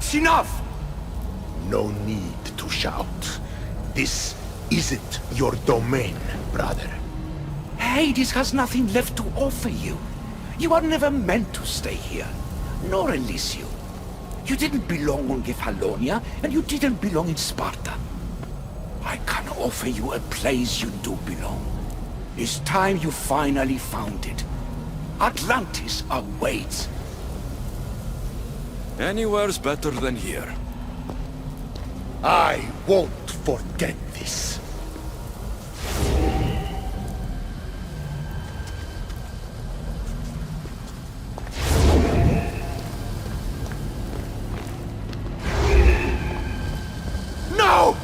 That's enough! No need to shout. This isn't your domain, brother. Hades has nothing left to offer you. You are never meant to stay here, nor Elysium. You didn't belong on Kefalonia, and you didn't belong in Sparta. I can offer you a place you do belong. It's time you finally found it. Atlantis awaits. Anywhere's better than here. I won't forget this. No!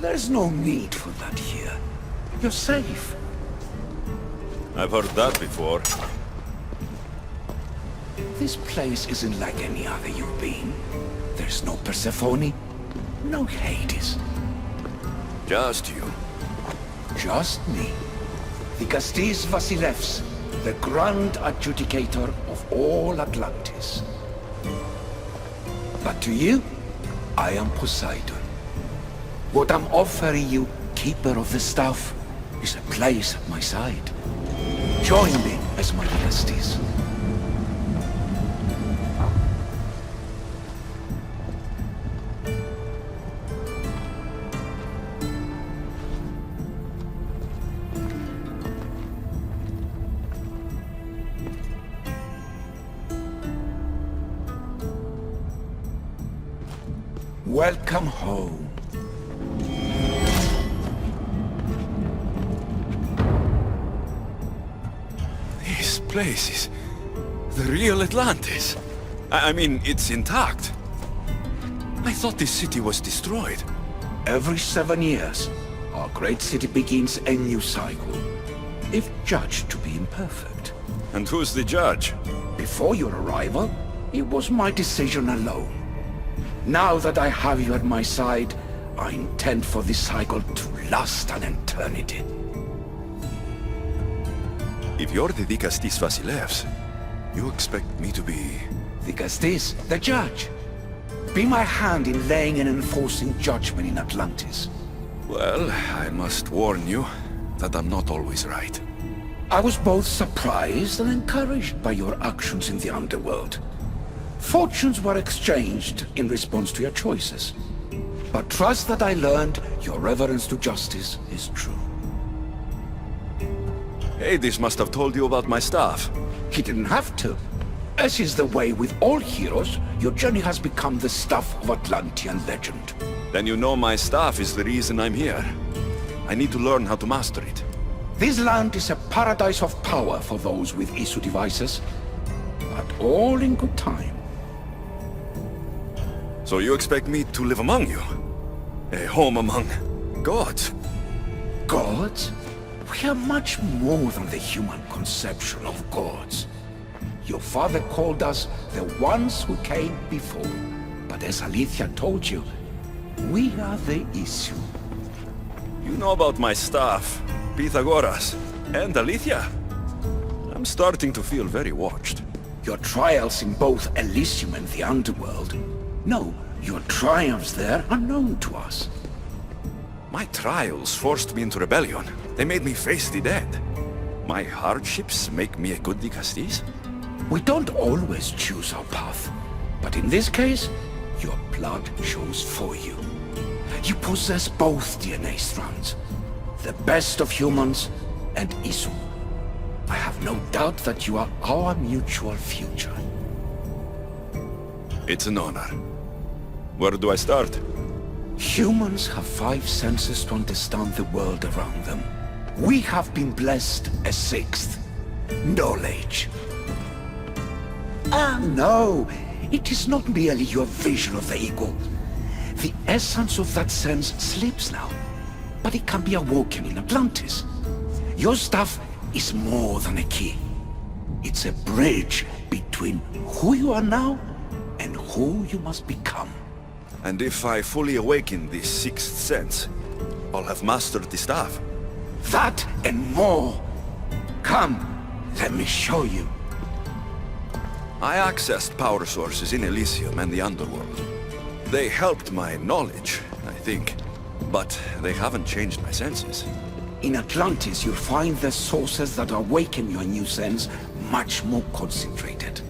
There's no need for that here. You're safe. I've heard that before. This place isn't like any other you've been. There's no Persephone, no Hades. Just you. Just me. Dikastis Vasilevs, the grand adjudicator of all Atlantis. But to you, I am Poseidon. What I'm offering you, Keeper of the Staff, is a place at my side. Join me as my Dikastis. Welcome home. This place is the real Atlantis. I mean, it's intact. I thought this city was destroyed. Every 7 years, our great city begins a new cycle, if judged to be imperfect. And who's the judge? Before your arrival, it was my decision alone. Now that I have you at my side, I intend for this cycle to last an eternity. If you're the Dikastis Vasilevs, you expect me to be... Dikastis, the judge. Be my hand in laying and enforcing judgment in Atlantis. Well, I must warn you that I'm not always right. I was both surprised and encouraged by your actions in the underworld. Fortunes were exchanged in response to your choices. But trust that I learned your reverence to justice is true. Hades must have told you about my staff. He didn't have to. As is the way with all heroes, your journey has become the stuff of Atlantean legend. Then you know my staff is the reason I'm here. I need to learn how to master it. This land is a paradise of power for those with Isu devices, but all in good time. So you expect me to live among you? A home among gods? Gods? We are much more than the human conception of gods. Your father called us the ones who came before. But as Alethea told you, we are the issue. You know about my staff, Pythagoras, and Alethea. I'm starting to feel very watched. Your trials in both Elysium and the Underworld. No, your triumphs there are known to us. My trials forced me into rebellion. They made me face the dead. My hardships make me a good Dikastis? We don't always choose our path, but in this case, your blood chose for you. You possess both DNA strands, the best of humans and Isu. I have no doubt that you are our mutual future. It's an honor. Where do I start? Humans have 5 senses to understand the world around them. We have been blessed a 6th, knowledge. Ah, no, it is not merely your vision of the ego. The essence of that sense slips now. but it can be awoken in Atlantis. Your stuff is more than a key. It's a bridge between who you are now and who you must become. And if I fully awaken this sixth sense, I'll have mastered the staff. That and more. Come, let me show you. I accessed power sources in Elysium and the Underworld. They helped my knowledge, I think. But they haven't changed my senses. In Atlantis, you'll find the sources that awaken your new sense much more concentrated.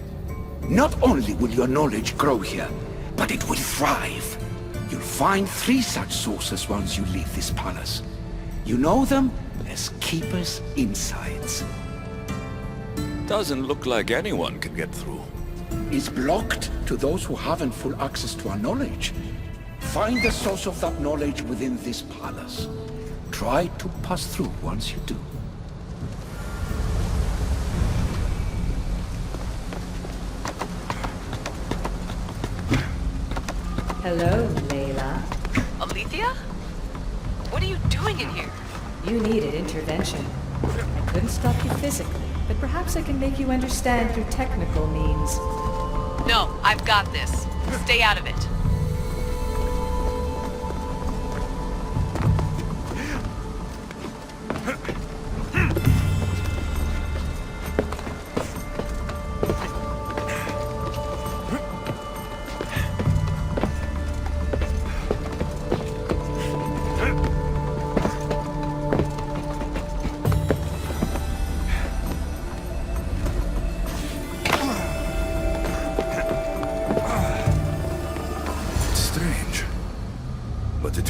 Not only will your knowledge grow here, but it will thrive. You'll find 3 such sources once you leave this palace. You know them as Keeper's Insights. Doesn't look like anyone can get through. It's blocked to those who haven't full access to our knowledge. Find the source of that knowledge within this palace. Try to pass through once you do. Hello, Layla. Alethea? What are you doing in here? You needed intervention. I couldn't stop you physically, but perhaps I can make you understand through technical means. No, I've got this. Stay out of it.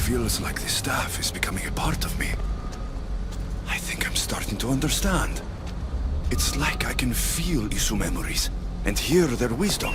Feels like the staff is becoming a part of me. I think I'm starting to understand. It's like I can feel Isu memories and hear their wisdom.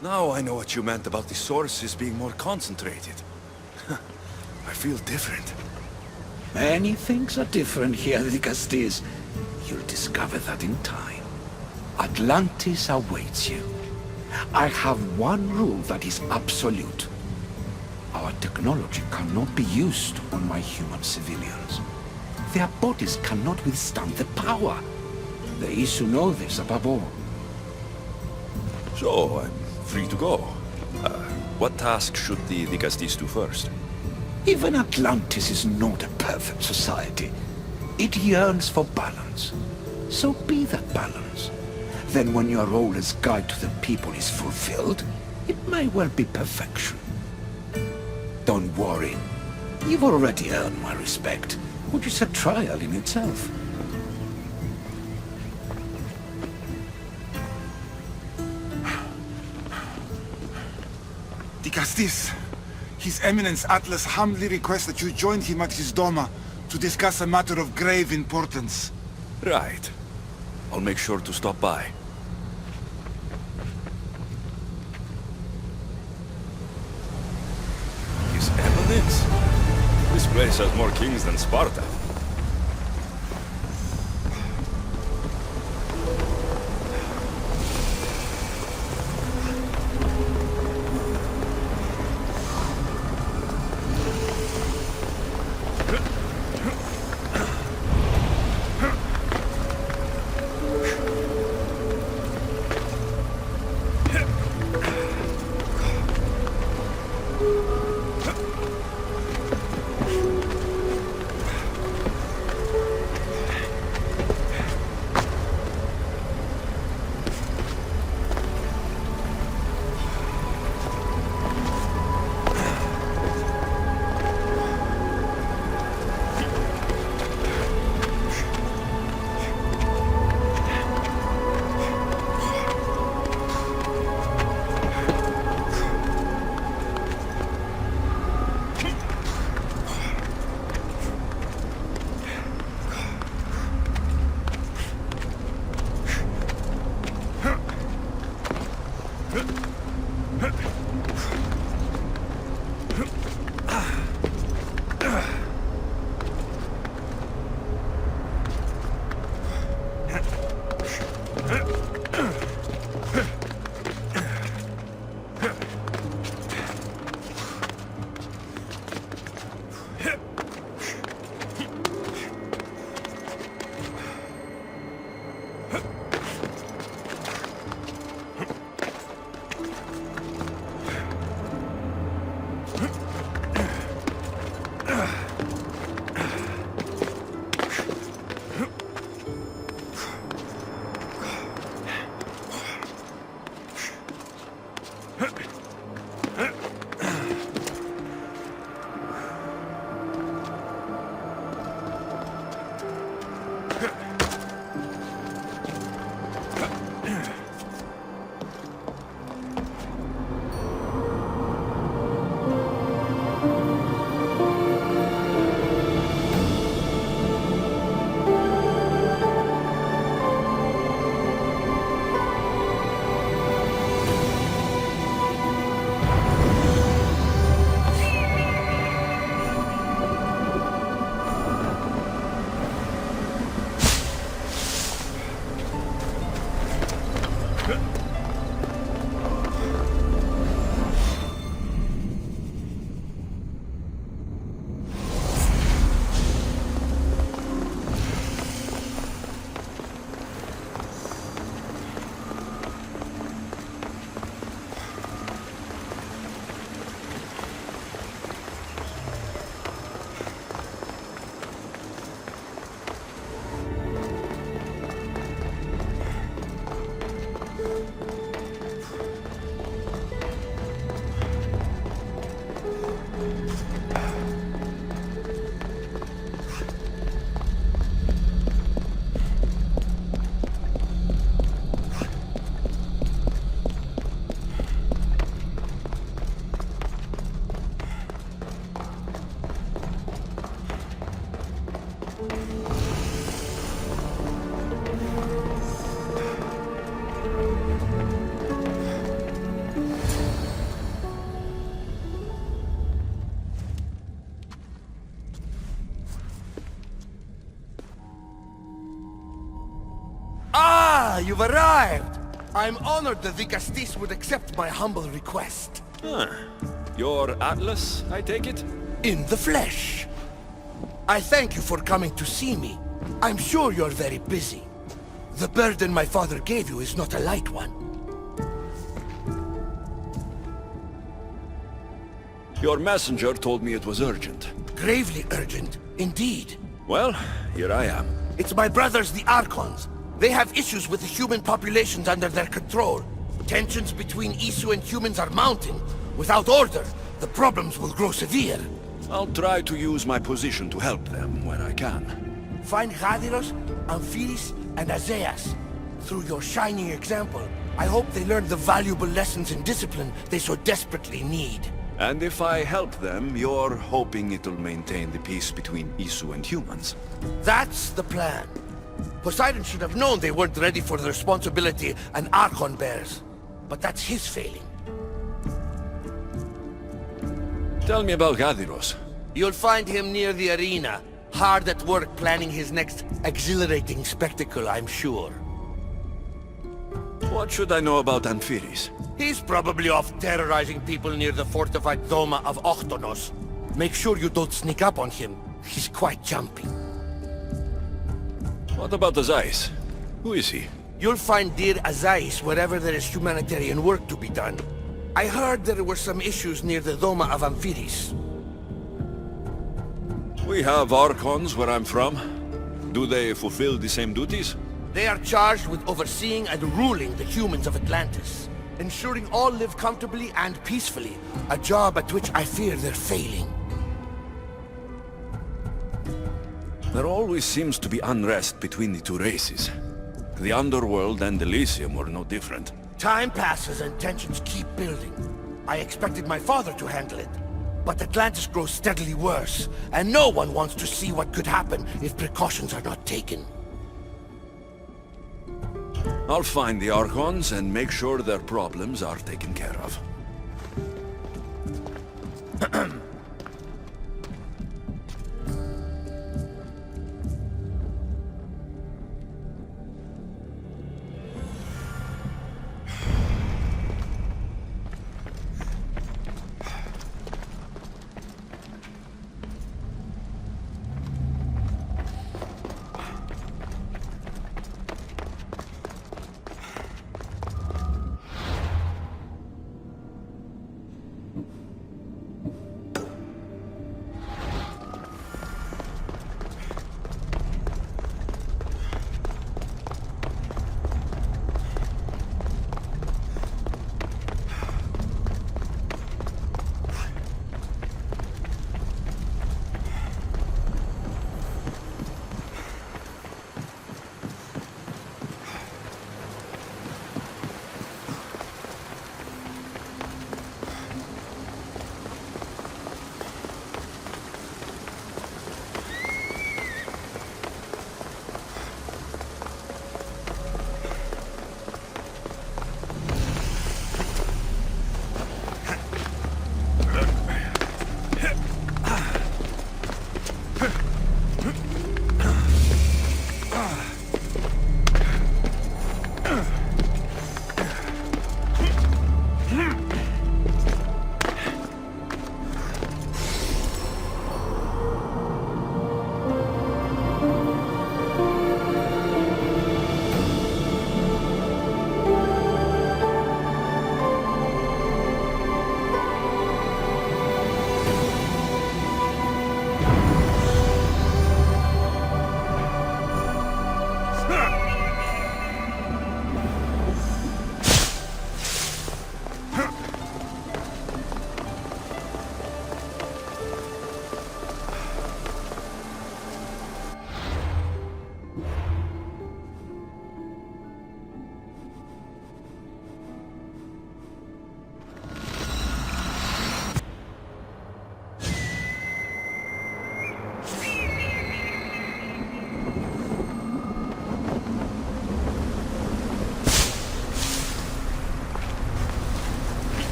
Now I know what you meant about the sources being more concentrated. I feel different. Many things are different here, Dicastis. You'll discover that in time. Atlantis awaits you. I have one rule that is absolute. Our technology cannot be used on my human civilians. Their bodies cannot withstand the power. The Isu know this above all. So, I'm free to go. What task should the Dicastis do first? Even Atlantis is not a perfect society. It yearns for balance. So be that balance. Then when your role as guide to the people is fulfilled, it may well be perfection. Don't worry. You've already earned my respect, which is a trial in itself. Dicastis, His Eminence Atlas humbly requests that you join him at his Doma to discuss a matter of grave importance. Right. I'll make sure to stop by. His Eminence? This place has more kings than Sparta. Ah, you've arrived! I'm honored that the Castis would accept my humble request. Your Atlas, I take it? In the flesh. I thank you for coming to see me. I'm sure you're very busy. The burden my father gave you is not a light one. Your messenger told me it was urgent. Gravely urgent, indeed. Well, here I am. It's my brothers, the Archons. They have issues with the human populations under their control. Tensions between Isu and humans are mounting. Without order, the problems will grow severe. I'll try to use my position to help them when I can. Find Gadiros, Amphiris, and Azeas. Through your shining example, I hope they learn the valuable lessons in discipline they so desperately need. And if I help them, you're hoping it'll maintain the peace between Isu and humans. That's the plan. Poseidon should have known they weren't ready for the responsibility an Archon bears. But that's his failing. Tell me about Gadiros. You'll find him near the arena, hard at work planning his next exhilarating spectacle, I'm sure. What should I know about Amphiris? He's probably off terrorizing people near the fortified Doma of Ochtonos. Make sure you don't sneak up on him. He's quite jumpy. What about Azais? Who is he? You'll find dear Azais wherever there is humanitarian work to be done. I heard there were some issues near the Doma of Amphiris. We have Archons where I'm from. Do they fulfill the same duties? They are charged with overseeing and ruling the humans of Atlantis. Ensuring all live comfortably and peacefully. A job at which I fear they're failing. There always seems to be unrest between the two races. The Underworld and Elysium were no different. Time passes and tensions keep building. I expected my father to handle it. But Atlantis grows steadily worse, and no one wants to see what could happen if precautions are not taken. I'll find the Archons and make sure their problems are taken care of.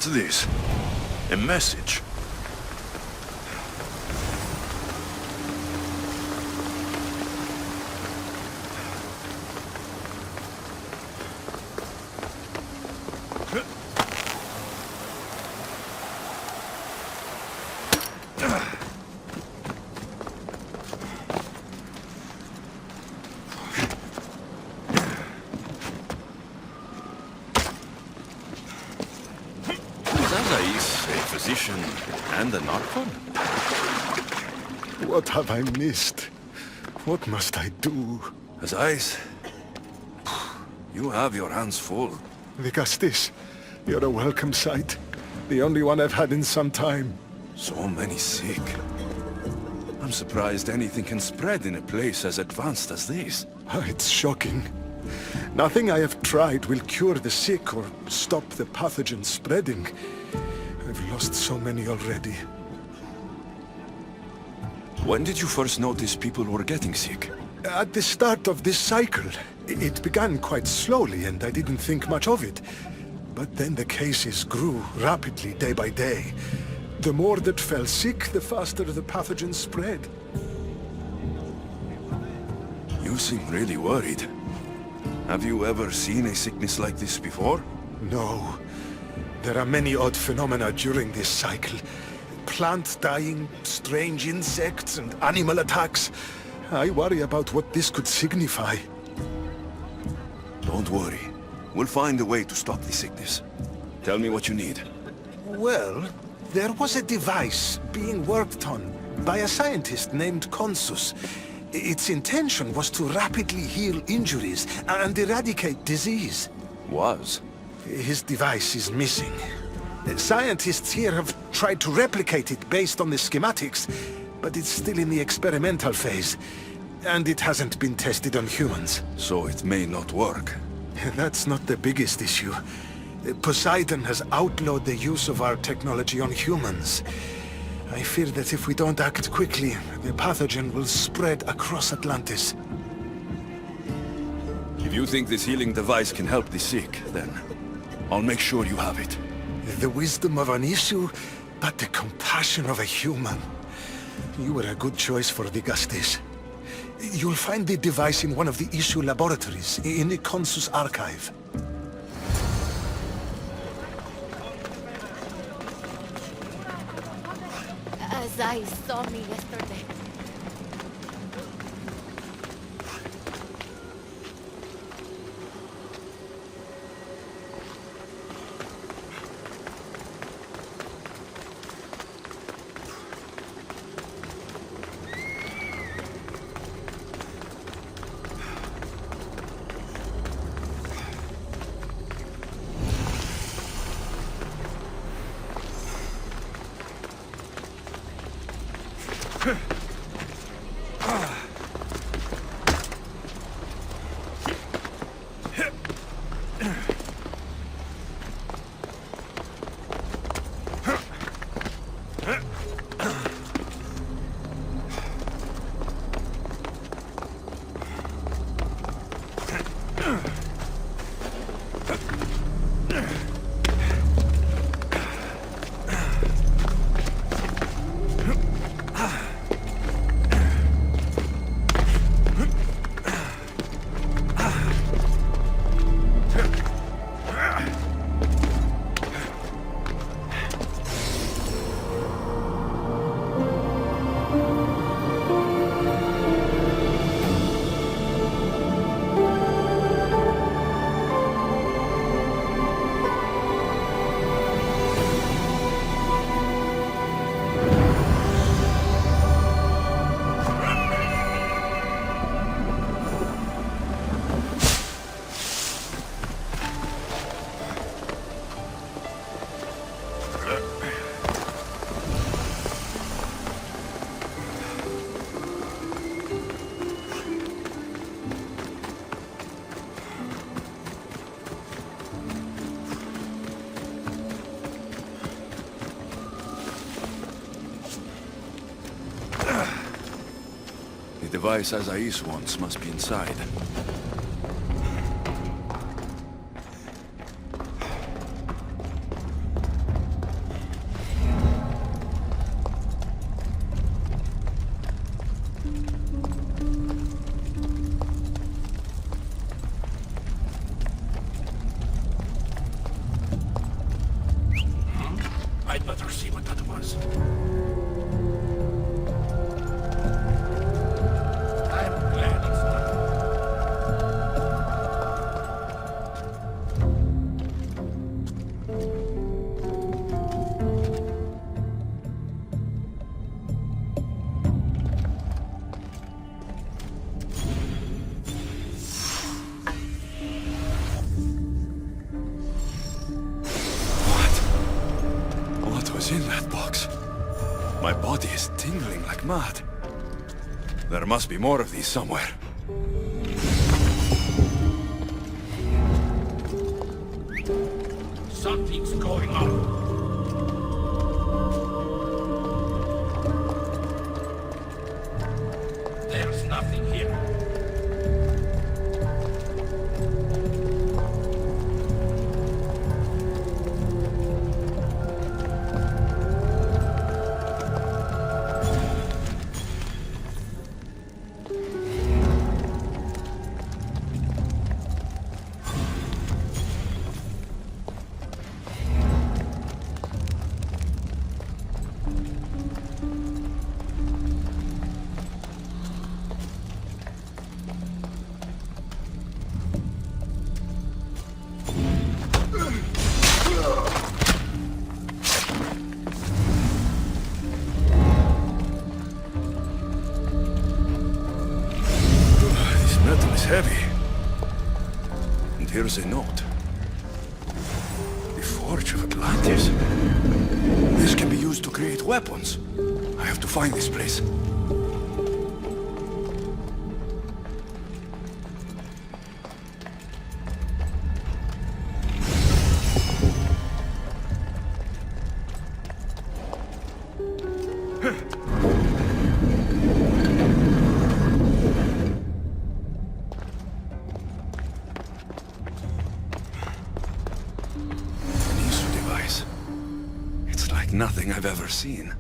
What's this? A message. Physician and an archon? What have I missed? What must I do? Azais, you have your hands full. Vigastis, you're a welcome sight. The only one I've had in some time. So many sick. I'm surprised anything can spread in a place as advanced as this. It's shocking. Nothing I have tried will cure the sick or stop the pathogen spreading. I've lost so many already. When did you first notice people were getting sick? At the start of this cycle. It began quite slowly and I didn't think much of it. But then the cases grew rapidly day by day. The more that fell sick, the faster the pathogen spread. You seem really worried. Have you ever seen a sickness like this before? No. There are many odd phenomena during this cycle. Plant dying, strange insects, and animal attacks. I worry about what this could signify. Don't worry. We'll find a way to stop the sickness. Tell me what you need. Well, there was a device being worked on by a scientist named Consus. Its intention was to rapidly heal injuries and eradicate disease. Was? His device is missing. Scientists here have tried to replicate it based on the schematics, but it's still in the experimental phase, and it hasn't been tested on humans. So it may not work. That's not the biggest issue. Poseidon has outlawed the use of our technology on humans. I fear that if we don't act quickly, the pathogen will spread across Atlantis. If you think this healing device can help the sick, then I'll make sure you have it. The wisdom of an issue, but the compassion of a human. You were a good choice for Vigastis. You'll find the device in one of the issue laboratories, in the Consus archive. Azai saw me yesterday. The device Azais wants must be inside. My body is tingling like mad. There must be more of these somewhere. Something's going on. There's nothing here. Heavy. And here's a note. The Forge of Atlantis. This can be used to create weapons. I have to find this place. Nothing I've ever seen.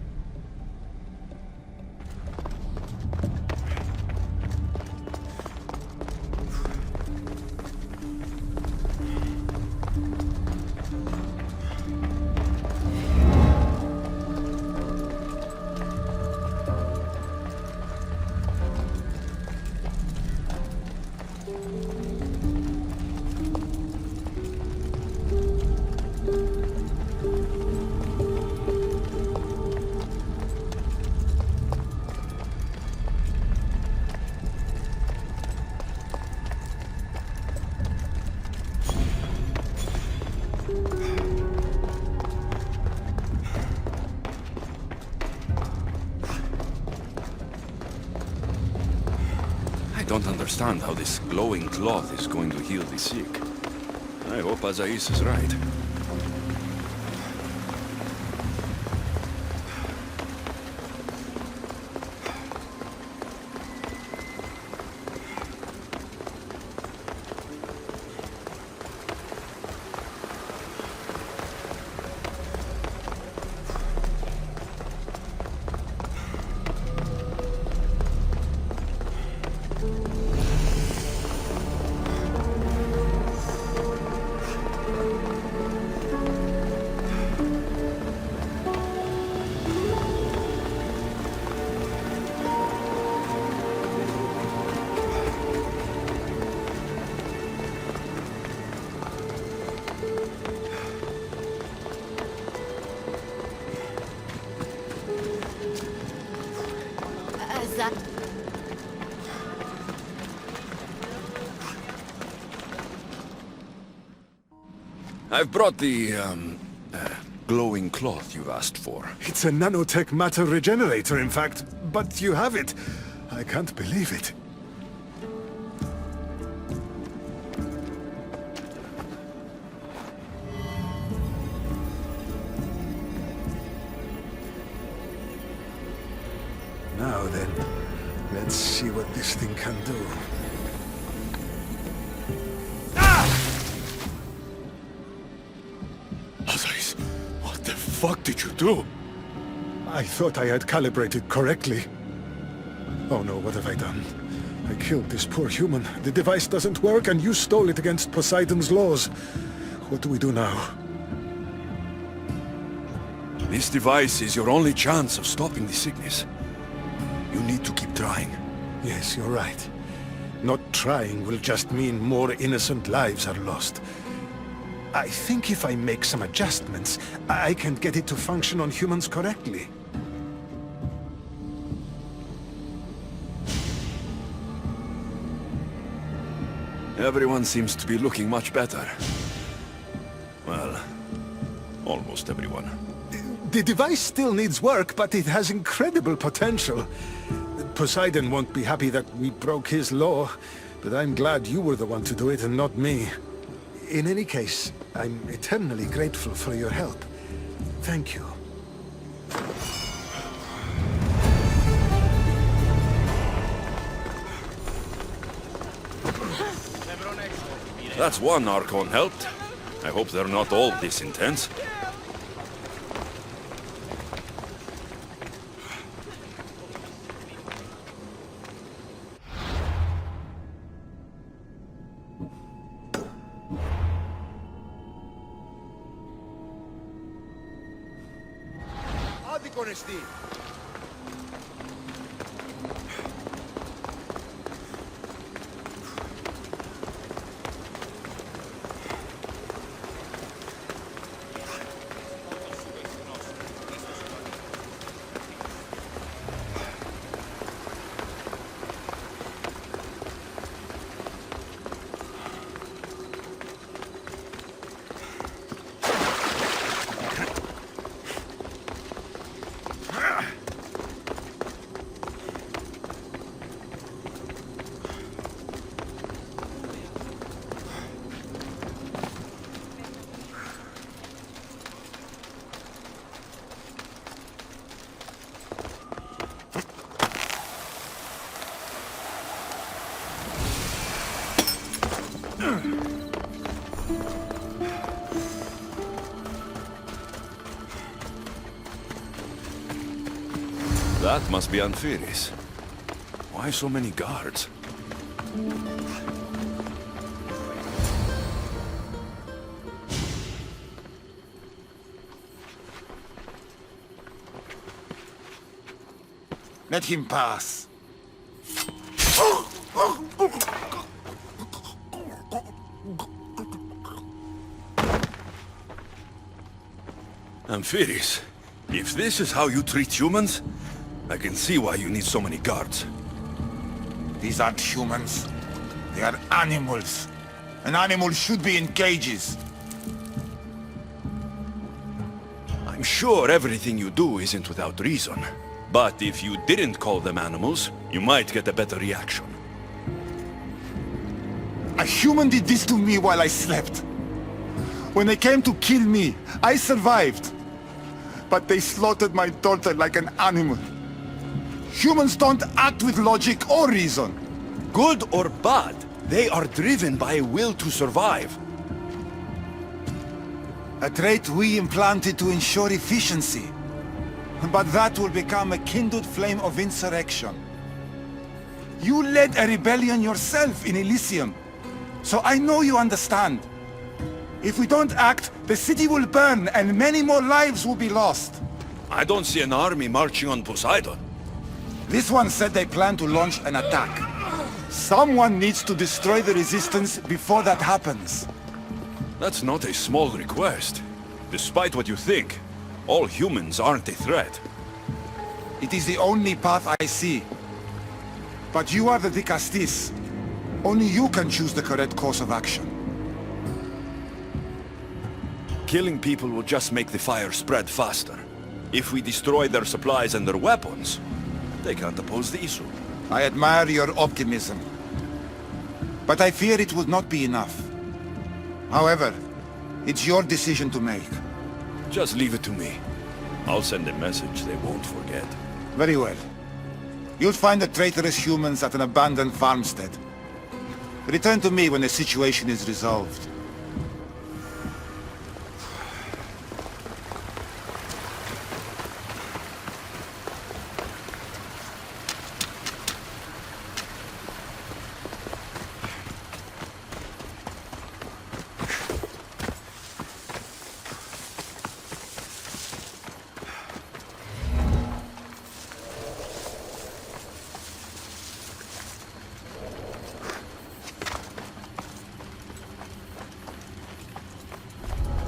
I don't understand how this glowing cloth is going to heal the sick. I hope Azais is right. I've brought the, glowing cloth you asked for. It's a nanotech matter regenerator, in fact. But you have it. I can't believe it. Now then, let's see what this thing can do. Azais, what the fuck did you do? I thought I had calibrated correctly. Oh no, what have I done? I killed this poor human. The device doesn't work and you stole it against Poseidon's laws. What do we do now? This device is your only chance of stopping the sickness. You need to keep trying. Yes, you're right. Not trying will just mean more innocent lives are lost. I think if I make some adjustments, I can get it to function on humans correctly. Everyone seems to be looking much better. Well, almost everyone. The device still needs work, but it has incredible potential. Poseidon won't be happy that we broke his law, but I'm glad you were the one to do it and not me. In any case, I'm eternally grateful for your help. Thank you. That's one Archon helped. I hope they're not all this intense. That must be Amphiris. Why so many guards? Let him pass. Amphiris, if this is how you treat humans, I can see why you need so many guards. These aren't humans. They are animals. An animal should be in cages. I'm sure everything you do isn't without reason. But if you didn't call them animals, you might get a better reaction. A human did this to me while I slept. When they came to kill me, I survived. But they slaughtered my daughter like an animal. Humans don't act with logic or reason. Good or bad, they are driven by a will to survive. A trait we implanted to ensure efficiency. But that will become a kindled flame of insurrection. You led a rebellion yourself in Elysium. So I know you understand. If we don't act, the city will burn and many more lives will be lost. I don't see an army marching on Poseidon. This one said they plan to launch an attack. Someone needs to destroy the resistance before that happens. That's not a small request. Despite what you think, all humans aren't a threat. It is the only path I see. But you are the Dicastis. Only you can choose the correct course of action. Killing people will just make the fire spread faster. If we destroy their supplies and their weapons, they can't oppose the issue. I admire your optimism. But I fear it will not be enough. However, it's your decision to make. Just leave it to me. I'll send a message they won't forget. Very well. You'll find the traitorous humans at an abandoned farmstead. Return to me when the situation is resolved.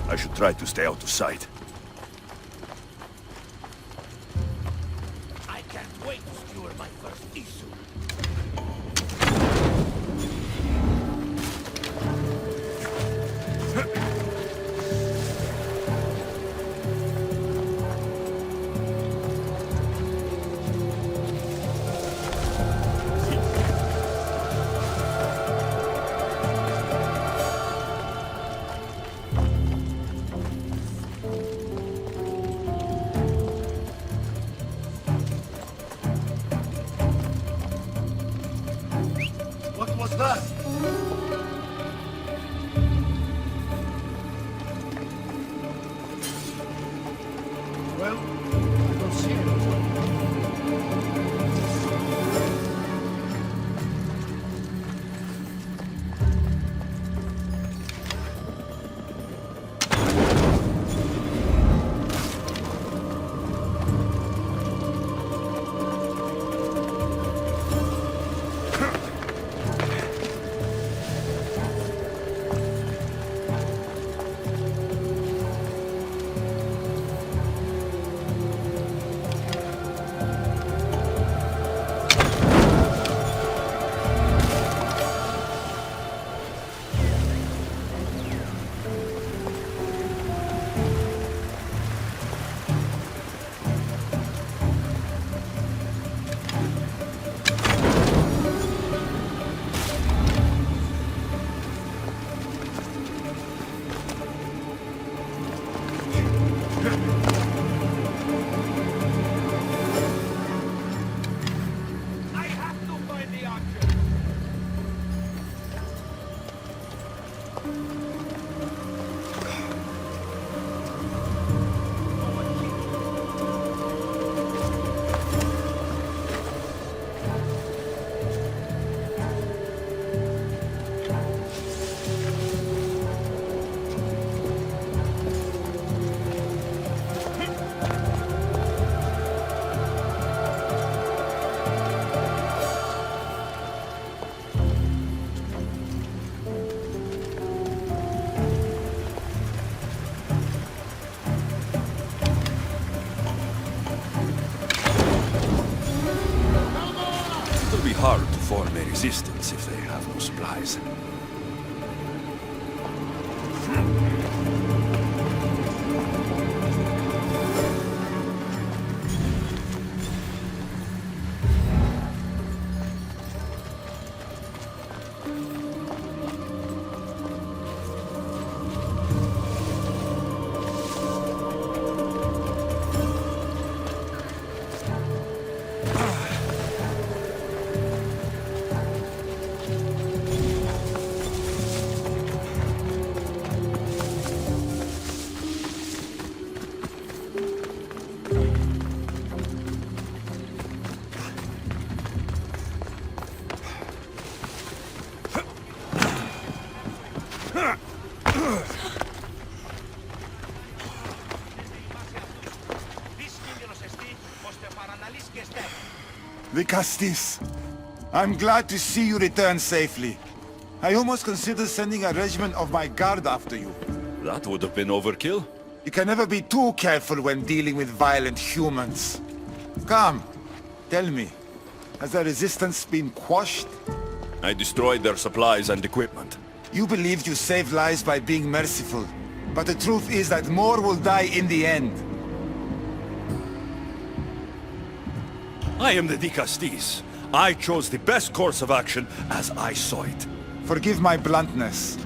I should try to stay out of sight. I can't wait to skewer my first issue. first. Well, I don't see anyone. It'll be hard to form a resistance if they have no supplies. The Castis. I'm glad to see you return safely. I almost considered sending a regiment of my guard after you. That would have been overkill. You can never be too careful when dealing with violent humans. Come, tell me, has the resistance been quashed? I destroyed their supplies and equipment. You believed you saved lives by being merciful, but the truth is that more will die in the end. I am the Dicastis. I chose the best course of action as I saw it. Forgive my bluntness.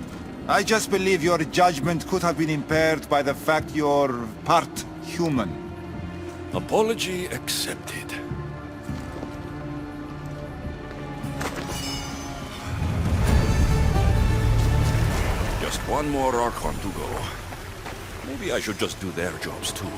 I just believe your judgment could have been impaired by the fact you're part human. Apology accepted. Just one more Archon to go. Maybe I should just do their jobs too.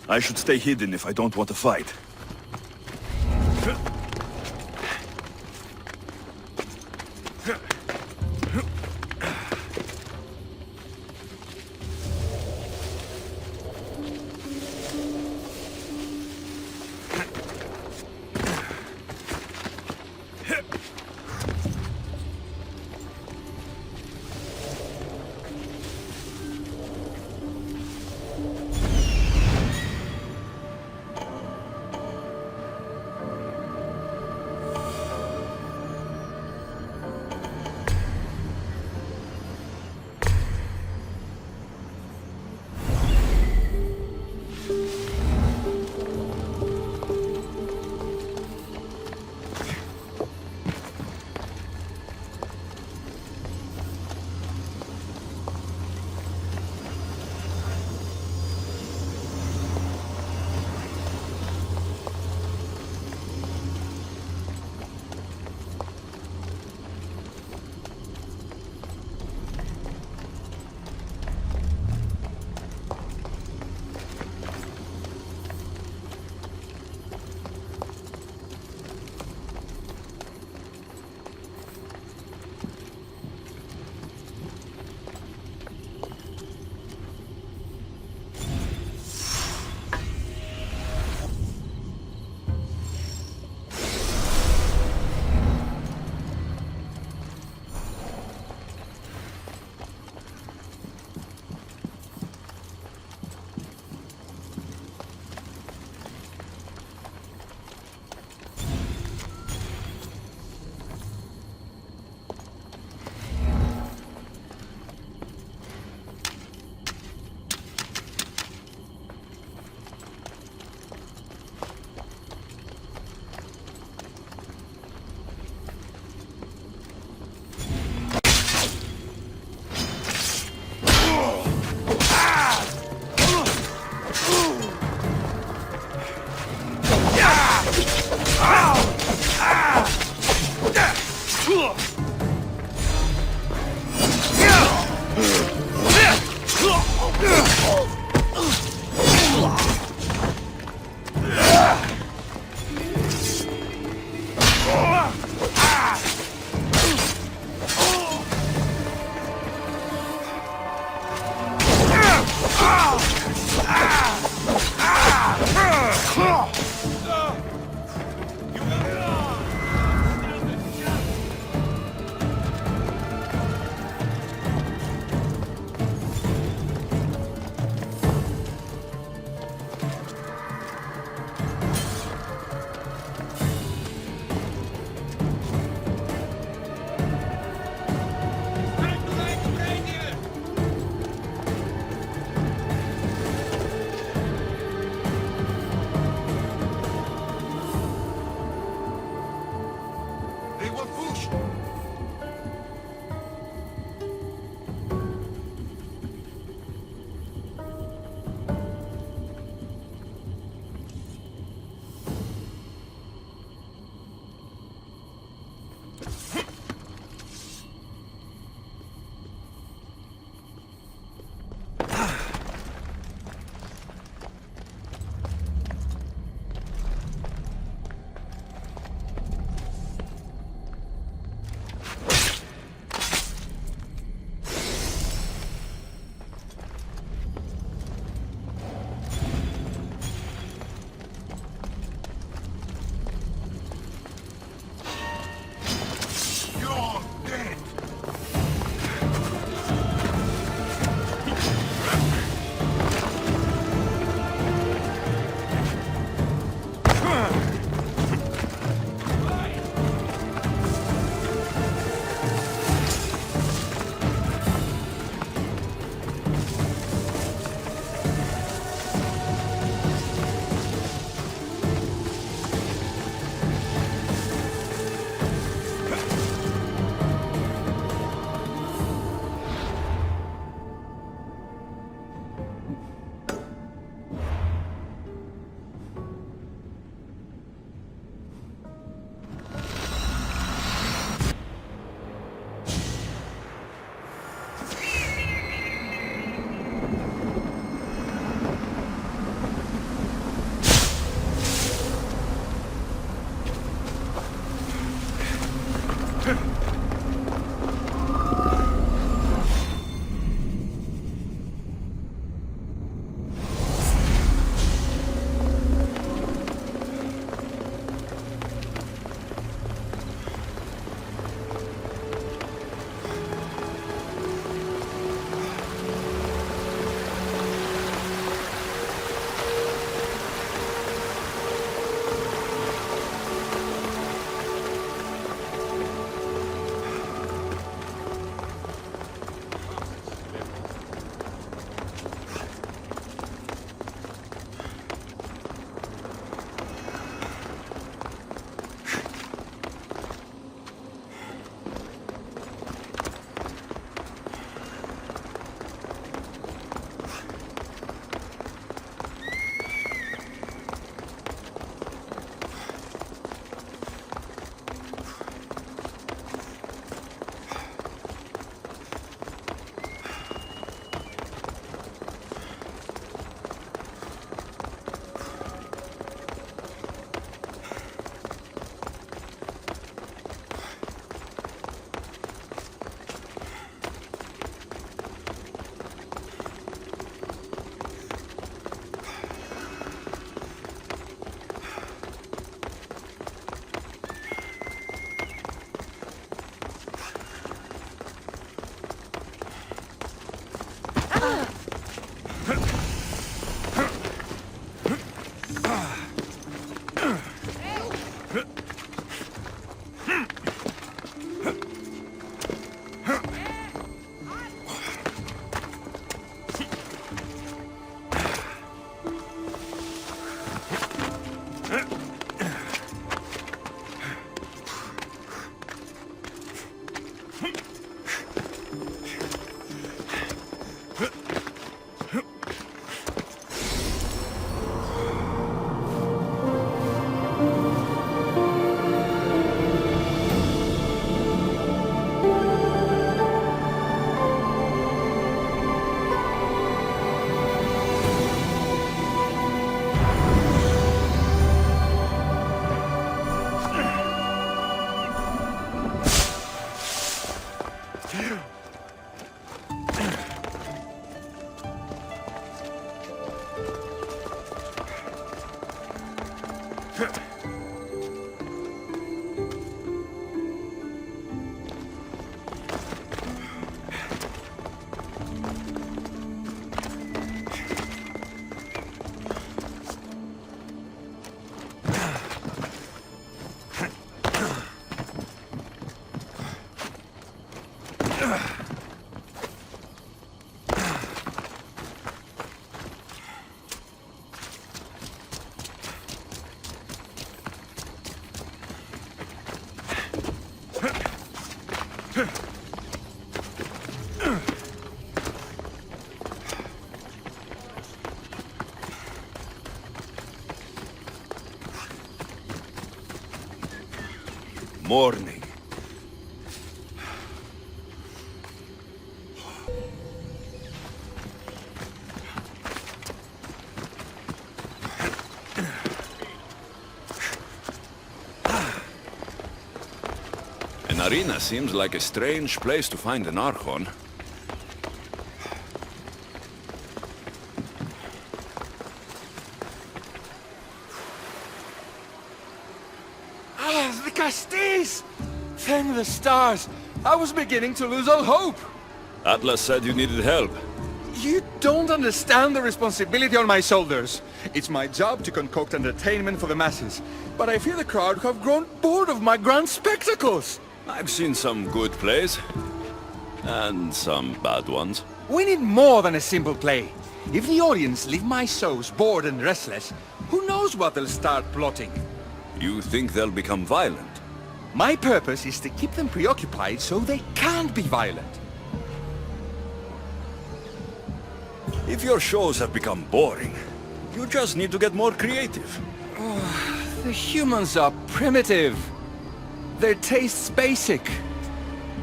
I should stay hidden if I don't want to fight. Morning. An arena seems like a strange place to find an Archon. Ah, the Castis! Thank the stars! I was beginning to lose all hope! Atlas said you needed help. You don't understand the responsibility on my shoulders. It's my job to concoct entertainment for the masses. But I fear the crowd have grown bored of my grand spectacles. I've seen some good plays. And some bad ones. We need more than a simple play. If the audience leave my shows bored and restless, who knows what they'll start plotting? You think they'll become violent? My purpose is to keep them preoccupied so they can't be violent. If your shows have become boring, you just need to get more creative. The humans are primitive. Their tastes basic.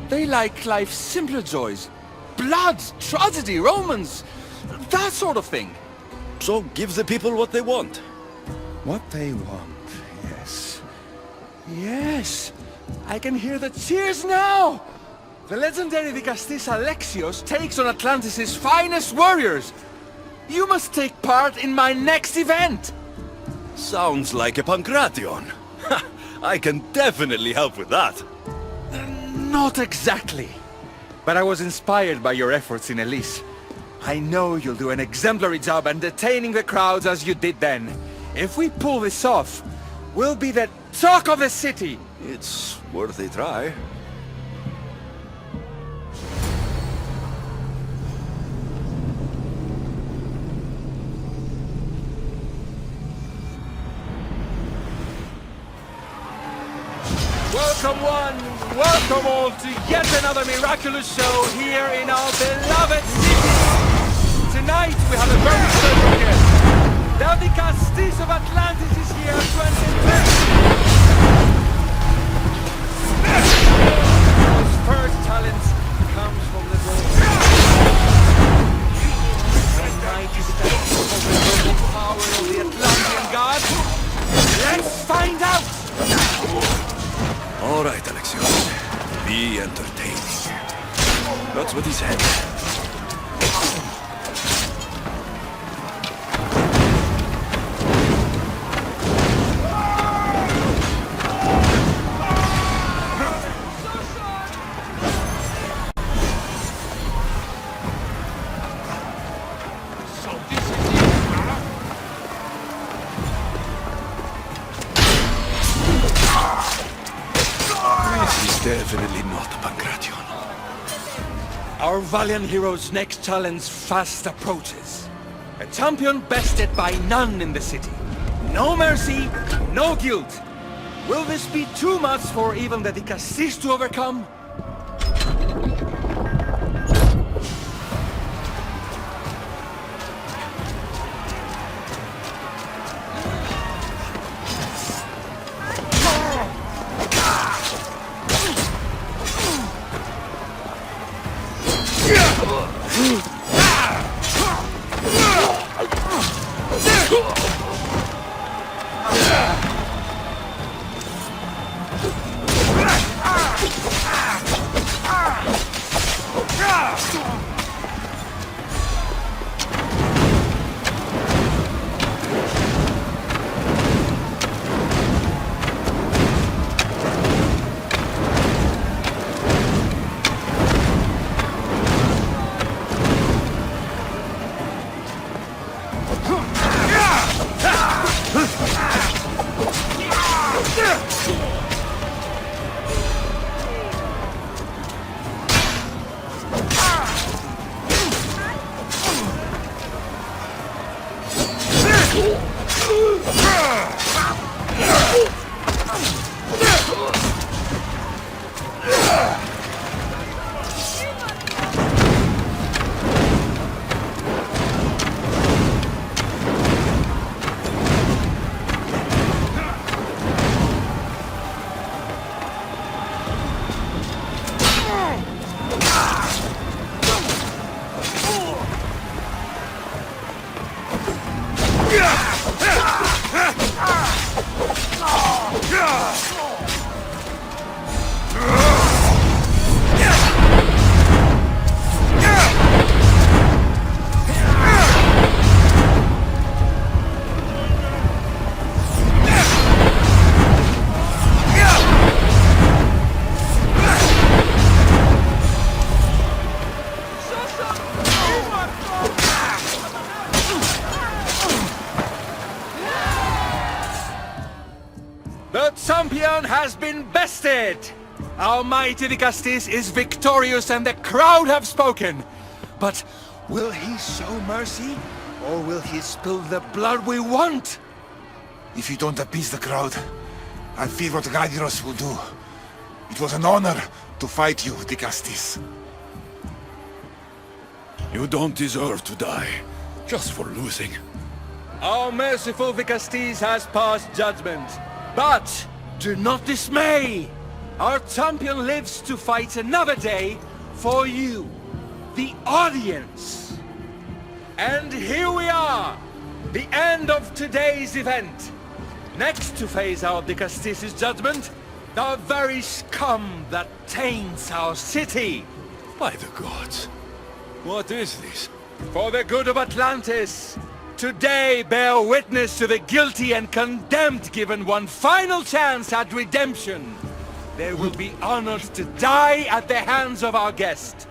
They like life's simpler joys. Blood, tragedy, romance, that sort of thing. So give the people what they want. What they want, yes. Yes, I can hear the cheers now! The legendary Vicastis Alexios takes on Atlantis' finest warriors! You must take part in my next event! Sounds like a Pancration. I can definitely help with that. Not exactly. But I was inspired by your efforts in Elise. I know you'll do an exemplary job entertaining the crowds as you did then. If we pull this off, we'll be the talk of the city! It's worth a try. Welcome one, welcome all to yet another miraculous show here in our beloved city. Tonight we have a very special guest. The Vicastis of Atlantis is here to entertain. His first talent comes from the Lord. The mighty statue of the global power of the Atlantean god. Let's find out! All right, Alexios. Be entertaining. That's what he said. Definitely not a Pancration. Our valiant hero's next challenge fast approaches. A champion bested by none in the city. No mercy, no guilt. Will this be too much for even the Dicastis to overcome? The champion has been bested! Our mighty Dicastis is victorious and the crowd have spoken. But will he show mercy? Or will he spill the blood we want? If you don't appease the crowd, I fear what Gaidiros will do. It was an honor to fight you, Dicastis. You don't deserve to die, just for losing. Our merciful Dicastis has passed judgment. But do not dismay! Our champion lives to fight another day for you, the audience. And here we are, the end of today's event. Next to face our Dicastis' judgment, the very scum that taints our city. By the gods, what is this? For the good of Atlantis, today bear witness to the guilty and condemned given one final chance at redemption. They will be honored to die at the hands of our guest.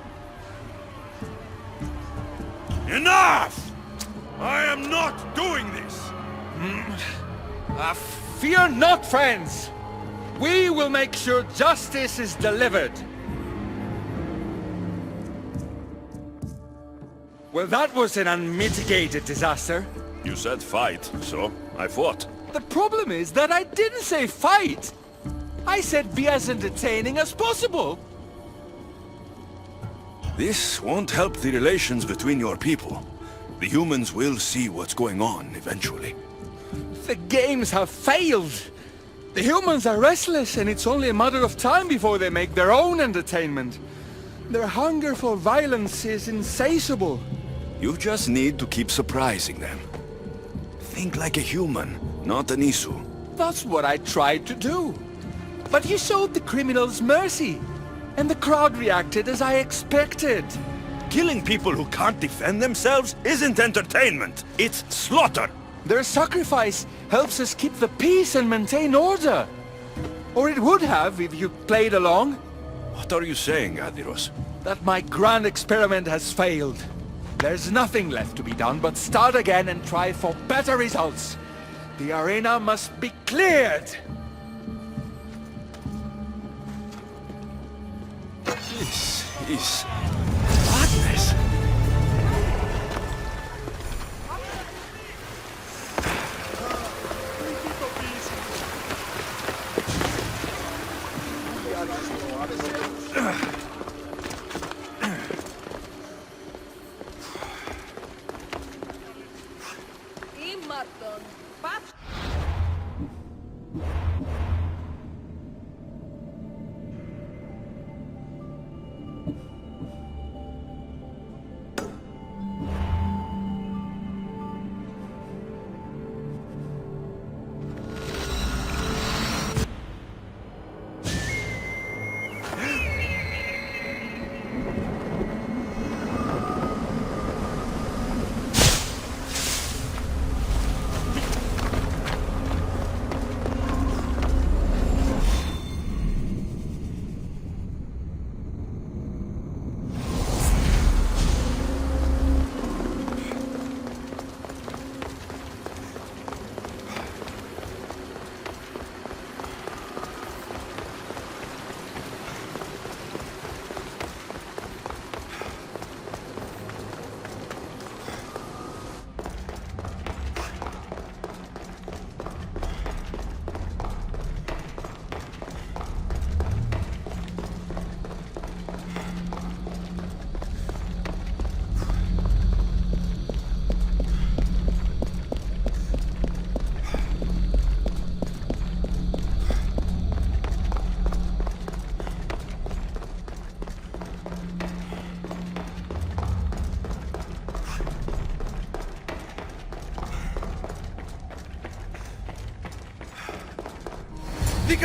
Enough! I am not doing this! Fear not, friends! We will make sure justice is delivered. Well, that was an unmitigated disaster. You said fight, so I fought. The problem is that I didn't say fight. I said be as entertaining as possible. This won't help the relations between your people. The humans will see what's going on eventually. The games have failed. The humans are restless, and it's only a matter of time before they make their own entertainment. Their hunger for violence is insatiable. You just need to keep surprising them. Think like a human, not an Isu. That's what I tried to do. But you showed the criminals mercy, and the crowd reacted as I expected. Killing people who can't defend themselves isn't entertainment, it's slaughter! Their sacrifice helps us keep the peace and maintain order. Or it would have if you played along. What are you saying, Adiros? That my grand experiment has failed. There's nothing left to be done but start again and try for better results. The arena must be cleared. This is madness.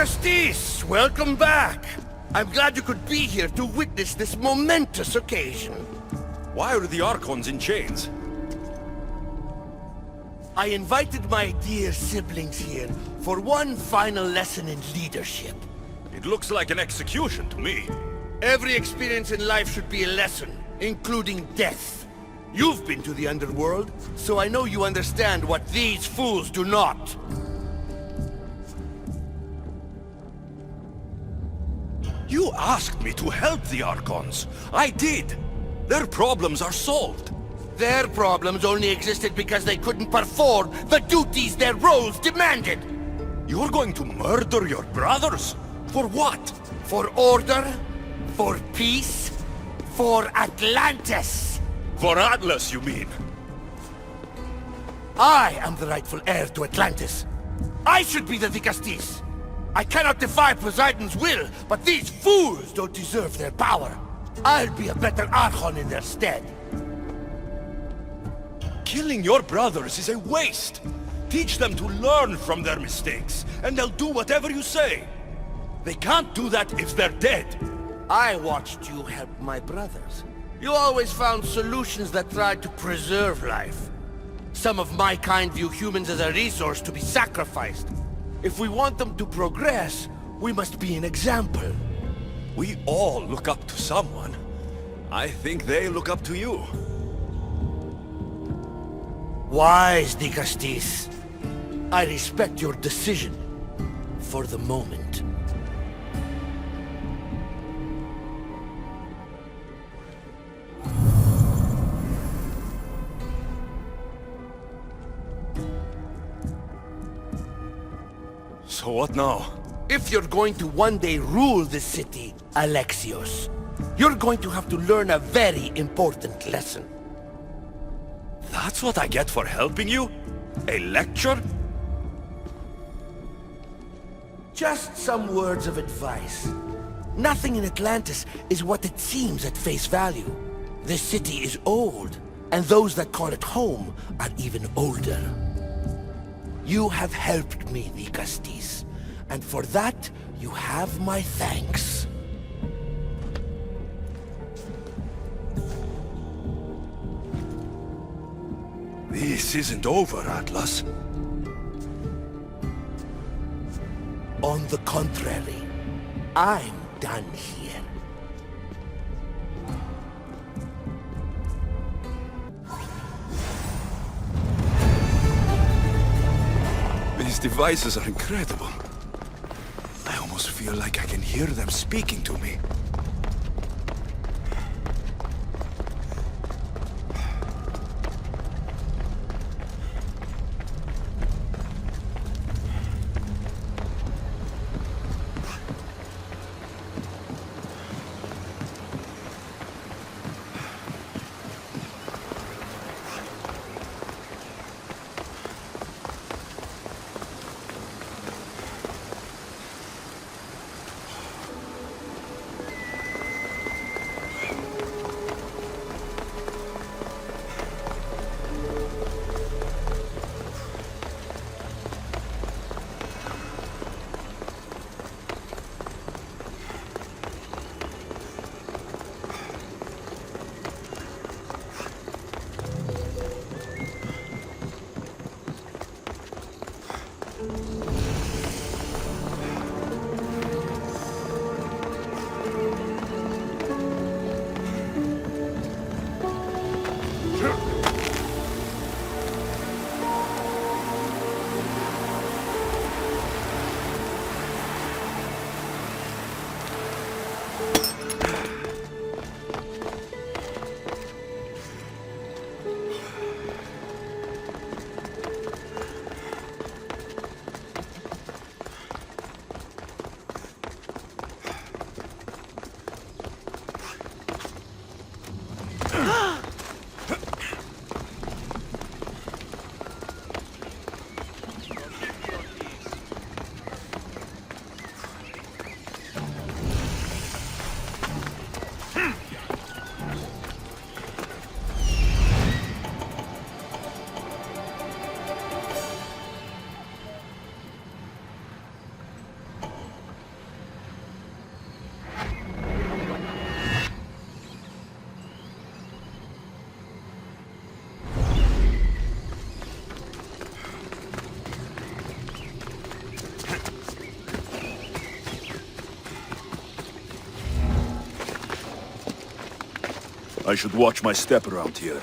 Castis, welcome back. I'm glad you could be here to witness this momentous occasion. Why are the Archons in chains? I invited my dear siblings here for one final lesson in leadership. It looks like an execution to me. Every experience in life should be a lesson, including death. You've been to the underworld, so I know you understand what these fools do not. You asked me to help the Archons. I did. Their problems are solved. Their problems only existed because they couldn't perform the duties their roles demanded. You're going to murder your brothers? For what? For order, for peace, for Atlantis. For Atlas, you mean? I am the rightful heir to Atlantis. I should be the Dicastis. I cannot defy Poseidon's will, but these fools don't deserve their power. I'll be a better Archon in their stead. Killing your brothers is a waste. Teach them to learn from their mistakes, and they'll do whatever you say. They can't do that if they're dead. I watched you help my brothers. You always found solutions that tried to preserve life. Some of my kind view humans as a resource to be sacrificed. If we want them to progress, we must be an example. We all look up to someone. I think they look up to you. Wise, Dicastis. I respect your decision. For the moment. So what now? If you're going to one day rule this city, Alexios, you're going to have to learn a very important lesson. That's what I get for helping you? A lecture? Just some words of advice. Nothing in Atlantis is what it seems at face value. This city is old, and those that call it home are even older. You have helped me, Dicastis, and for that, you have my thanks. This isn't over, Atlas. On the contrary, I'm done here. These devices are incredible. I almost feel like I can hear them speaking to me. I should watch my step around here.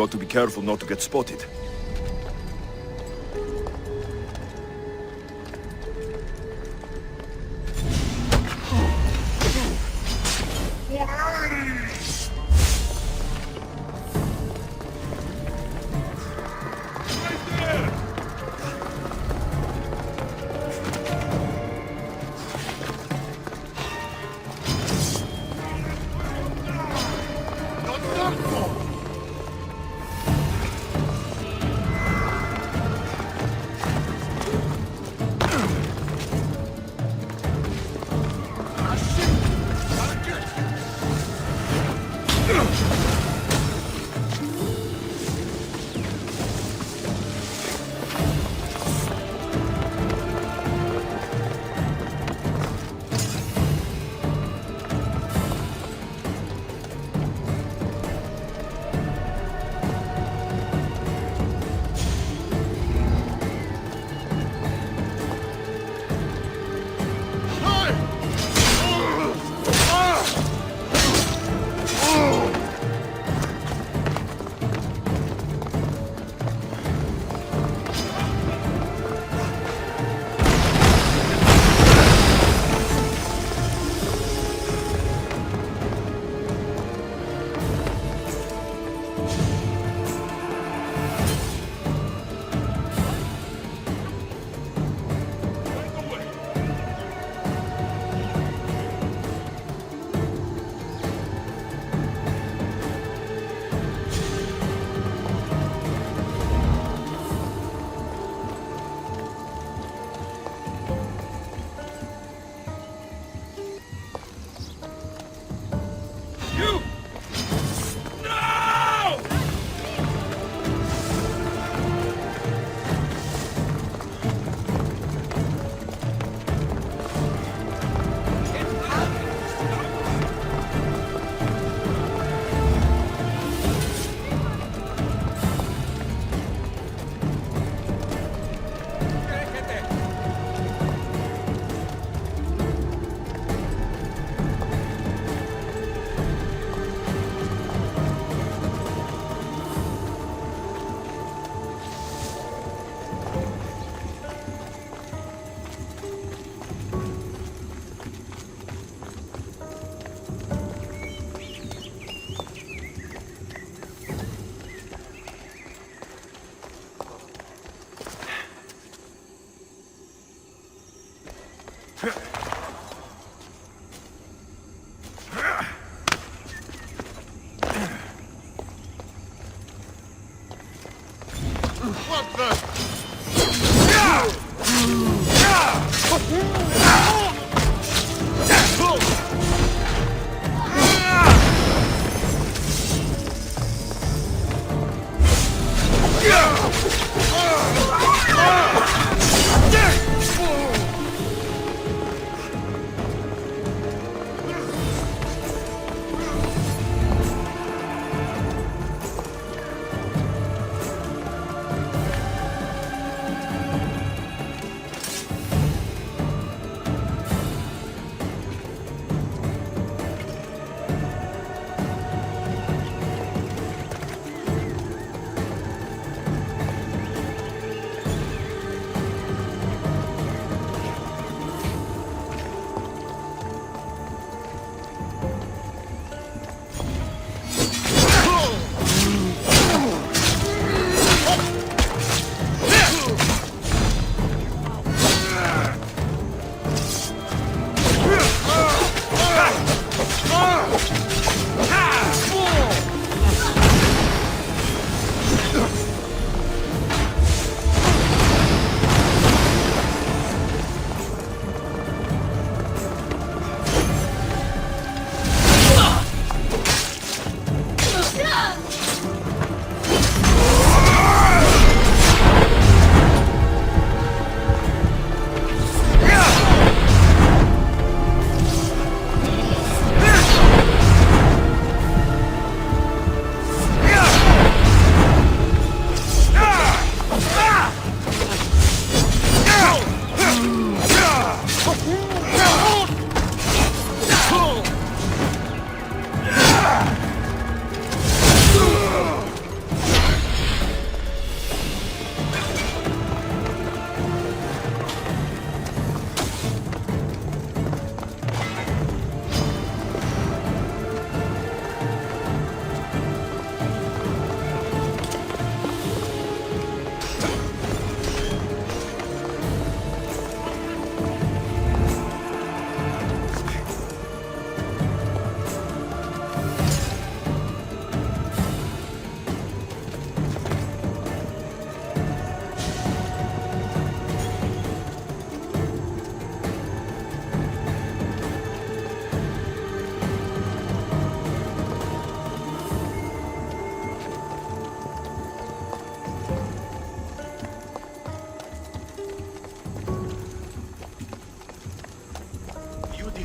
got to be careful not to get spotted.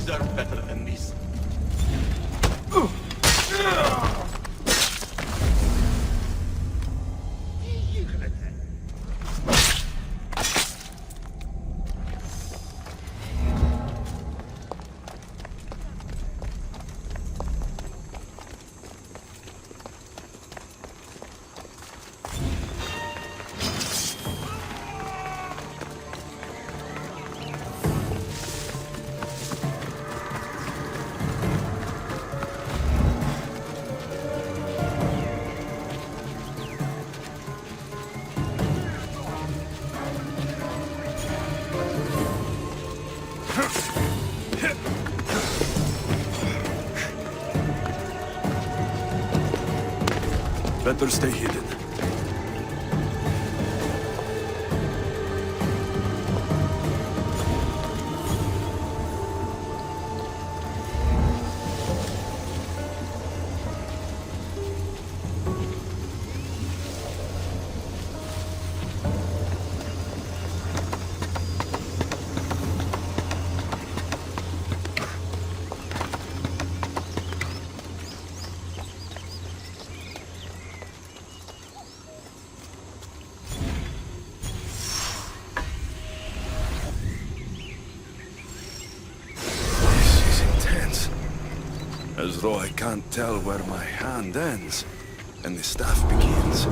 deserve better than this. Better stay hidden. As though I can't tell where my hand ends and the staff begins.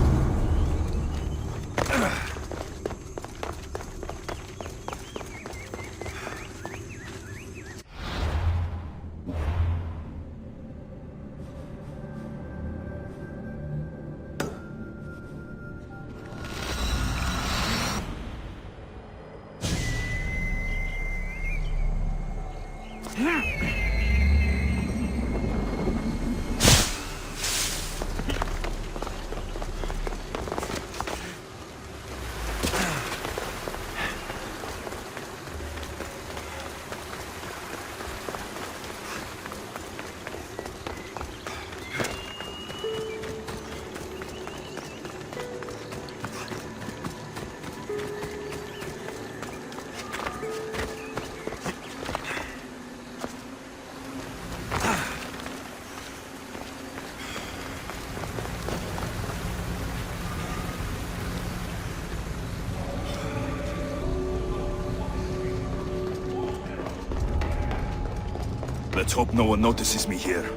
Let's hope no one notices me here.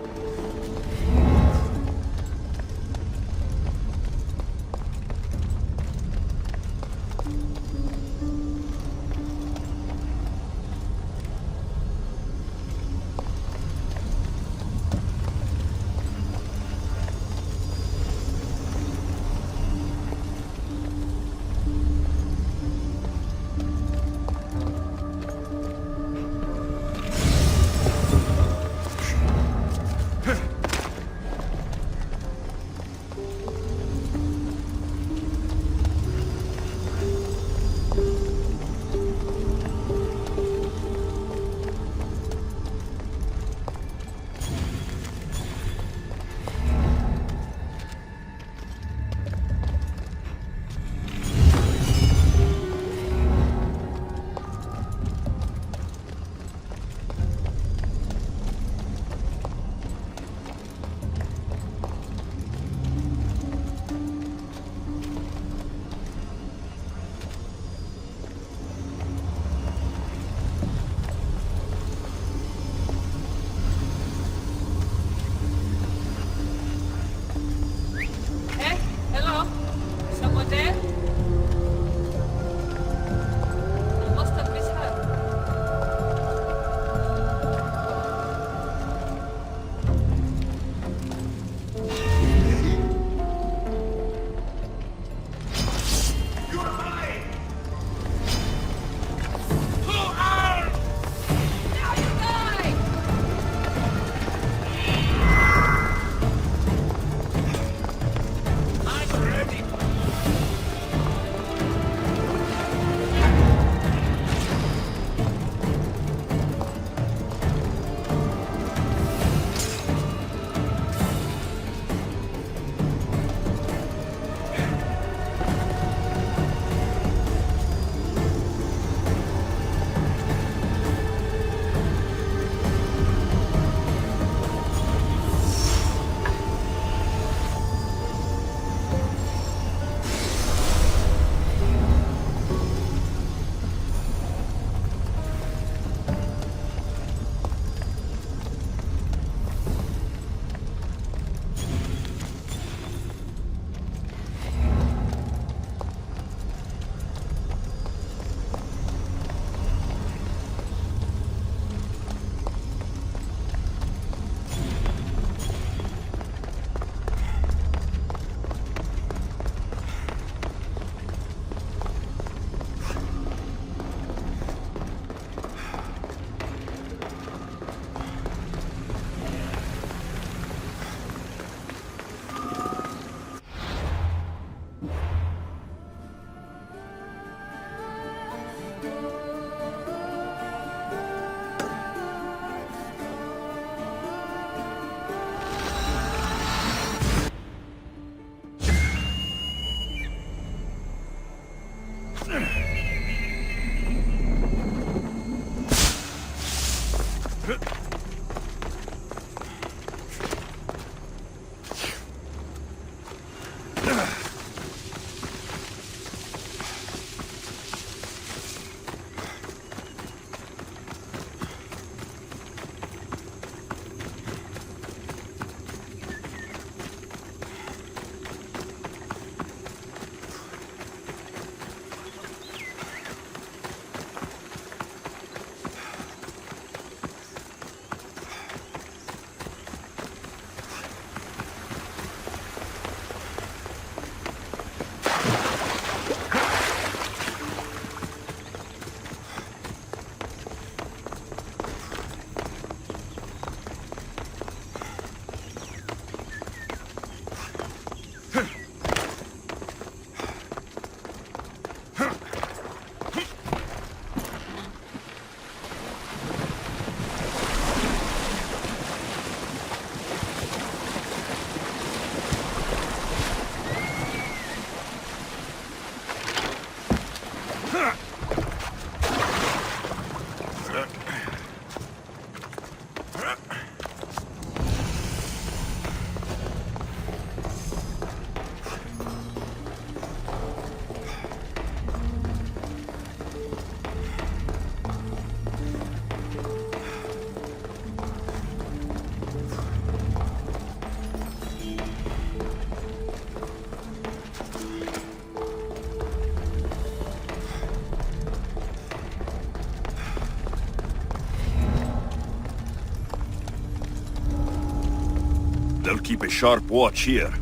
They'll keep a sharp watch here.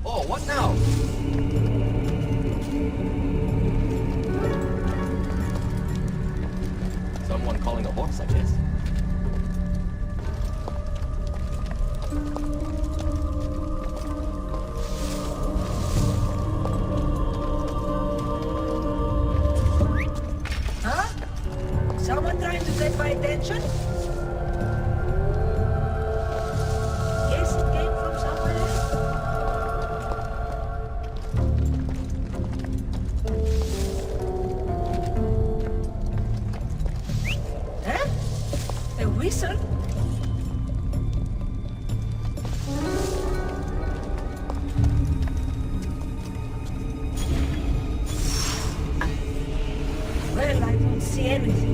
Oh, what now? Someone calling a horse, I guess. Huh? Someone trying to get my attention? Guess it came from somewhere else. Huh? A whistle? Well, I don't see anything.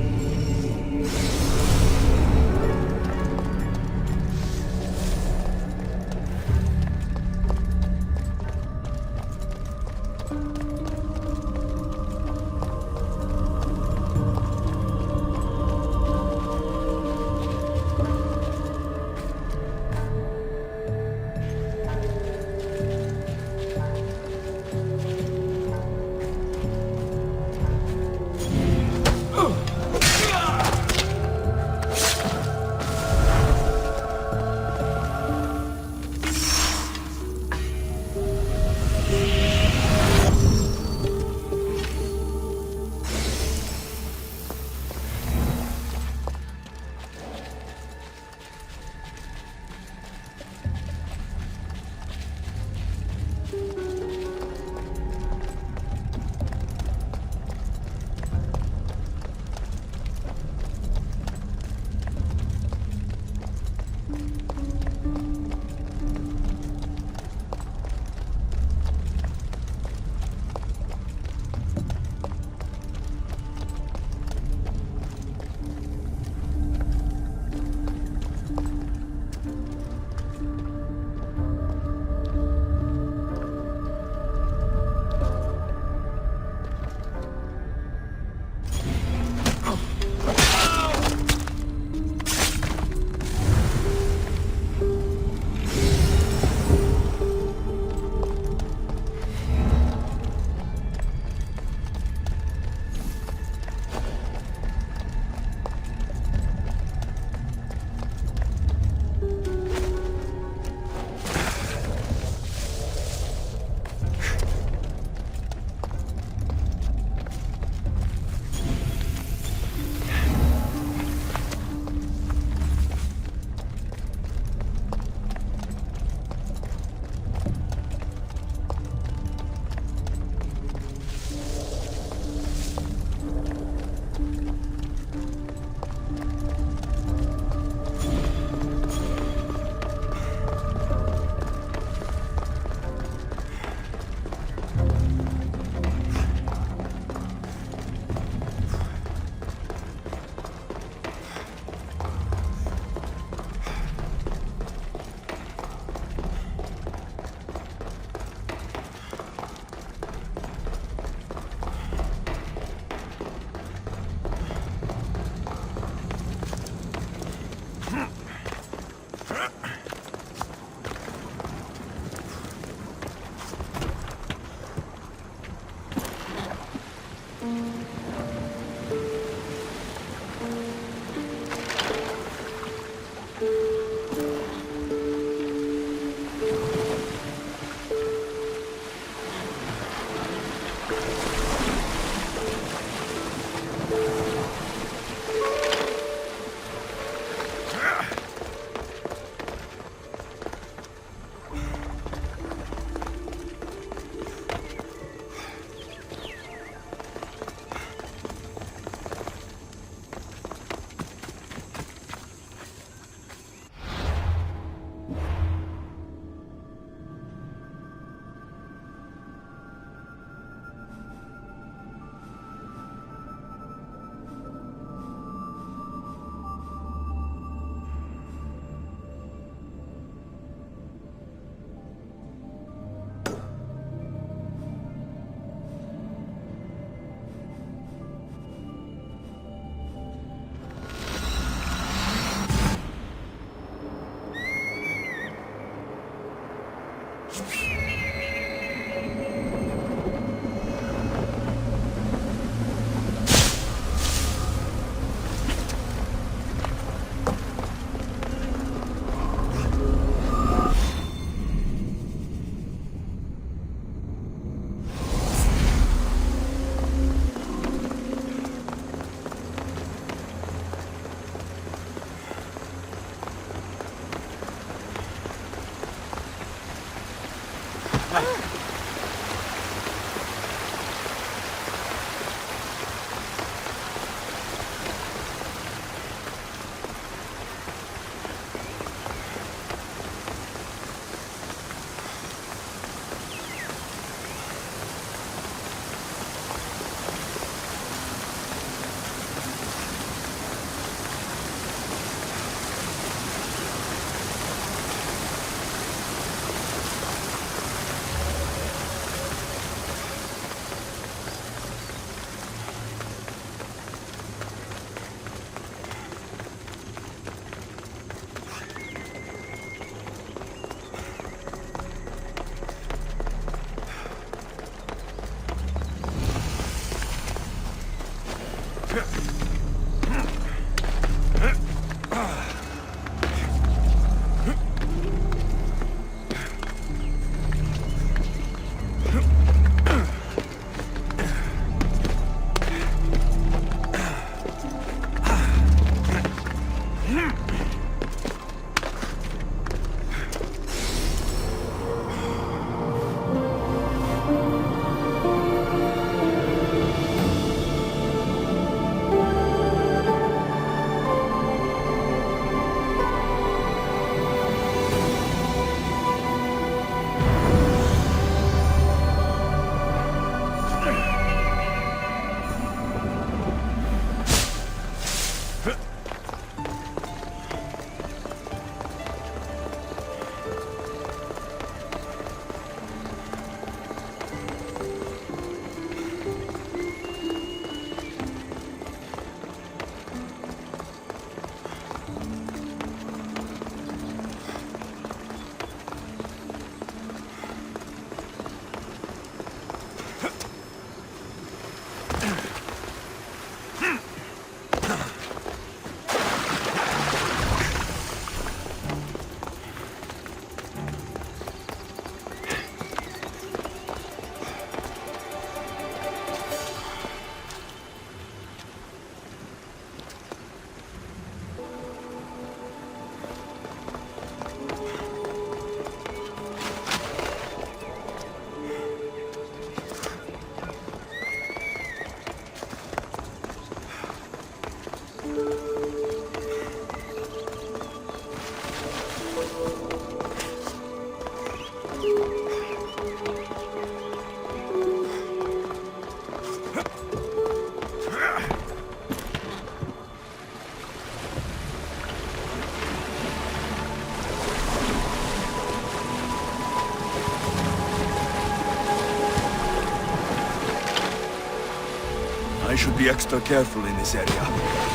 I should be extra careful in this area.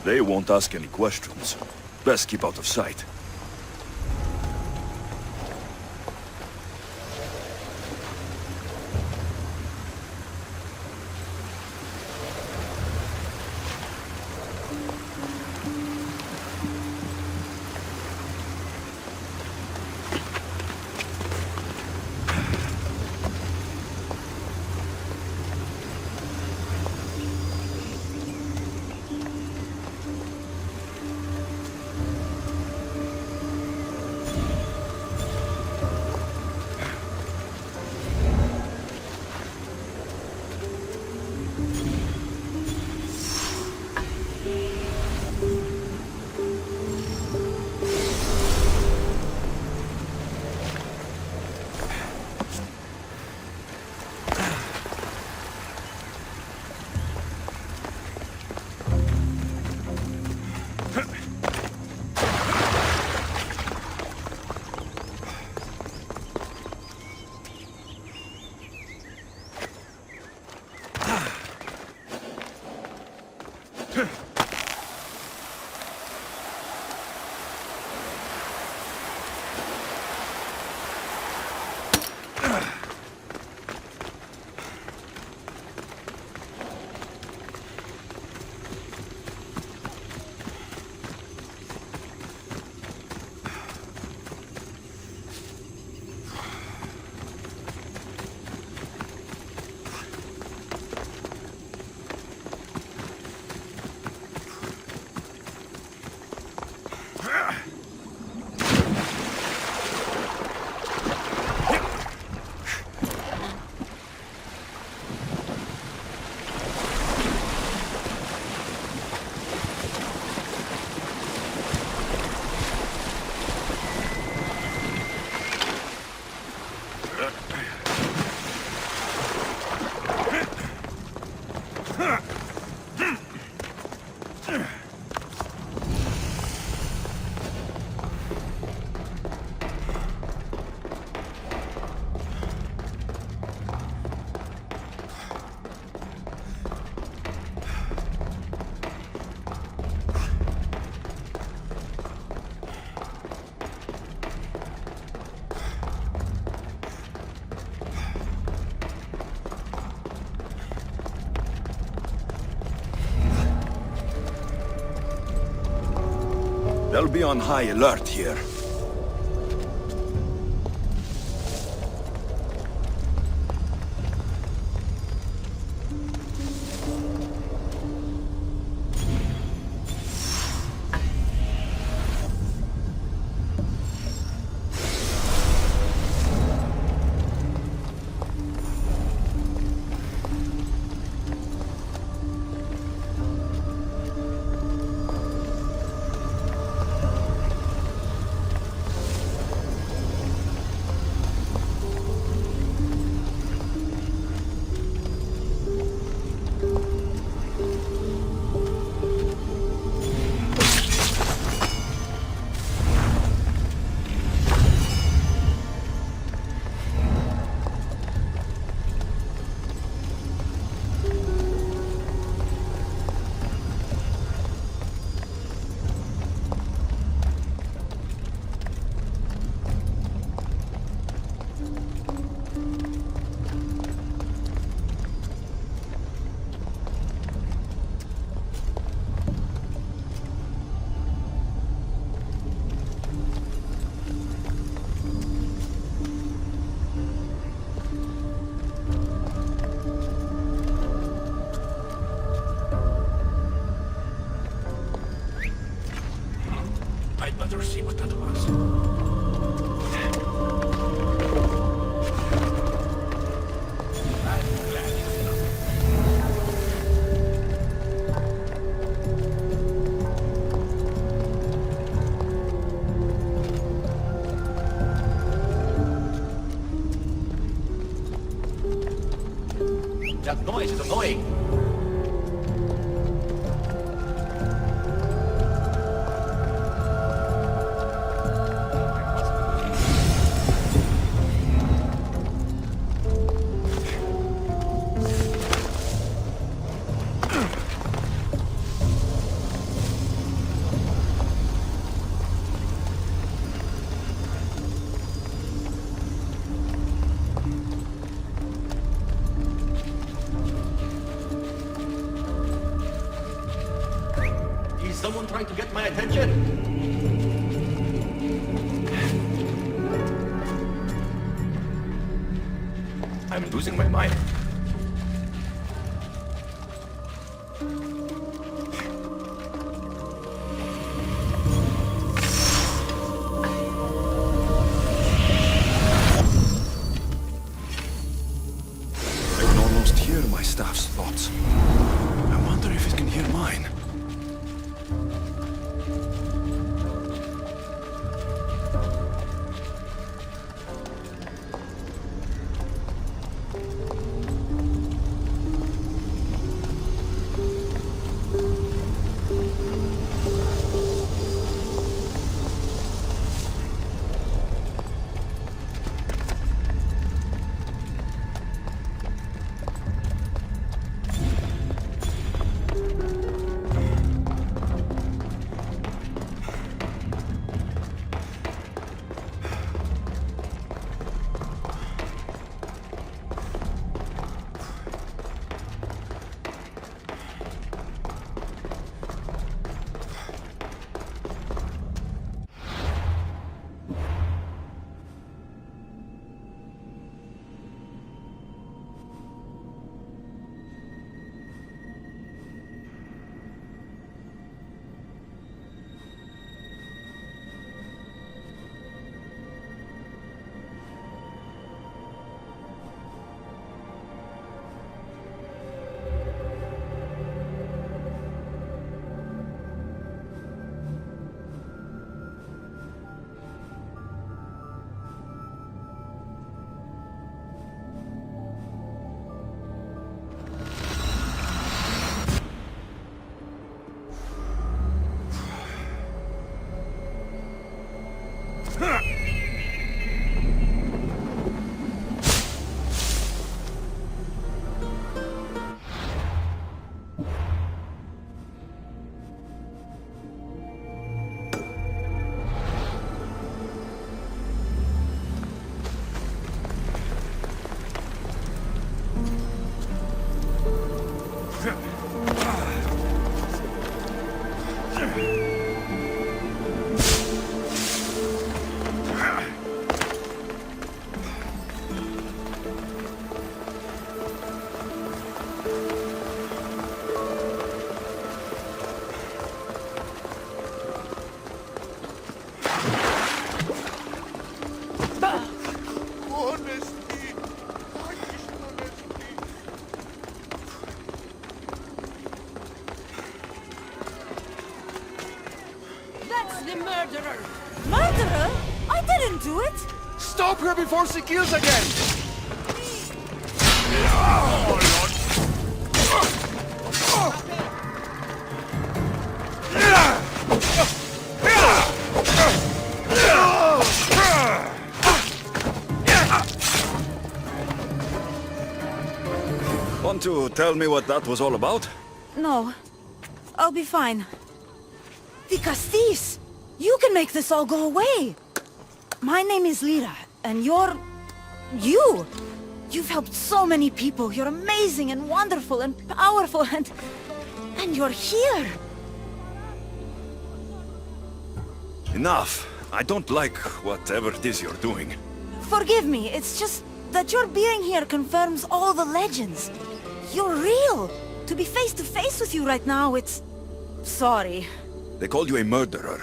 They won't ask any questions. Best keep out of sight. They'll be on high alert here. I'd better see what that was. I'm glad it's nothing. That noise is annoying. Someone trying to get my attention? I'm losing my mind. I can almost hear my staff's thoughts. I wonder if it can hear mine. the murderer! Murderer? I didn't do it! Stop her before she kills again! Want to tell me what that was all about? No. I'll be fine. The Castis! You can make this all go away! My name is Lyra, and you're... you! You've helped so many people. You're amazing and wonderful and powerful and you're here! Enough. I don't like whatever it is you're doing. Forgive me, it's just that your being here confirms all the legends. You're real! To be face to face with you right now, it's... sorry. They called you a murderer.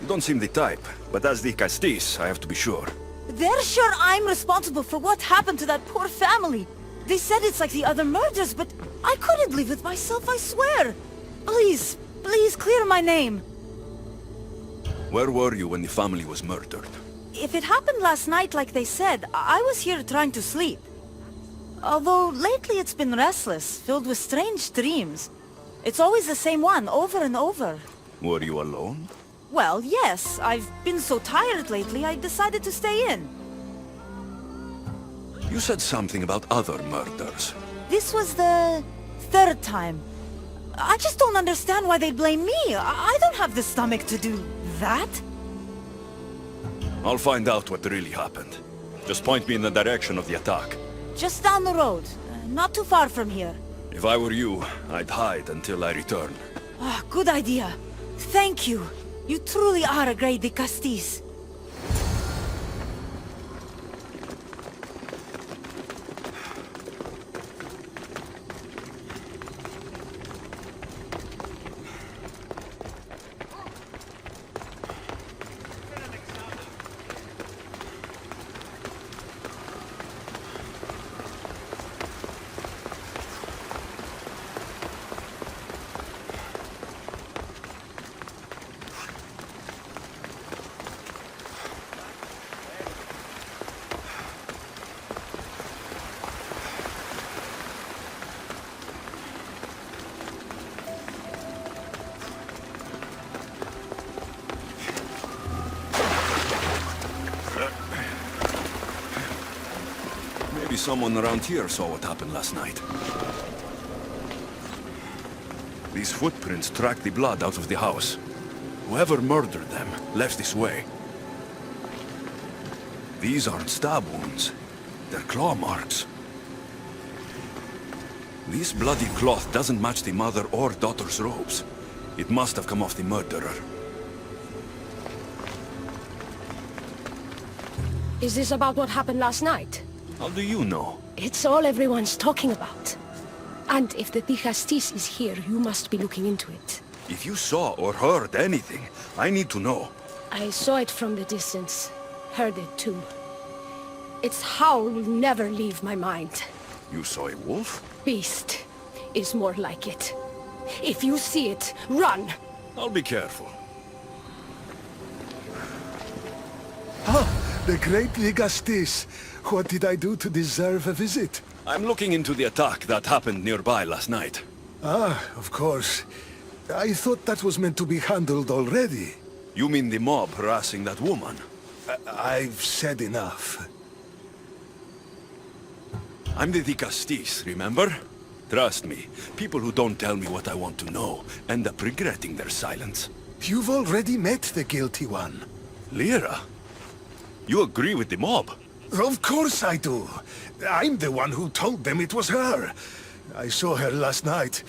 You don't seem the type, but as the Castis, I have to be sure. They're sure I'm responsible for what happened to that poor family. They said it's like the other murders, but I couldn't live with myself, I swear. Please, please clear my name. Where were you when the family was murdered? If it happened last night like they said, I was here trying to sleep. Although lately it's been restless, filled with strange dreams. It's always the same one, over and over. Were you alone? Well, yes. I've been so tired lately, I decided to stay in. You said something about other murders. This was the third time. I just don't understand why they blame me. I don't have the stomach to do that. I'll find out what really happened. Just point me in the direction of the attack. Just down the road. Not too far from here. If I were you, I'd hide until I return. Ah, good idea. Thank you. You truly are a great Castis. Maybe someone around here saw what happened last night. These footprints track the blood out of the house. Whoever murdered them left this way. These aren't stab wounds. They're claw marks. This bloody cloth doesn't match the mother or daughter's robes. It must have come off the murderer. Is this about what happened last night? How do you know? It's all everyone's talking about. And if the Castis is here, you must be looking into it. If you saw or heard anything, I need to know. I saw it from the distance. Heard it too. Its howl will never leave my mind. You saw a wolf? Beast is more like it. If you see it, run! I'll be careful. Ah, the great Ligastis. What did I do to deserve a visit? I'm looking into the attack that happened nearby last night. Ah, of course. I thought that was meant to be handled already. You mean the mob harassing that woman? I've said enough. I'm the Castis, remember? Trust me, people who don't tell me what I want to know end up regretting their silence. You've already met the guilty one. Lyra? You agree with the mob? Of course I do. I'm the one who told them it was her. I saw her last night,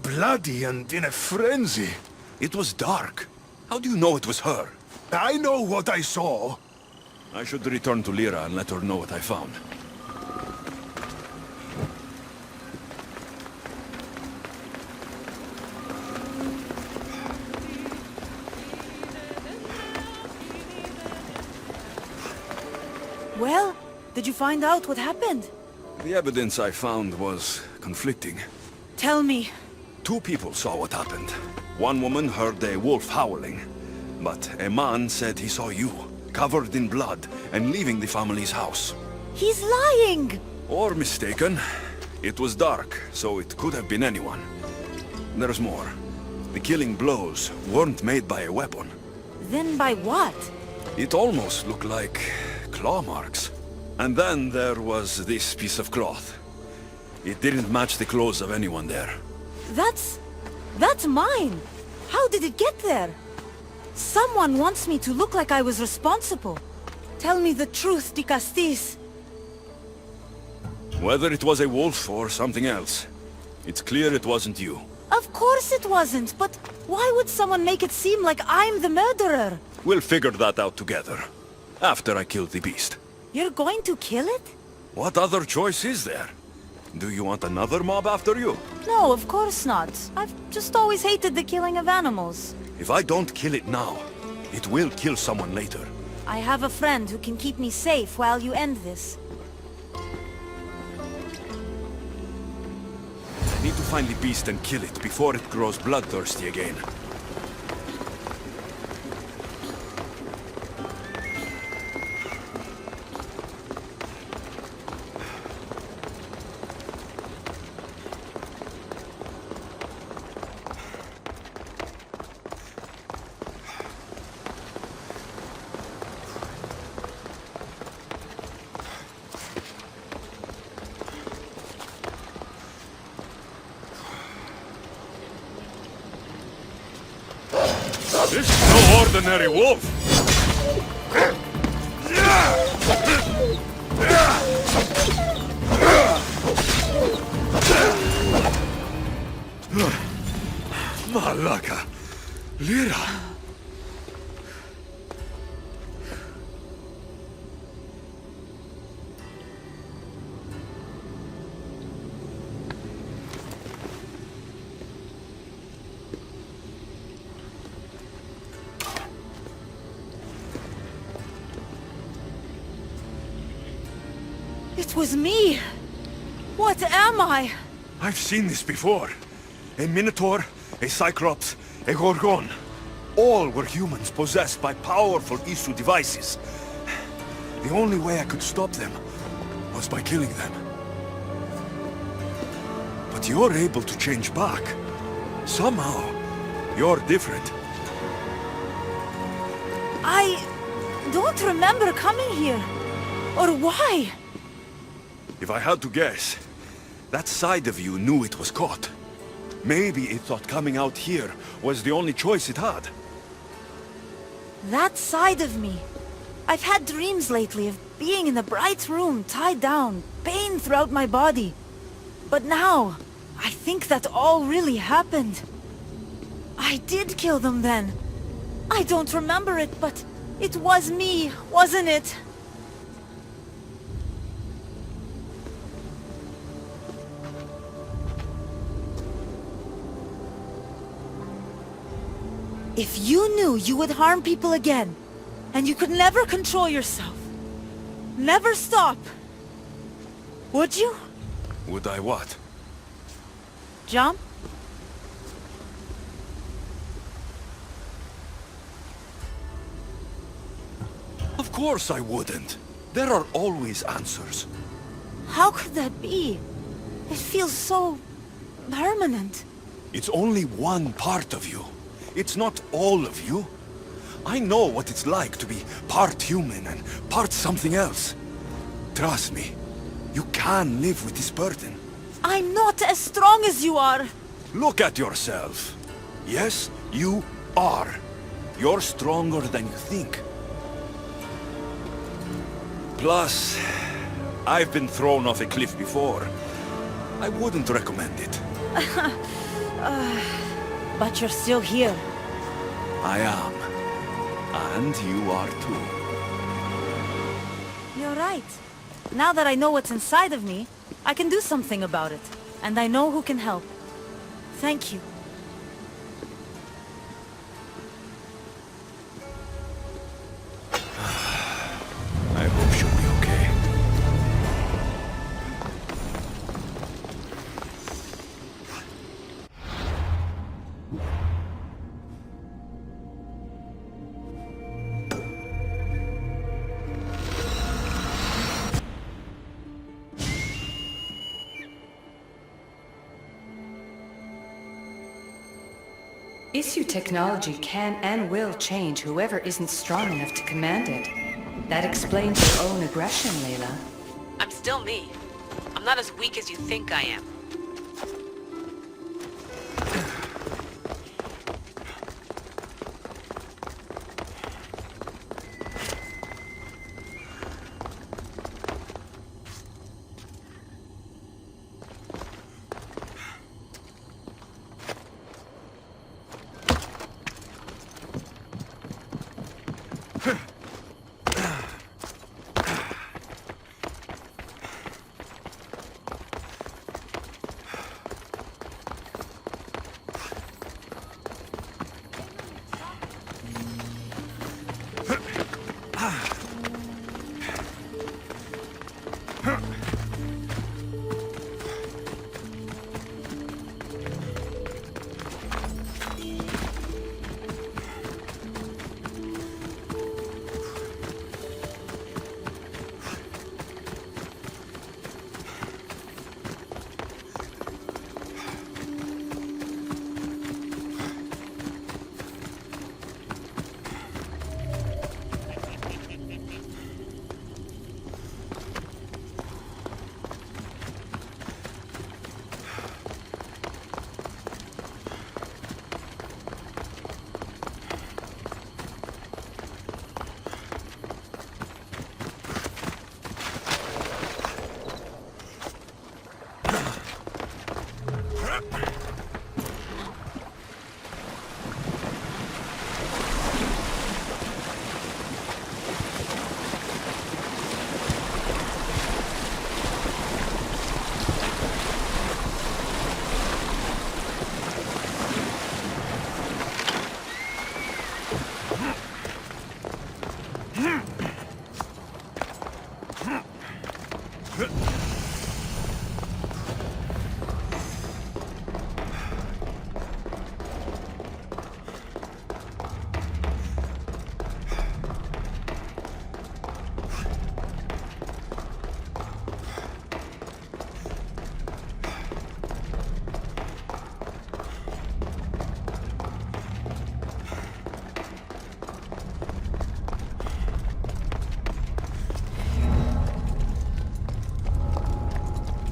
bloody and in a frenzy. It was dark. How do you know it was her? I know what I saw. I should return to Lyra and let her know what I found. Well, did you find out what happened? The evidence I found was conflicting. Tell me. 2 people saw what happened. One woman heard a wolf howling. But a man said he saw you, covered in blood, and leaving the family's house. He's lying! Or mistaken. It was dark, so it could have been anyone. There's more. The killing blows weren't made by a weapon. Then by what? It almost looked like claw marks. And then there was this piece of cloth. It didn't match the clothes of anyone there. That's mine! How did it get there? Someone wants me to look like I was responsible. Tell me the truth, de Castis. Whether it was a wolf or something else, it's clear it wasn't you. Of course it wasn't, but why would someone make it seem like I'm the murderer? We'll figure that out together, after I kill the beast. You're going to kill it? What other choice is there? Do you want another mob after you? No, of course not. I've just always hated the killing of animals. If I don't kill it now, it will kill someone later. I have a friend who can keep me safe while you end this. I need to find the beast and kill it before it grows bloodthirsty again. This is no ordinary wolf! Malaka! Lyra! It was me! What am I? I've seen this before. A Minotaur, a Cyclops, a Gorgon. All were humans possessed by powerful Isu devices. The only way I could stop them was by killing them. But you're able to change back. Somehow, you're different. I don't remember coming here. Or why? If I had to guess, that side of you knew it was caught. Maybe it thought coming out here was the only choice it had. That side of me. I've had dreams lately of being in a bright room, tied down, pain throughout my body. But now, I think that all really happened. I did kill them then. I don't remember it, but it was me, wasn't it? If you knew you would harm people again, and you could never control yourself, never stop, would you? Would I what? Jump? Of course I wouldn't. There are always answers. How could that be? It feels so permanent. It's only one part of you. It's not all of you. I know what it's like to be part human and part something else. Trust me, you can live with this burden. I'm not as strong as you are. Look at yourself. Yes, you are. You're stronger than you think. Plus, I've been thrown off a cliff before. I wouldn't recommend it. But you're still here. I am. And you are too. You're right. Now that I know what's inside of me, I can do something about it. And I know who can help. Thank you. I hope she'll be okay. Issue technology can and will change whoever isn't strong enough to command it. That explains your own aggression, Layla. I'm still me. I'm not as weak as you think I am.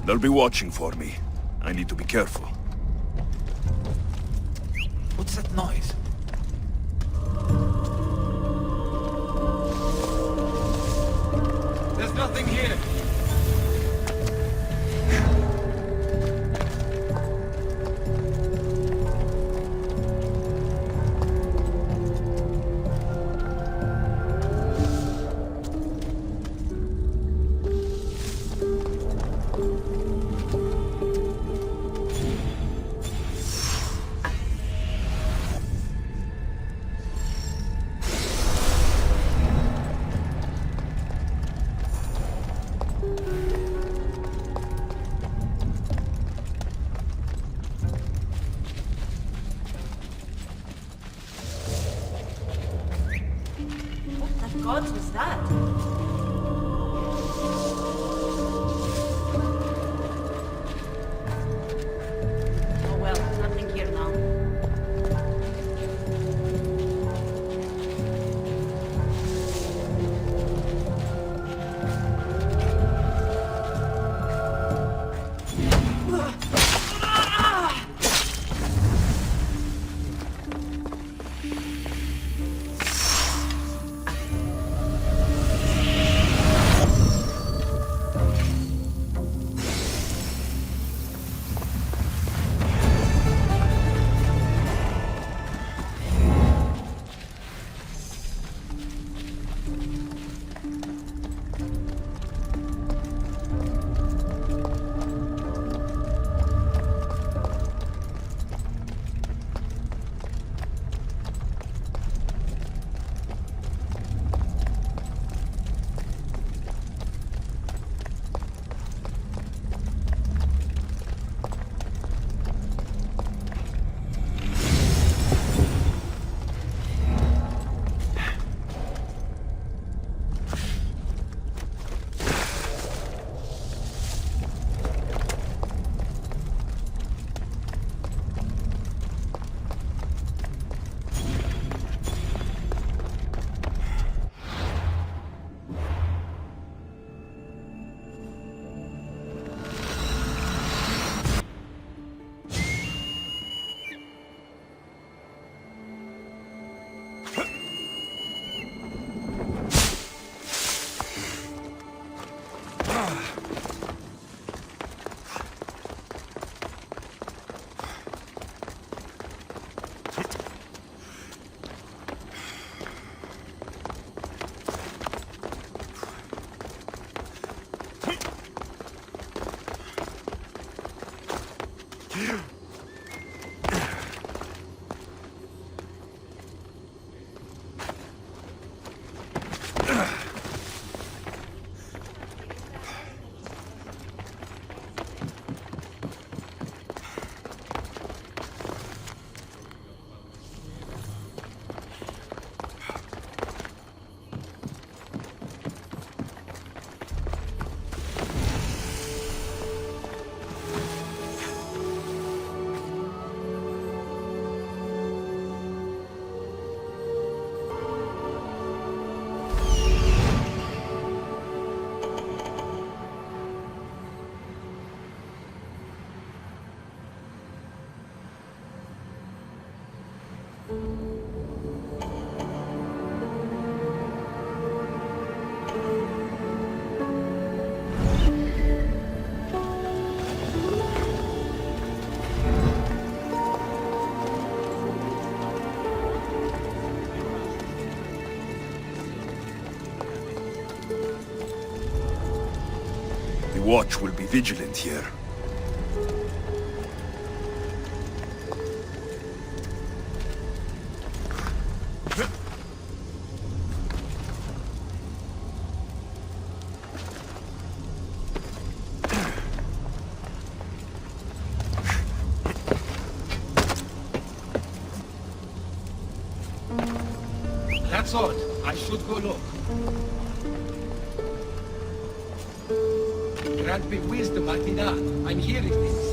They'll be watching for me. I need to be careful. What's that noise? There's nothing here. What was that? Oh well, nothing here now. The Watch will be vigilant here. That's odd. I should go look. Grant me wisdom, Atina. I'm hearing things.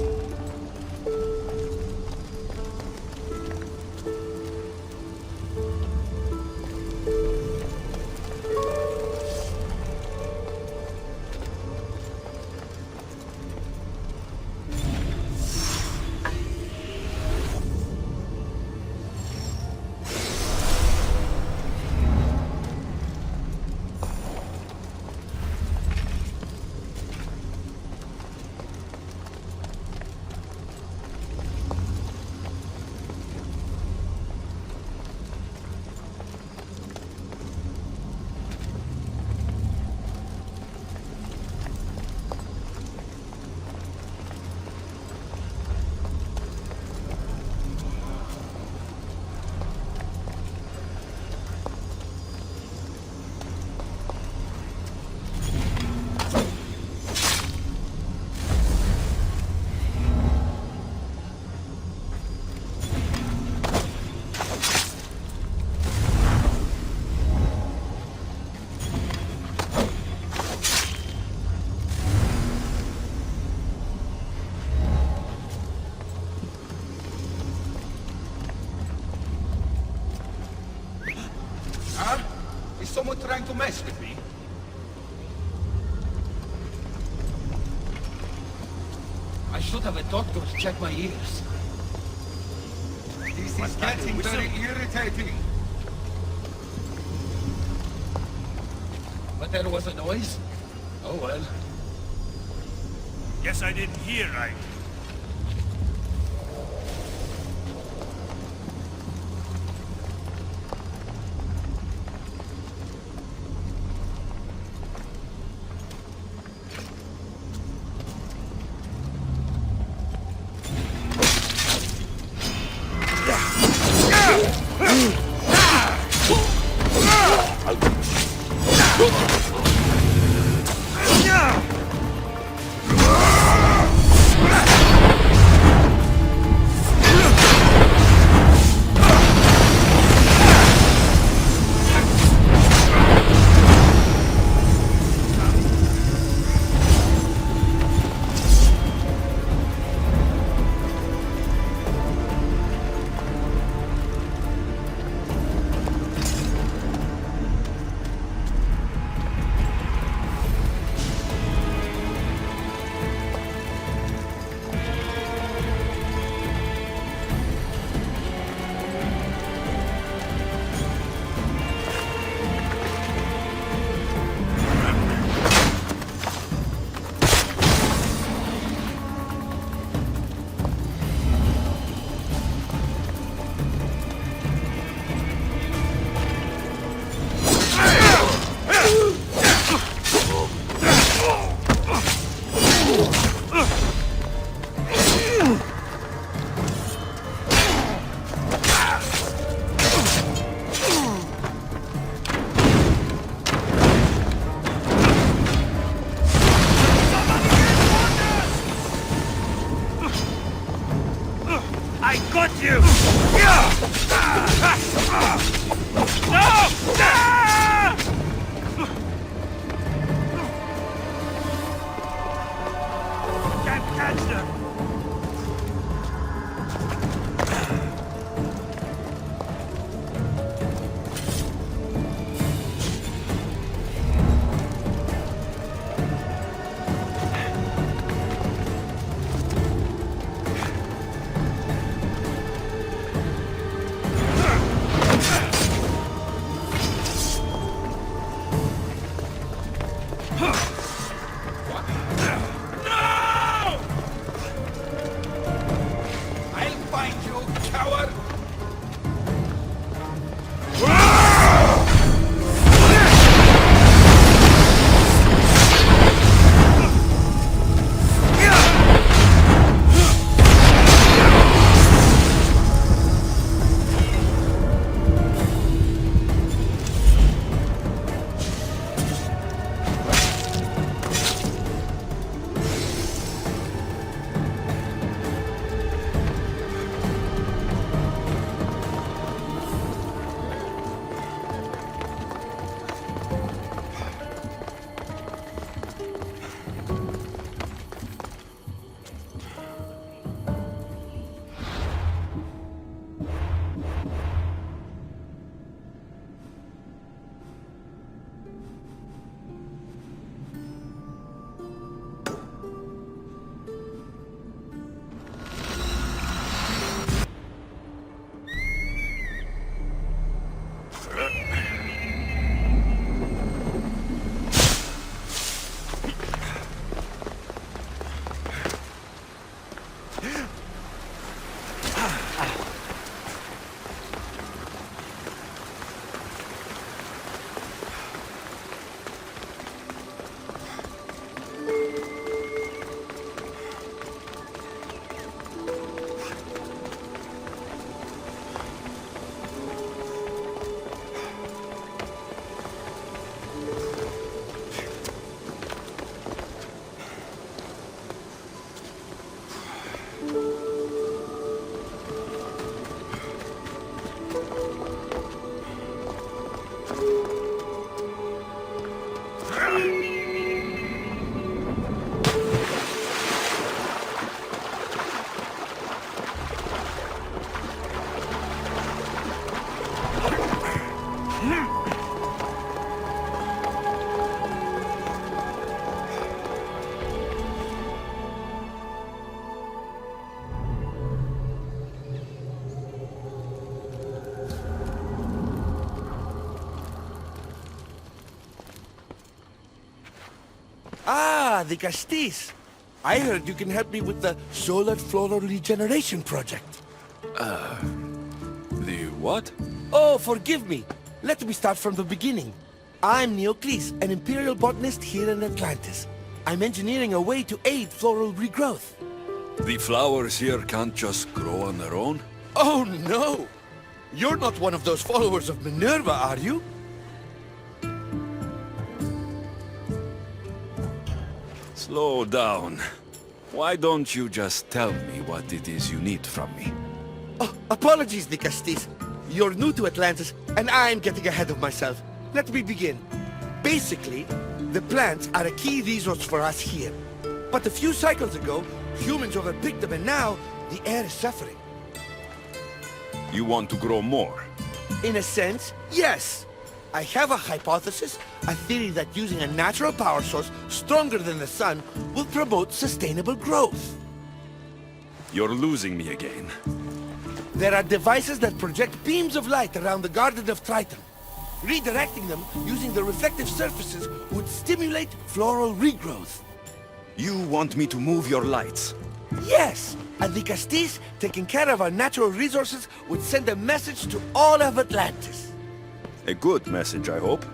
Is someone trying to mess with me? I should have a doctor to check my ears. This is getting very irritating. But there was a noise? Oh well. Guess I didn't hear right. Yeah! I got you! Can't catch them! Ah, the Castis. I heard you can help me with the solar floral regeneration project. The what? Oh, forgive me. Let me start from the beginning. I'm Neocles, an imperial botanist here in Atlantis. I'm engineering a way to aid floral regrowth. The flowers here can't just grow on their own? Oh, no! You're not one of those followers of Minerva, are you? Slow down. Why don't you just tell me what it is you need from me? Oh, apologies, the Castis. You're new to Atlantis, and I'm getting ahead of myself. Let me begin. Basically, the plants are a key resource for us here. But a few cycles ago, humans overpicked them, and now the air is suffering. You want to grow more? In a sense, yes. I have a hypothesis, a theory that using a natural power source stronger than the sun will promote sustainable growth. You're losing me again. There are devices that project beams of light around the Garden of Triton. Redirecting them using the reflective surfaces would stimulate floral regrowth. You want me to move your lights? Yes, and the Castis taking care of our natural resources would send a message to all of Atlantis. A good message, I hope.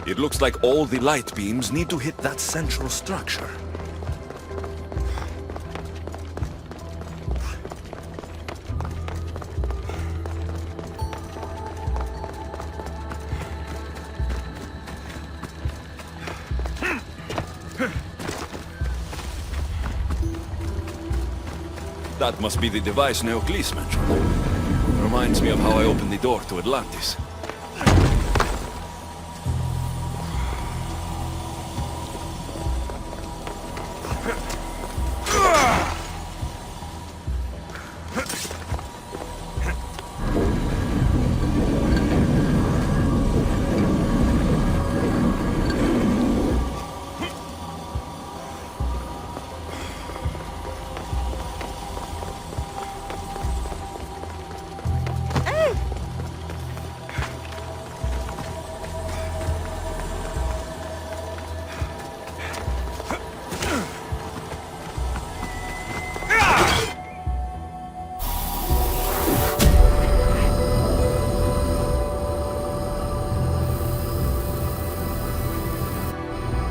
It looks like all the light beams need to hit that central structure. That must be the device Neoclis mentioned. Reminds me of how I opened the door to Atlantis.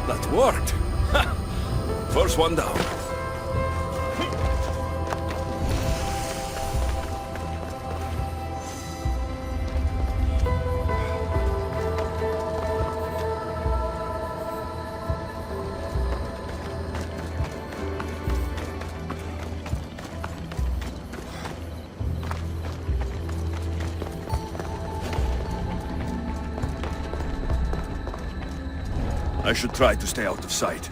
That worked! First one down. I should try to stay out of sight.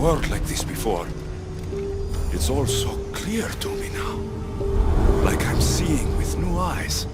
world like this before. It's all so clear to me now. Like I'm seeing with new eyes.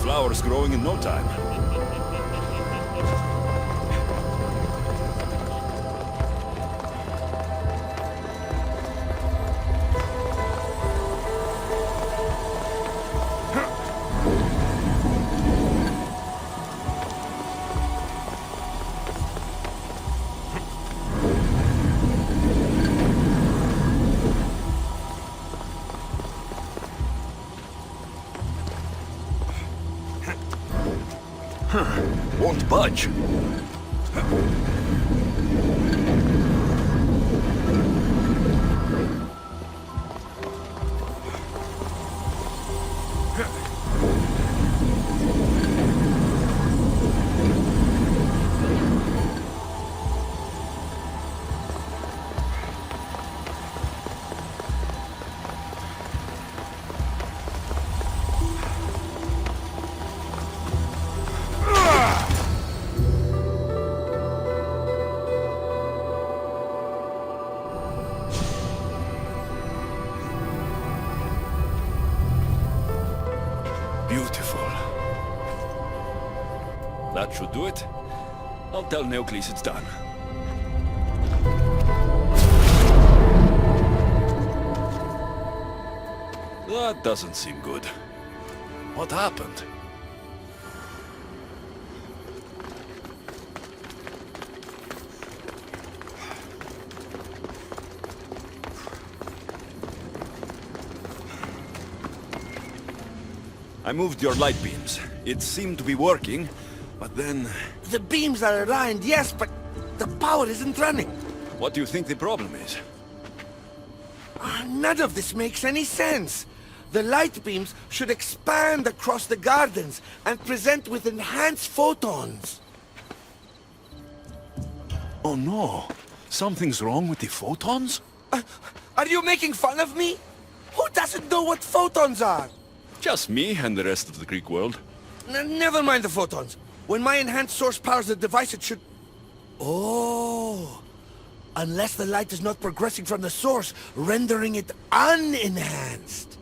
Flowers growing in no time. Won't budge. Beautiful. That should do it. I'll tell Neocles it's done. That doesn't seem good. What happened? I moved your light beams. It seemed to be working, but then... The beams are aligned, yes, but the power isn't running. What do you think the problem is? None of this makes any sense. The light beams should expand across the gardens and present with enhanced photons. Oh no! Something's wrong with the photons? Are you making fun of me? Who doesn't know what photons are? Just me and the rest of the Greek world. Never mind the photons. When my enhanced source powers the device, it should... Oh! Unless the light is not progressing from the source, rendering it unenhanced.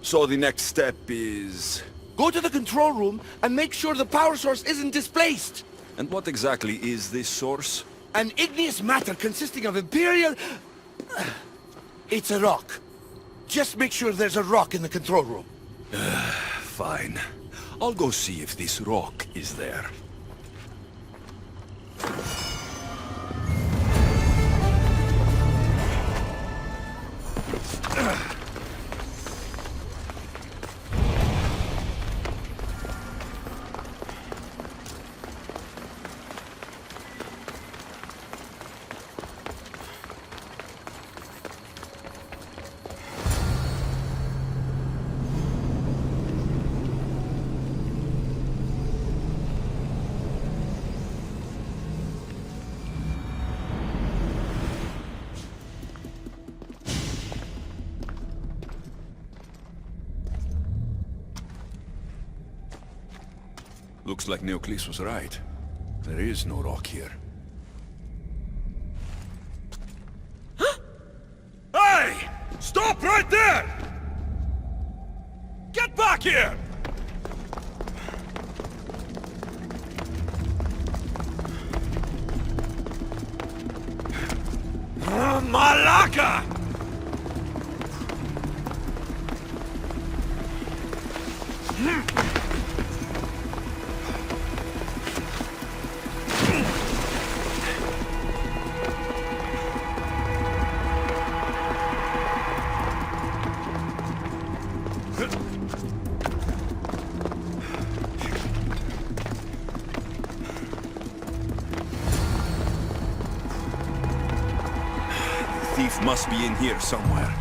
So the next step is... Go to the control room and make sure the power source isn't displaced. And what exactly is this source? An igneous matter consisting of Imperial... It's a rock. Just make sure there's a rock in the control room. Fine. I'll go see if this rock is there. Looks like Neoclis was right. There is no rock here. Hey! Stop right there! Get back here! Malaka! Thief must be in here somewhere.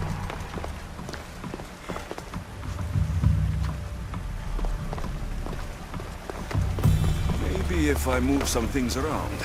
Maybe if I move some things around.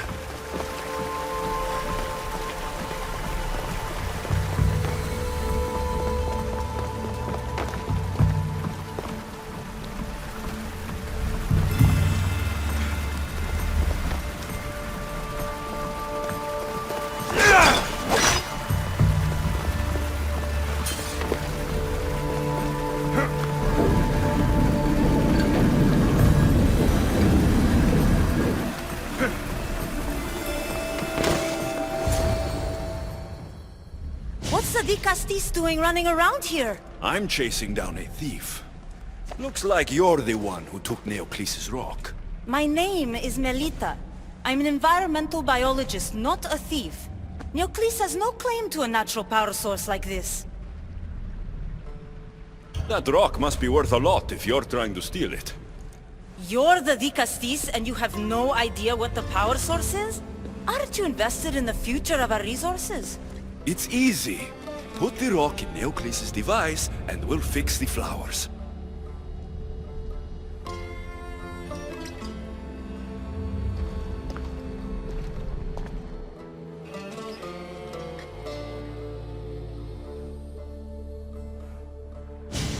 What's the Castis doing running around here? I'm chasing down a thief. Looks like you're the one who took Neoclis' rock. My name is Melita. I'm an environmental biologist, not a thief. Neoclis has no claim to a natural power source like this. That rock must be worth a lot if you're trying to steal it. You're the Castis and you have no idea what the power source is? Aren't you invested in the future of our resources? It's easy. Put the rock in Neoclis' device and we'll fix the flowers.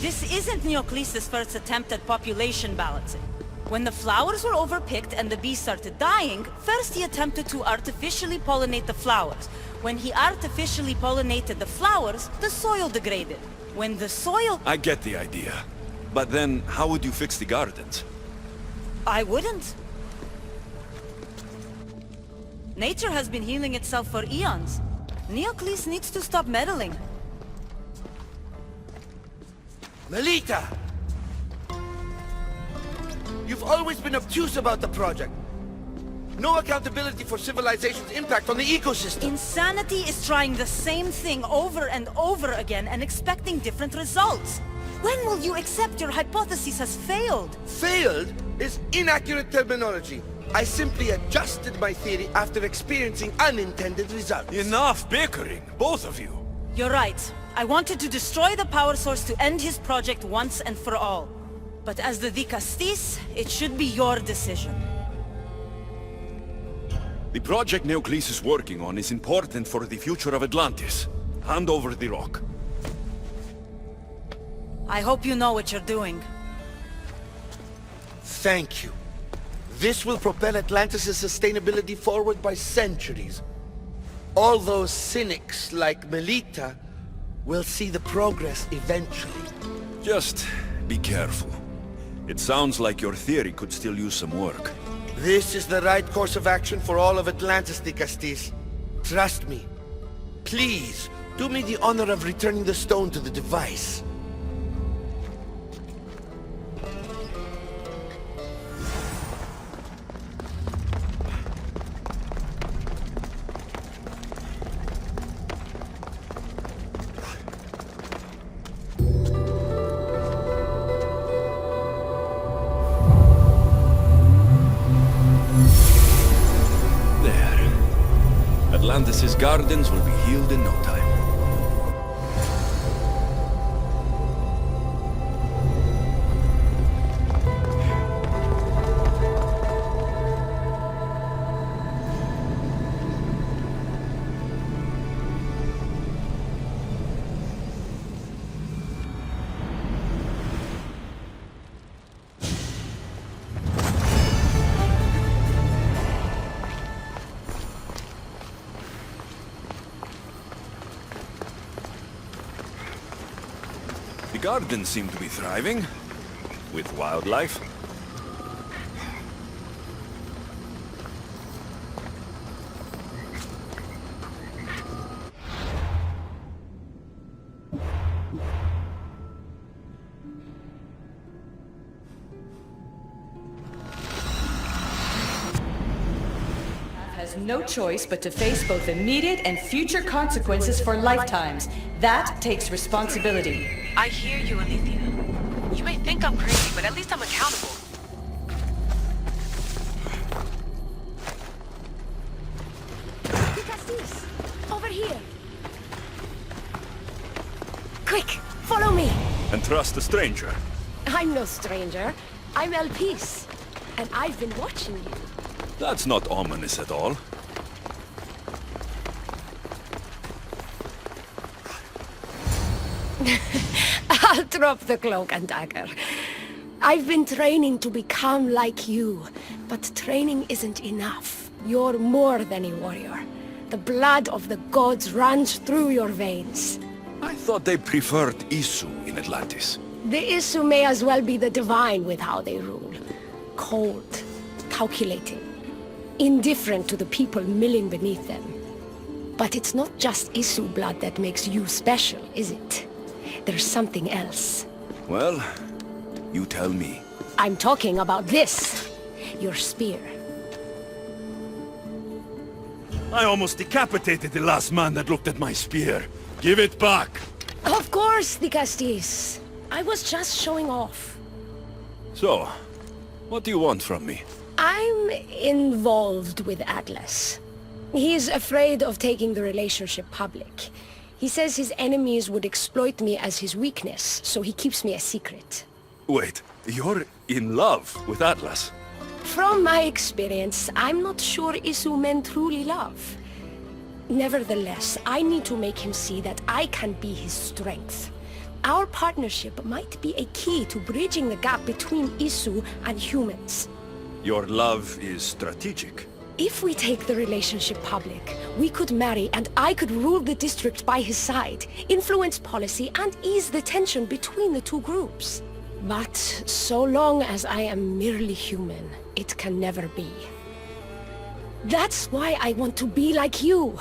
This isn't Neoclis' first attempt at population balancing. When the flowers were overpicked and the bees started dying, first he attempted to artificially pollinate the flowers. When he artificially pollinated the flowers, the soil degraded. When the soil... I get the idea. But then, how would you fix the gardens? I wouldn't. Nature has been healing itself for eons. Neoclis needs to stop meddling. Melita! You've always been obtuse about the project. No accountability for civilization's impact on the ecosystem. Insanity is trying the same thing over and over again and expecting different results. When will you accept your hypothesis has failed? Failed is inaccurate terminology. I simply adjusted my theory after experiencing unintended results. Enough bickering, both of you. You're right. I wanted to destroy the power source to end his project once and for all. But as the Castis, it should be your decision. The project Neoclis is working on is important for the future of Atlantis. Hand over the rock. I hope you know what you're doing. Thank you. This will propel Atlantis' sustainability forward by centuries. All those cynics like Melita will see the progress eventually. Just be careful. It sounds like your theory could still use some work. This is the right course of action for all of Atlantis, Castis. Trust me. Please, do me the honor of returning the stone to the device. Atlantis' gardens will be healed in no time. The gardens seem to be thriving, with wildlife. Has no choice but to face both immediate and future consequences for lifetimes. That takes responsibility. I hear you, Alethea. You may think I'm crazy, but at least I'm accountable. Castis, over here. Quick, follow me. And trust a stranger. I'm no stranger. I'm Elpis, and I've been watching you. That's not ominous at all. I'll drop the cloak and dagger. I've been training to become like you, but training isn't enough. You're more than a warrior. The blood of the gods runs through your veins. I thought they preferred Isu in Atlantis. The Isu may as well be the divine with how they rule. Cold, calculating, indifferent to the people milling beneath them. But it's not just Isu blood that makes you special, is it? There's something else. Well, you tell me. I'm talking about this. Your spear. I almost decapitated the last man that looked at my spear. Give it back! Of course, the Castis. I was just showing off. So, what do you want from me? I'm involved with Atlas. He's afraid of taking the relationship public. He says his enemies would exploit me as his weakness, so he keeps me a secret. Wait, you're in love with Atlas? From my experience, I'm not sure Isu men truly love. Nevertheless, I need to make him see that I can be his strength. Our partnership might be a key to bridging the gap between Isu and humans. Your love is strategic. If we take the relationship public, we could marry and I could rule the district by his side, influence policy and ease the tension between the two groups. But so long as I am merely human, it can never be. That's why I want to be like you.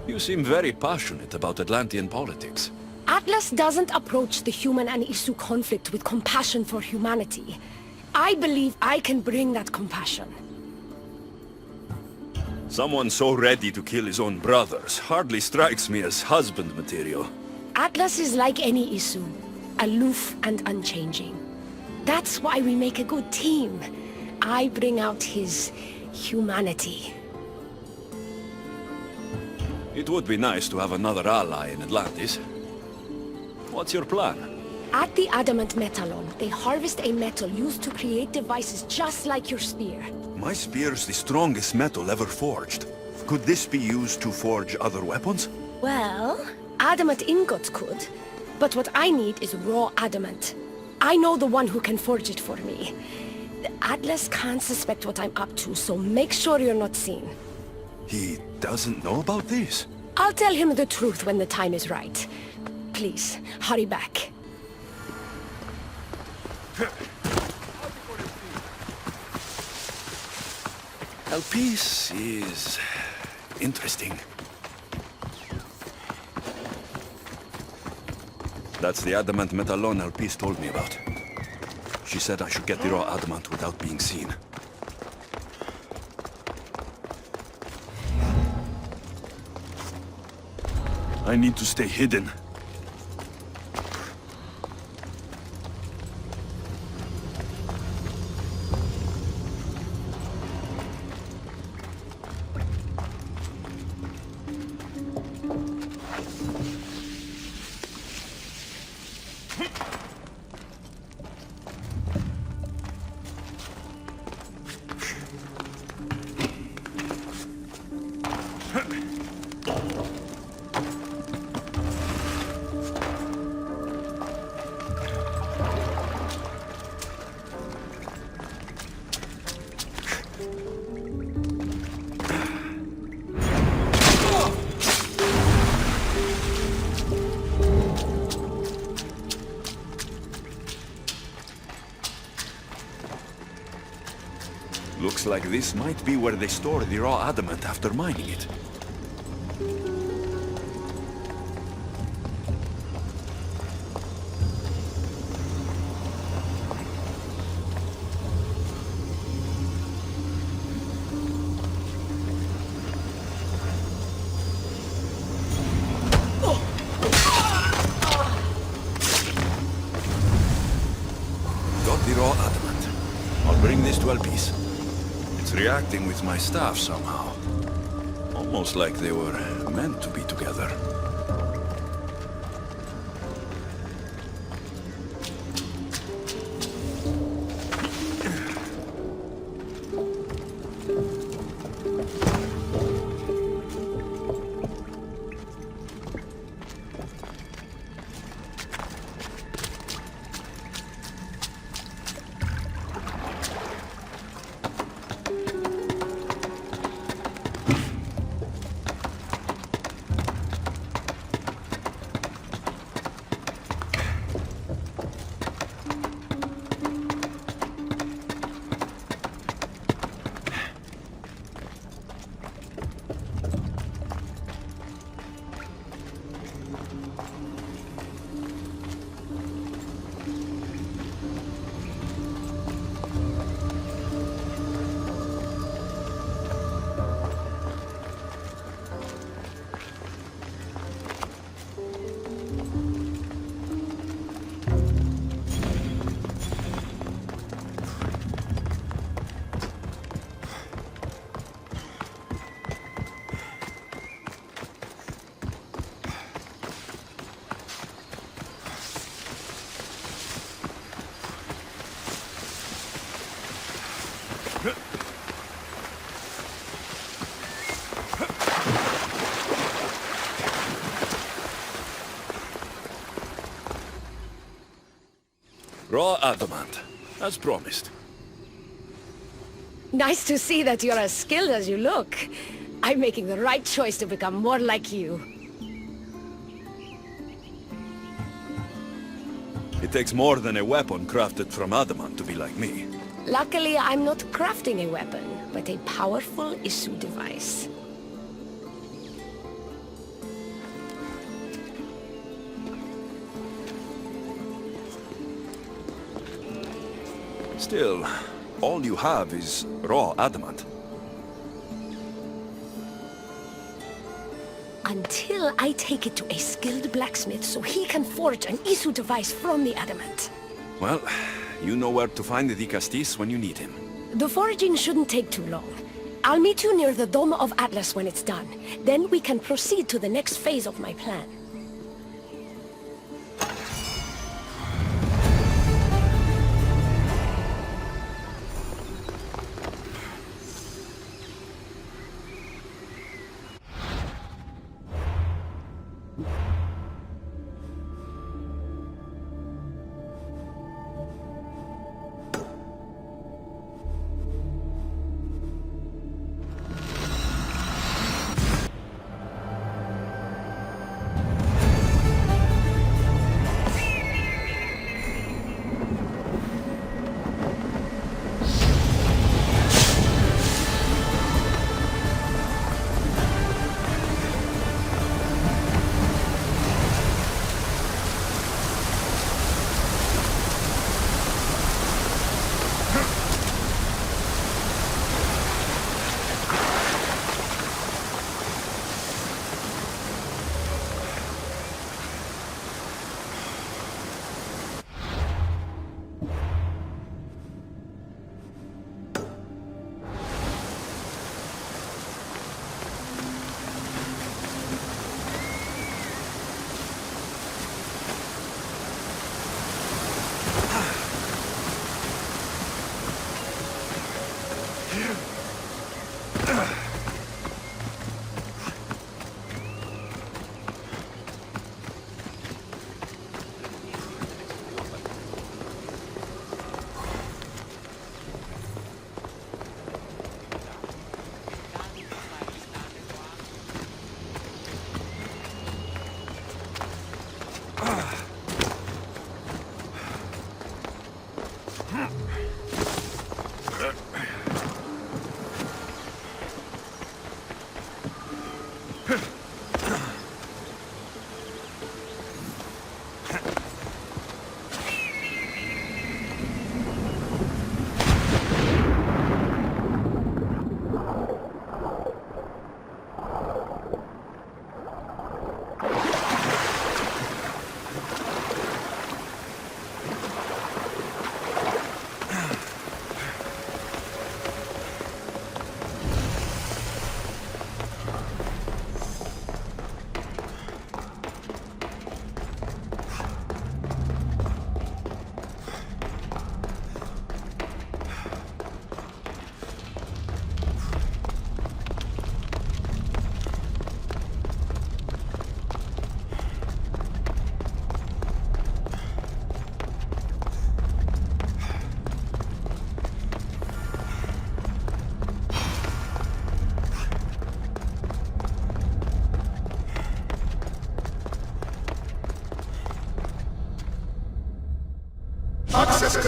You seem very passionate about Atlantean politics. Atlas doesn't approach the human and Isu conflict with compassion for humanity. I believe I can bring that compassion. Someone so ready to kill his own brothers hardly strikes me as husband material. Atlas is like any Isu, aloof and unchanging. That's why we make a good team. I bring out his humanity. It would be nice to have another ally in Atlantis. What's your plan? At the Adamant Metallon, they harvest a metal used to create devices just like your spear. My spear's the strongest metal ever forged. Could this be used to forge other weapons? Well, adamant ingots could. But what I need is raw adamant. I know the one who can forge it for me. Atlas can't suspect what I'm up to, so make sure you're not seen. He doesn't know about this? I'll tell him the truth when the time is right. Please, hurry back. Elpis is interesting. That's the adamant metallon Elpis told me about. She said I should get the raw adamant without being seen. I need to stay hidden. Looks like this might be where they store the raw adamant after mining it. Got the raw adamant. I'll bring this to Alpice. It's reacting with my staff somehow. Almost like they were meant to be together. Raw adamant, as promised. Nice to see that you're as skilled as you look. I'm making the right choice to become more like you. It takes more than a weapon crafted from adamant to be like me. Luckily, I'm not crafting a weapon, but a powerful issue device. Still, all you have is raw adamant. Until I take it to a skilled blacksmith so he can forge an issue device from the adamant. Well, you know where to find the Castis when you need him. The foraging shouldn't take too long. I'll meet you near the Dome of Atlas when it's done. Then we can proceed to the next phase of my plan.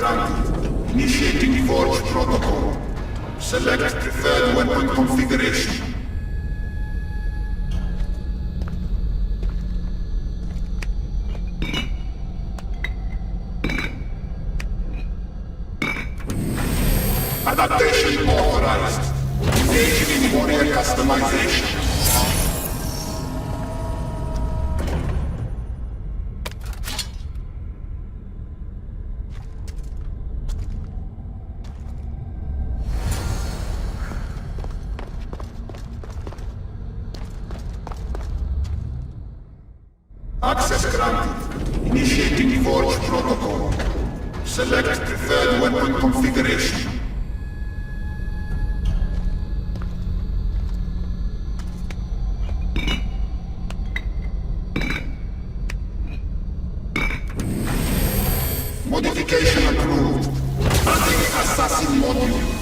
granted. Initiating Forge Protocol. Select preferred weapon configuration. Adaptation authorized. Engaging in warrior customization. Access granted. Initiating Forge Protocol. Select preferred weapon configuration. Modification approved. Adding assassin module.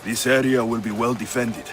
This area will be well defended.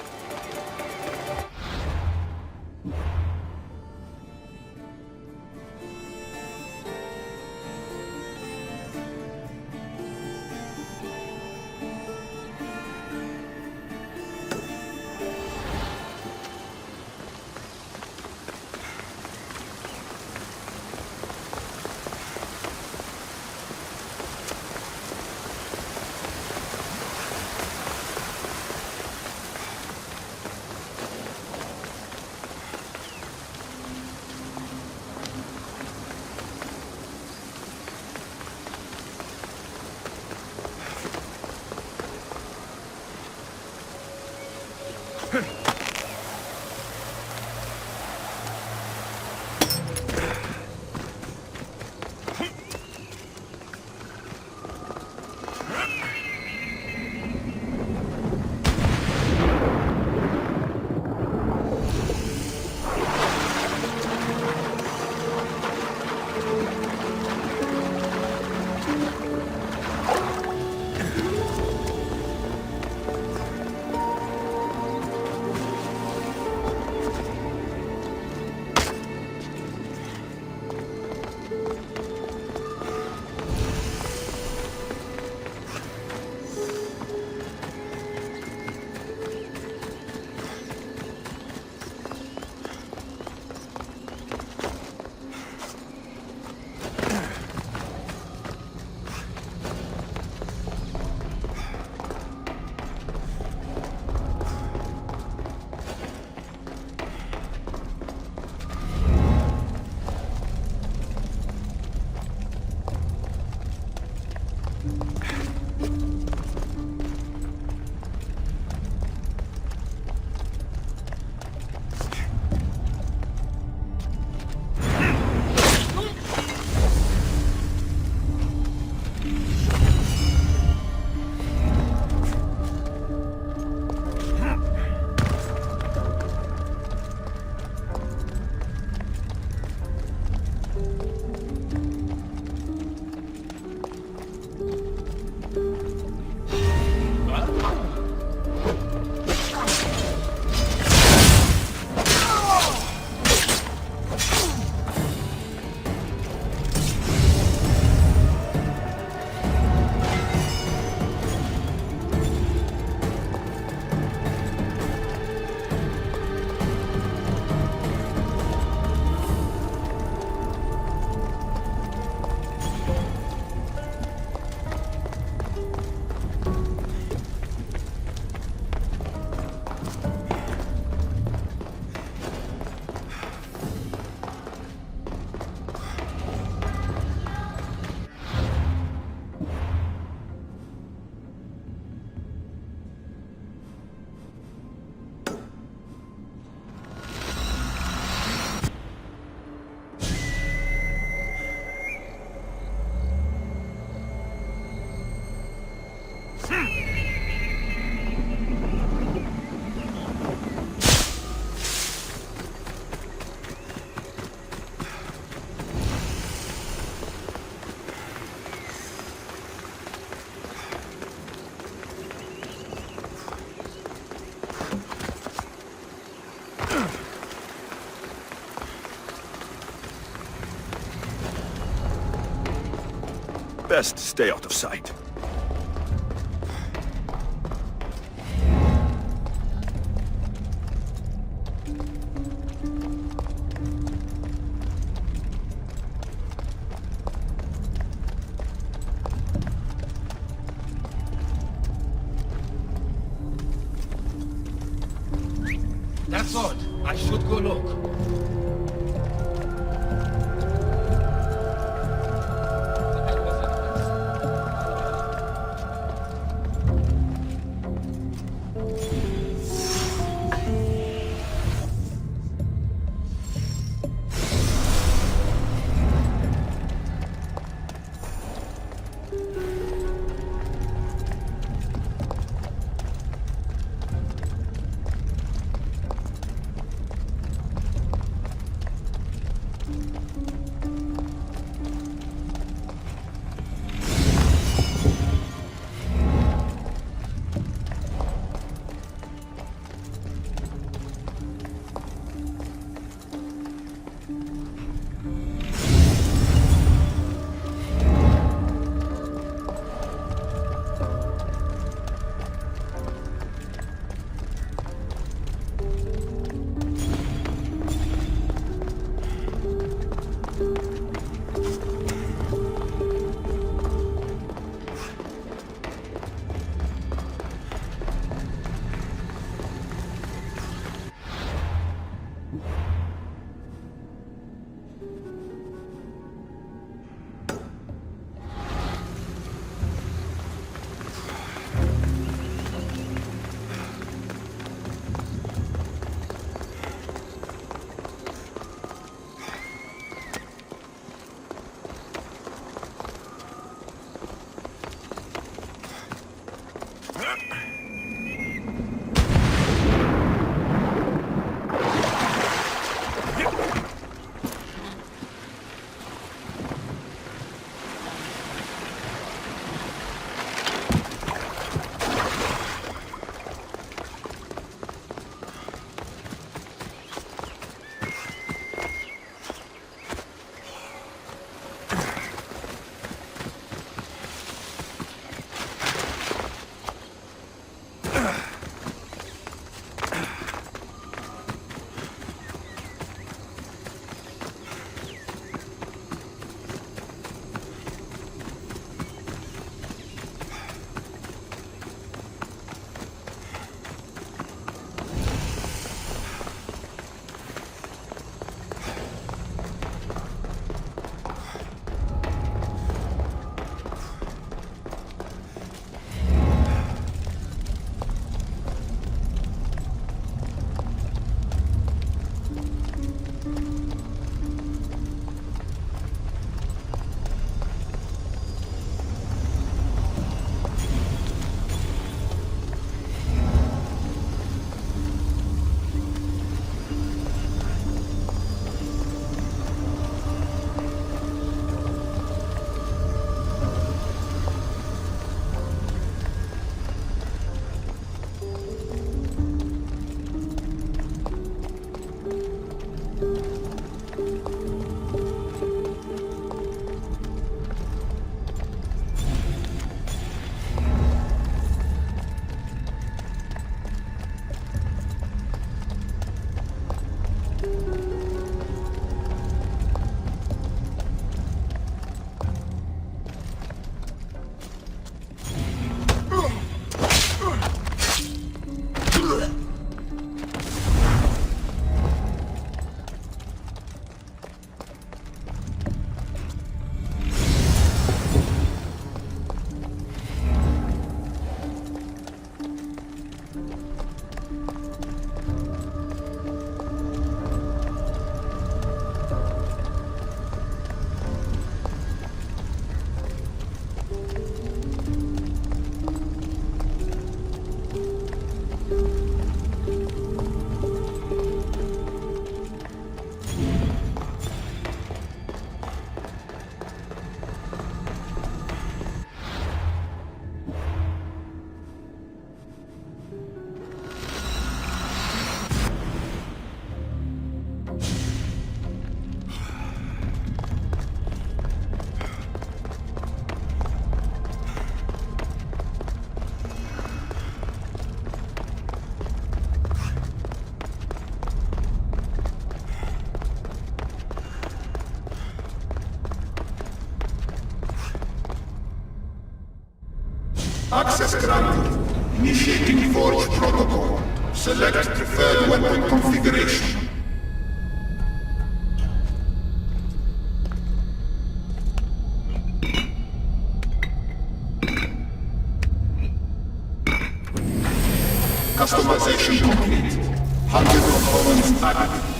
Best stay out of sight. That's odd. I should go look. Access granted. Initiating Forge Protocol. Select preferred weapon configuration. Customization complete. 100 components added.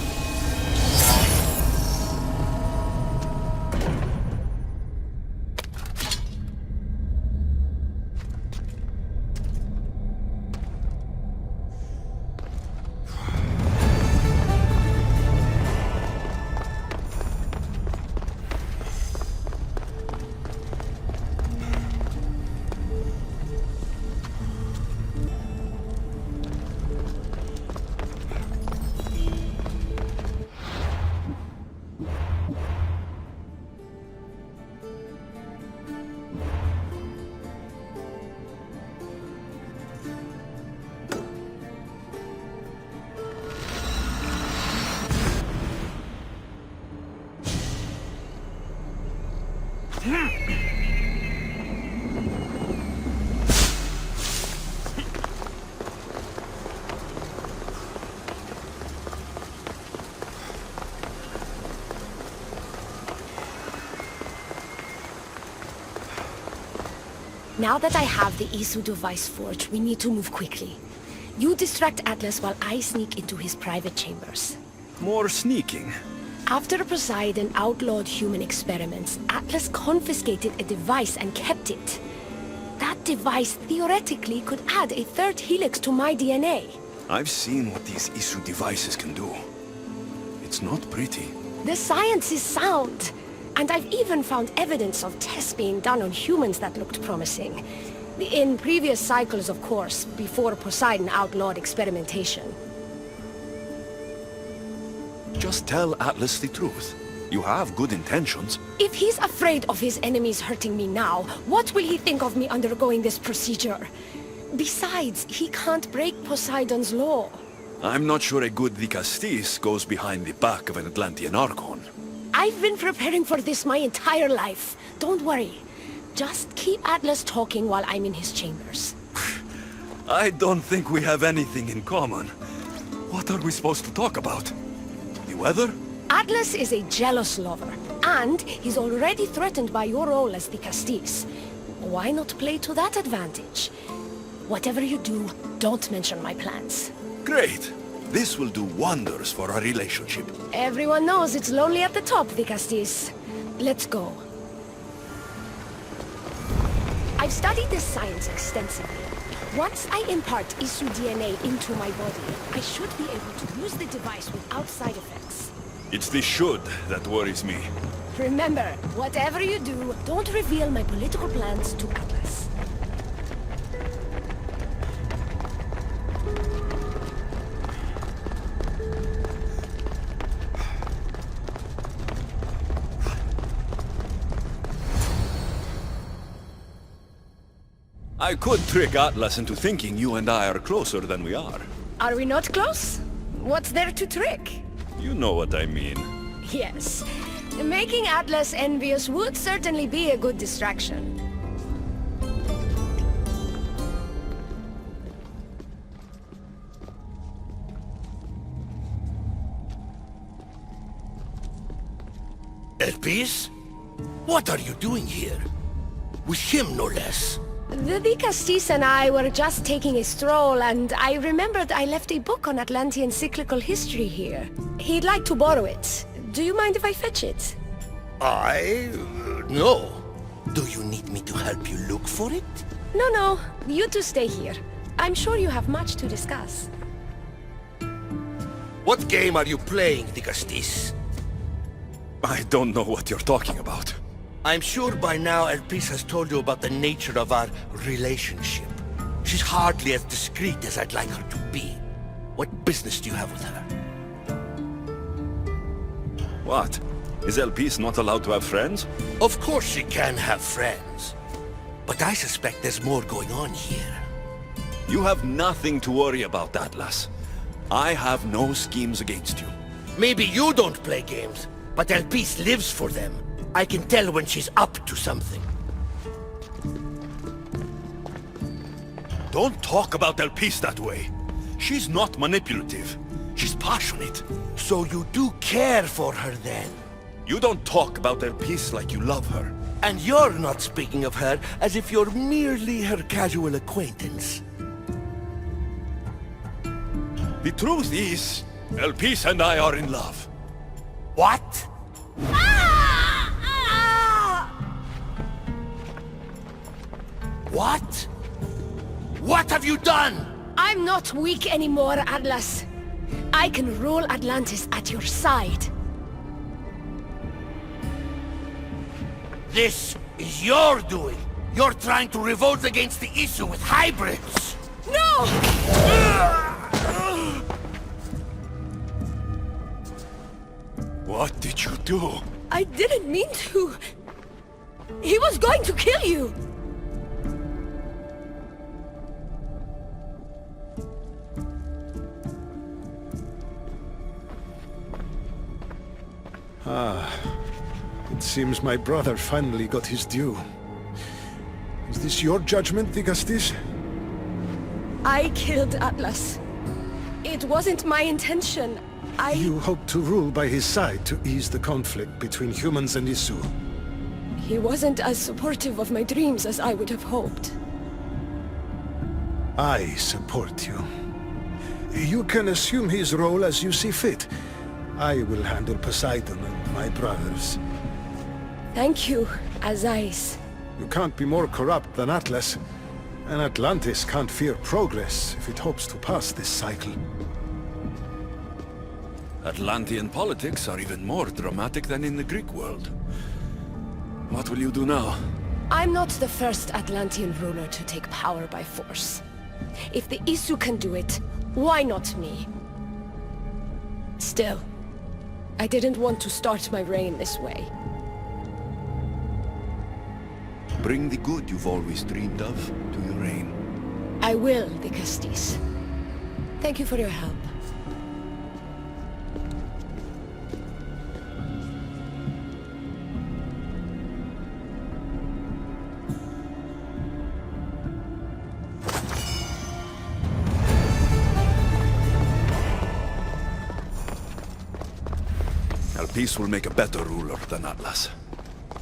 Now that I have the Isu device forged, we need to move quickly. You distract Atlas while I sneak into his private chambers. More sneaking. After Poseidon outlawed human experiments, Atlas confiscated a device and kept it. That device theoretically could add a third helix to my DNA. I've seen what these Isu devices can do. It's not pretty. The science is sound. And I've even found evidence of tests being done on humans that looked promising. In previous cycles, of course, before Poseidon outlawed experimentation. Just tell Atlas the truth. You have good intentions. If he's afraid of his enemies hurting me now, what will he think of me undergoing this procedure? Besides, he can't break Poseidon's law. I'm not sure a good Dicastis goes behind the back of an Atlantean Archon. I've been preparing for this my entire life. Don't worry. Just keep Atlas talking while I'm in his chambers. I don't think we have anything in common. What are we supposed to talk about? The weather? Atlas is a jealous lover, and he's already threatened by your role as the Castis. Why not play to that advantage? Whatever you do, don't mention my plans. Great! This will do wonders for our relationship. Everyone knows it's lonely at the top, the Castis. Let's go. I've studied this science extensively. Once I impart Isu DNA into my body, I should be able to use the device without side effects. It's the should that worries me. Remember, whatever you do, don't reveal my political plans to Atlas. I could trick Atlas into thinking you and I are closer than we are. Are we not close? What's there to trick? You know what I mean. Yes. Making Atlas envious would certainly be a good distraction. Elpis? What are you doing here? With him, no less. The Dicastis and I were just taking a stroll, and I remembered I left a book on Atlantean cyclical history here. He'd like to borrow it. Do you mind if I fetch it? No. Do you need me to help you look for it? No. You two stay here. I'm sure you have much to discuss. What game are you playing, Dicastis? I don't know what you're talking about. I'm sure by now Elpis has told you about the nature of our relationship. She's hardly as discreet as I'd like her to be. What business do you have with her? What? Is Elpis not allowed to have friends? Of course she can have friends. But I suspect there's more going on here. You have nothing to worry about, Atlas. I have no schemes against you. Maybe you don't play games, but Elpis lives for them. I can tell when she's up to something. Don't talk about Elpis that way. She's not manipulative. She's passionate. So you do care for her then? You don't talk about Elpis like you love her. And you're not speaking of her as if you're merely her casual acquaintance. The truth is, Elpis and I are in love. What? What? What have you done? I'm not weak anymore, Atlas. I can rule Atlantis at your side. This is your doing. You're trying to revolt against the issue with hybrids. No! What did you do? I didn't mean to. He was going to kill you. It seems my brother finally got his due. Is this your judgment, Tigastis? I killed Atlas. It wasn't my intention. You hoped to rule by his side to ease the conflict between humans and Isu. He wasn't as supportive of my dreams as I would have hoped. I support you. You can assume his role as you see fit. I will handle Poseidon and my brothers. Thank you, Azais. You can't be more corrupt than Atlas. And Atlantis can't fear progress if it hopes to pass this cycle. Atlantean politics are even more dramatic than in the Greek world. What will you do now? I'm not the first Atlantean ruler to take power by force. If the Isu can do it, why not me? Still, I didn't want to start my reign this way. Bring the good you've always dreamed of to your reign. I will, Tigastis. Thank you for your help. Elpis will make a better ruler than Atlas.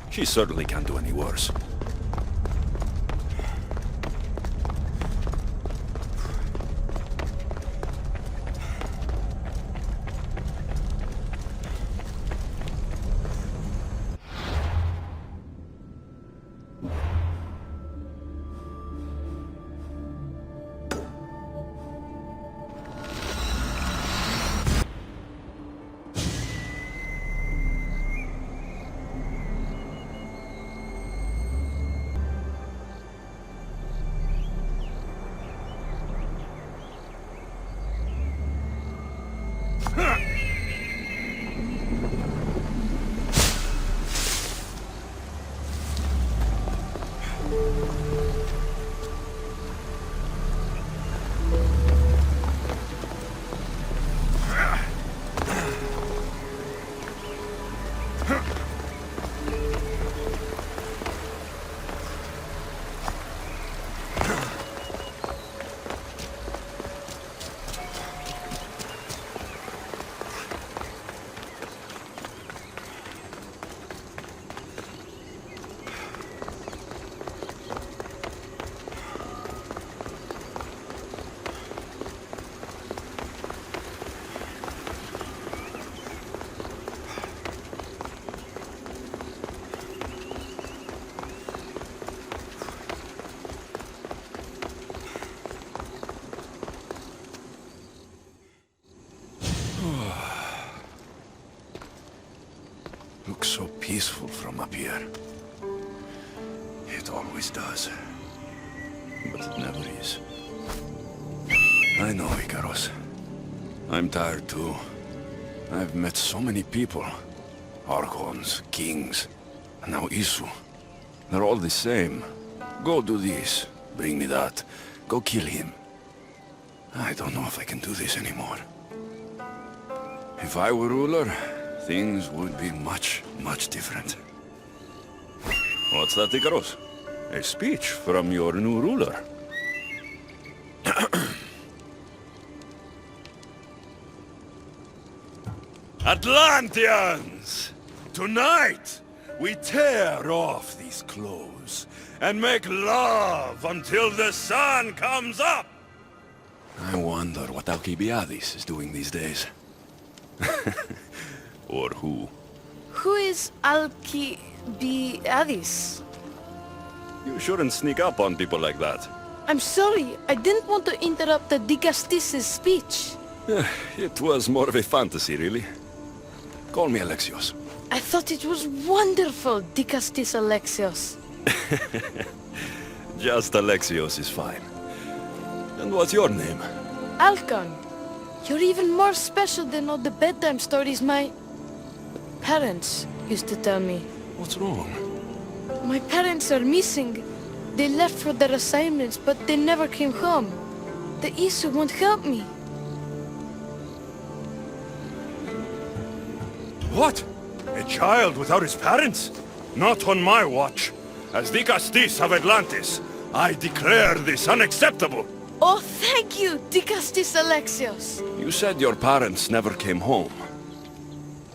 She certainly can't do any worse. Looks so peaceful from up here. It always does. But it never is. I know, Ikaros. I'm tired too. I've met so many people. Archons, kings, and now Isu. They're all the same. Go do this, bring me that. Go kill him. I don't know if I can do this anymore. If I were ruler, things would be much, much different. What's that, Ikaros? A speech from your new ruler. Atlanteans! Tonight, we tear off these clothes and make love until the sun comes up! I wonder what Alcibiades is doing these days. Or who? Who is Alcibiades? You shouldn't sneak up on people like that. I'm sorry, I didn't want to interrupt the Dicastis' speech. It was more of a fantasy, really. Call me Alexios. I thought it was wonderful, Dicastis Alexios. Just Alexios is fine. And what's your name? Alcon, you're even more special than all the bedtime stories my parents used to tell me. What's wrong? My parents are missing. They left for their assignments, but they never came home. The Isu won't help me. What? A child without his parents? Not on my watch. As Dicastis of Atlantis, I declare this unacceptable. Oh, thank you, Dicastis Alexios. You said your parents never came home.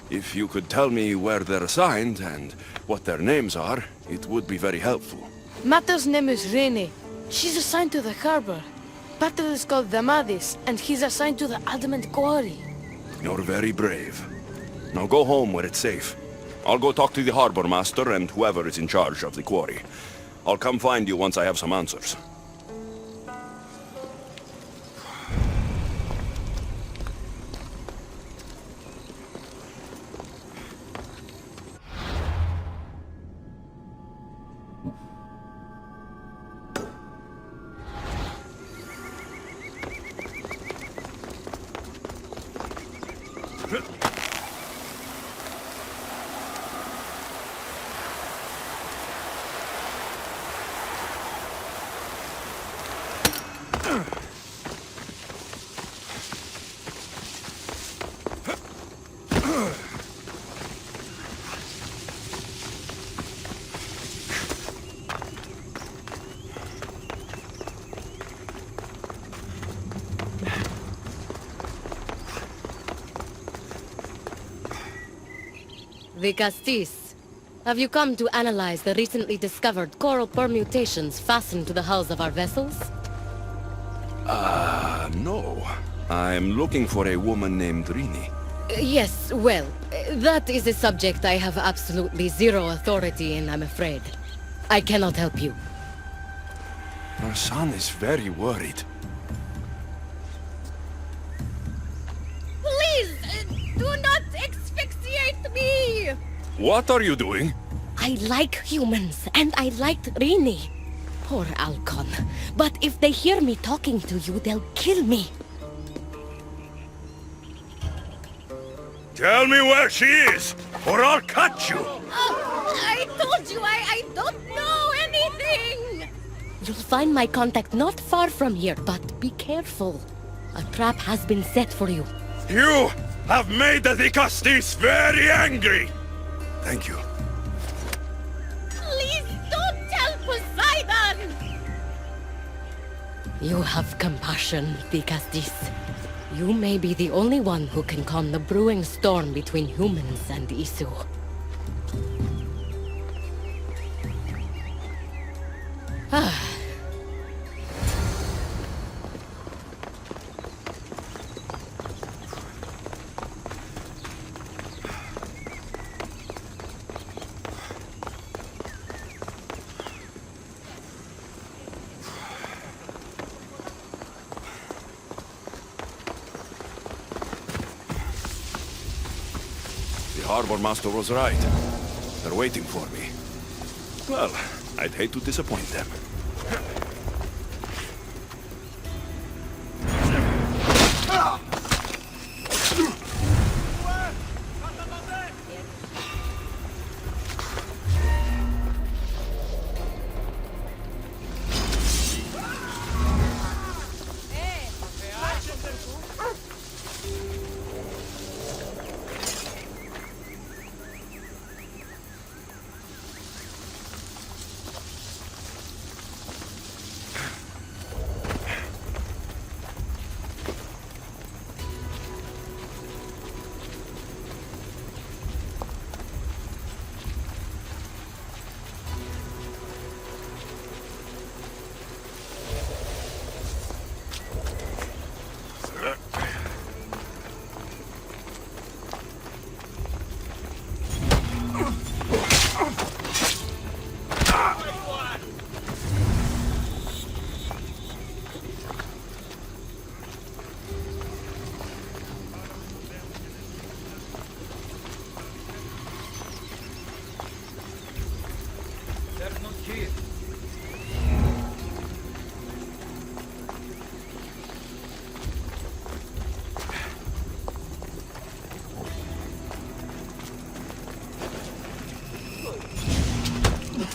If you could tell me where they're assigned and what their names are, it would be very helpful. Mata's name is Rene. She's assigned to the harbor. Pater is called Damadis, and he's assigned to the Adamant Quarry. You're very brave. Now go home where it's safe. I'll go talk to the harbor master and whoever is in charge of the quarry. I'll come find you once I have some answers. Dicastis, have you come to analyze the recently discovered coral permutations fastened to the hulls of our vessels? No. I'm looking for a woman named Rini. Yes, well, that is a subject I have absolutely zero authority in, I'm afraid. I cannot help you. Our son is very worried. Please, do not asphyxiate me! What are you doing? I like humans, and I liked Rini. Poor Alcon. But if they hear me talking to you, they'll kill me. Tell me where she is, or I'll cut you! I told you I don't know anything! You'll find my contact not far from here, but be careful. A trap has been set for you. You have made the Dicastis very angry! Thank you. Please don't tell Poseidon! You have compassion, Dicastis. You may be the only one who can calm the brewing storm between humans and Isu. The harbor master was right. They're waiting for me. Well, I'd hate to disappoint them.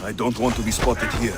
I don't want to be spotted here.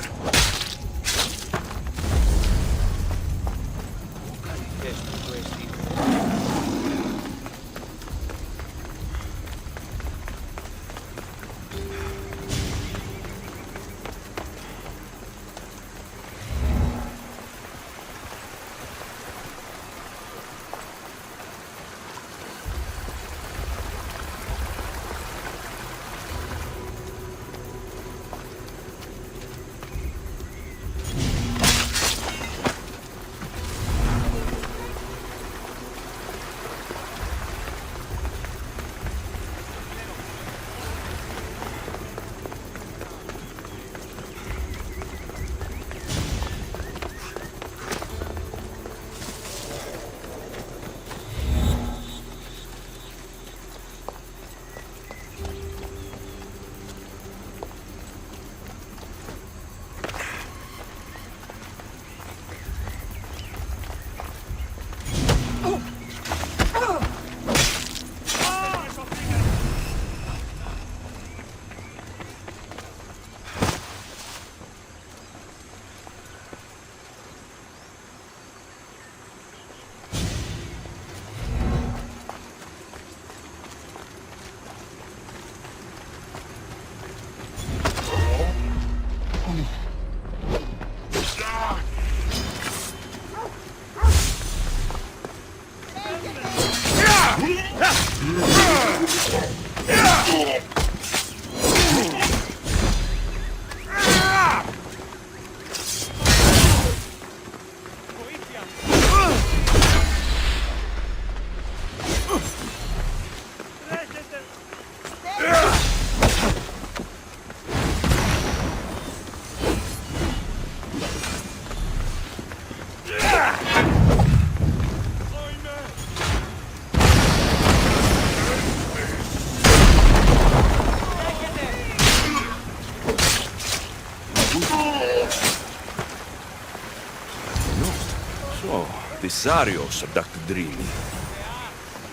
Zarios abducted Drini.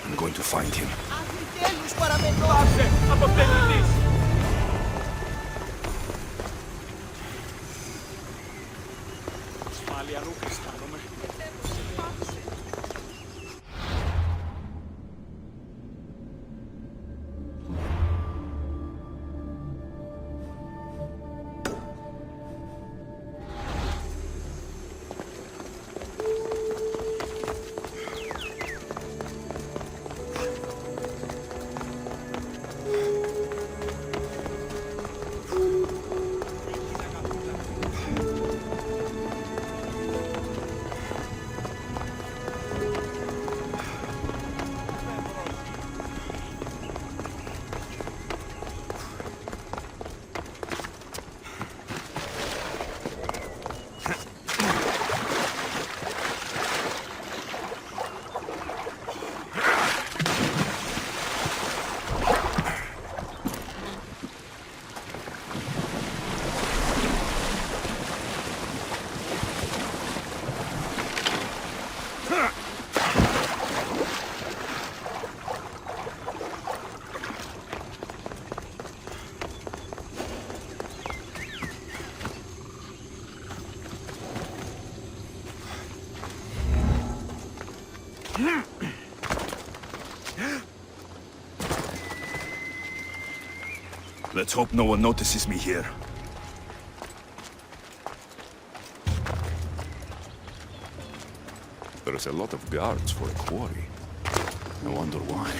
I'm going to find him. Let's hope no one notices me here. There's a lot of guards for a quarry. I wonder why.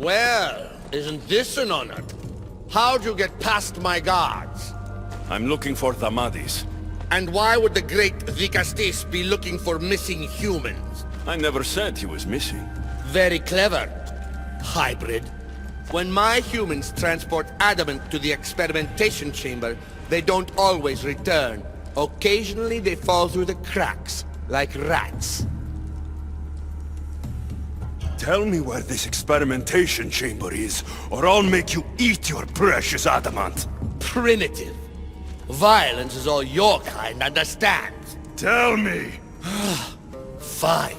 Well, isn't this an honor? How'd you get past my guards? I'm looking for Thamadis. And why would the great Vicastis be looking for missing humans? I never said he was missing. Very clever. Hybrid. When my humans transport adamant to the experimentation chamber, they don't always return. Occasionally they fall through the cracks, like rats. Tell me where this experimentation chamber is, or I'll make you eat your precious adamant. Primitive. Violence is all your kind understands. Tell me! Fine.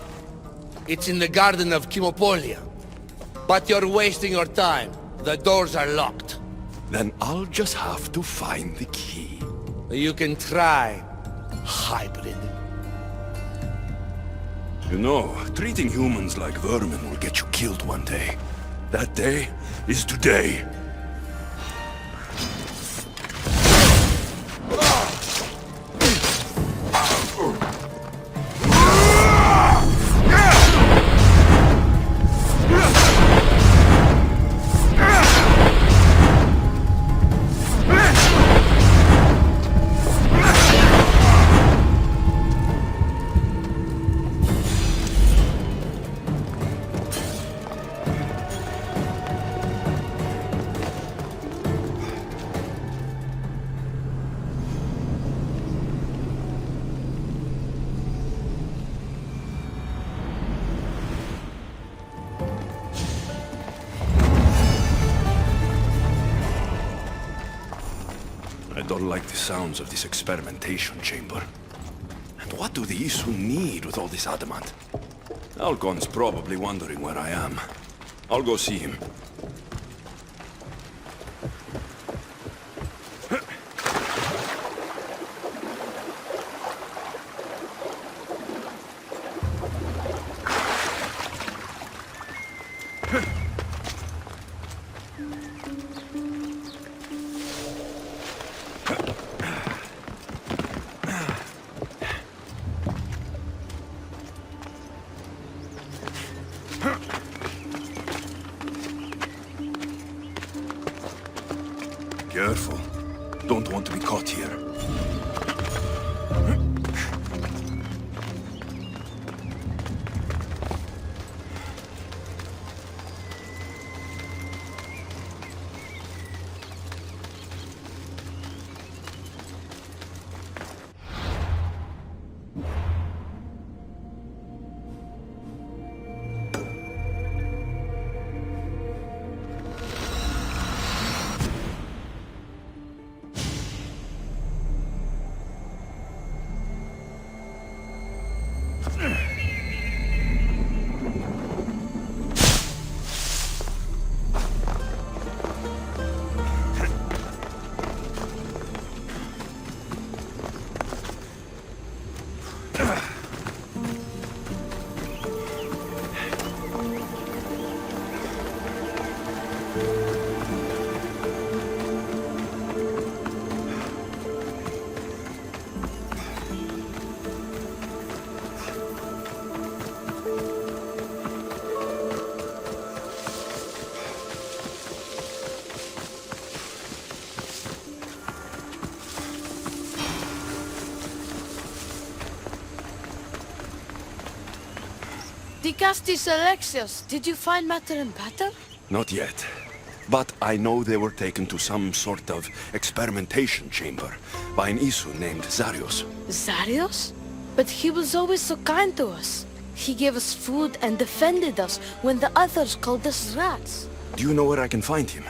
It's in the garden of Kimopolia. But you're wasting your time. The doors are locked. Then I'll just have to find the key. You can try, hybrid. You know, treating humans like vermin will get you killed one day. That day is today. I don't like the sounds of this experimentation chamber. And what do the Isu need with all this adamant? Alcon's probably wondering where I am. I'll go see him. Careful. Don't want to be caught here. Dicastis Alexios, did you find matter and patter? Not yet. But I know they were taken to some sort of experimentation chamber by an Isu named Zarios. Zarios? But he was always so kind to us. He gave us food and defended us when the others called us rats. Do you know where I can find him?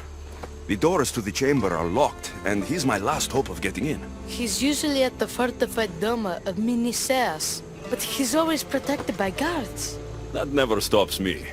The doors to the chamber are locked, and he's my last hope of getting in. He's usually at the fortified Doma of Miniseas, but he's always protected by guards. That never stops me.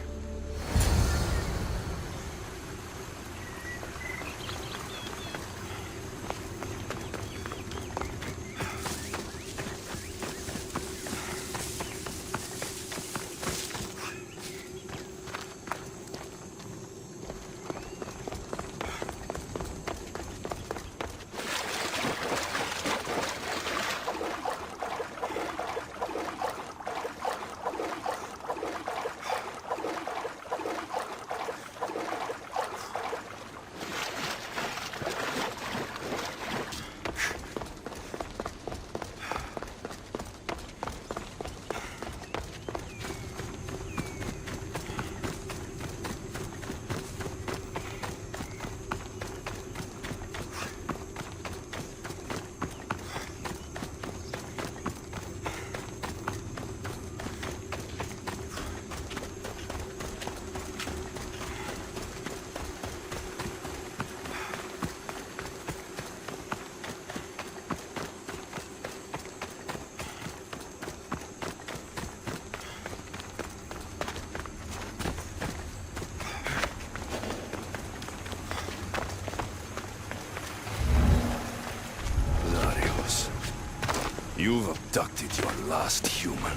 You've abducted your last human.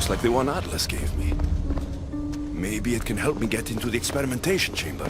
Like the one Atlas gave me. Maybe it can help me get into the experimentation chamber.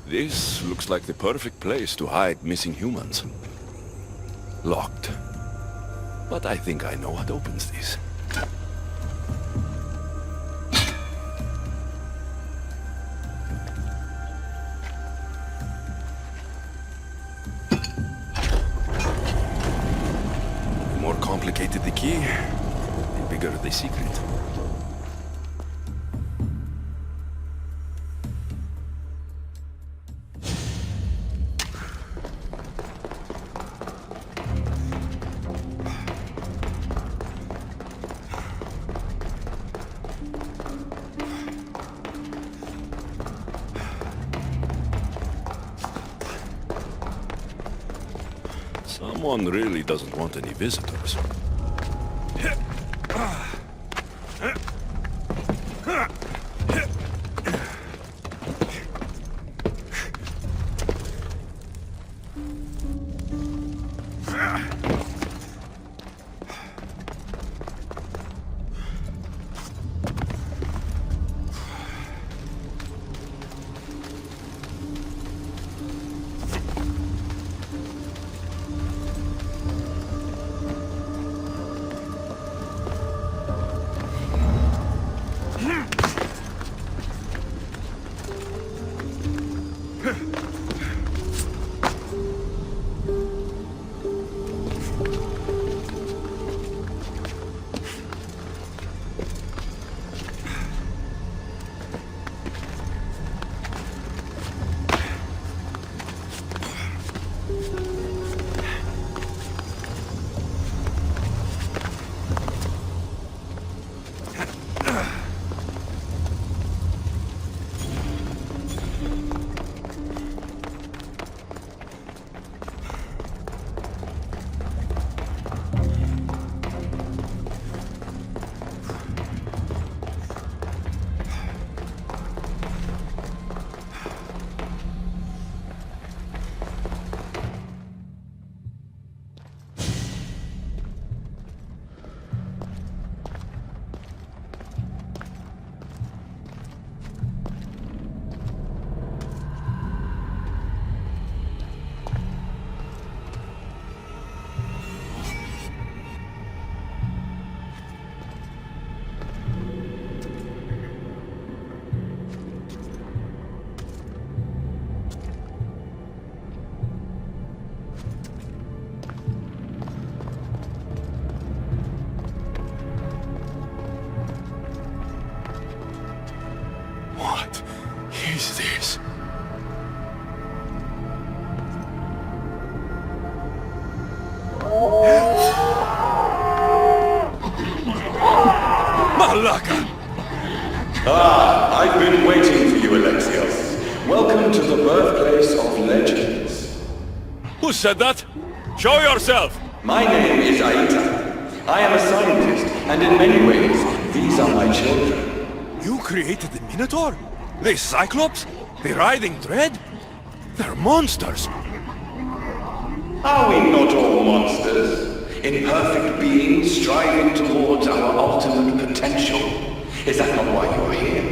This looks like the perfect place to hide missing humans. Locked. But I think I know what opens this. complicated the key, the bigger the secret. Someone really doesn't want any visitors. What is this? Malaka! Ah, I've been waiting for you, Alexios. Welcome to the birthplace of legends. Who said that? Show yourself! My name is Aita. I am a scientist, and in many ways, these are my children. You created the Minotaur? The Cyclops? The Riding Dread? They're monsters! Are we not all monsters? Imperfect beings striving towards our ultimate potential. Is that not why you're here?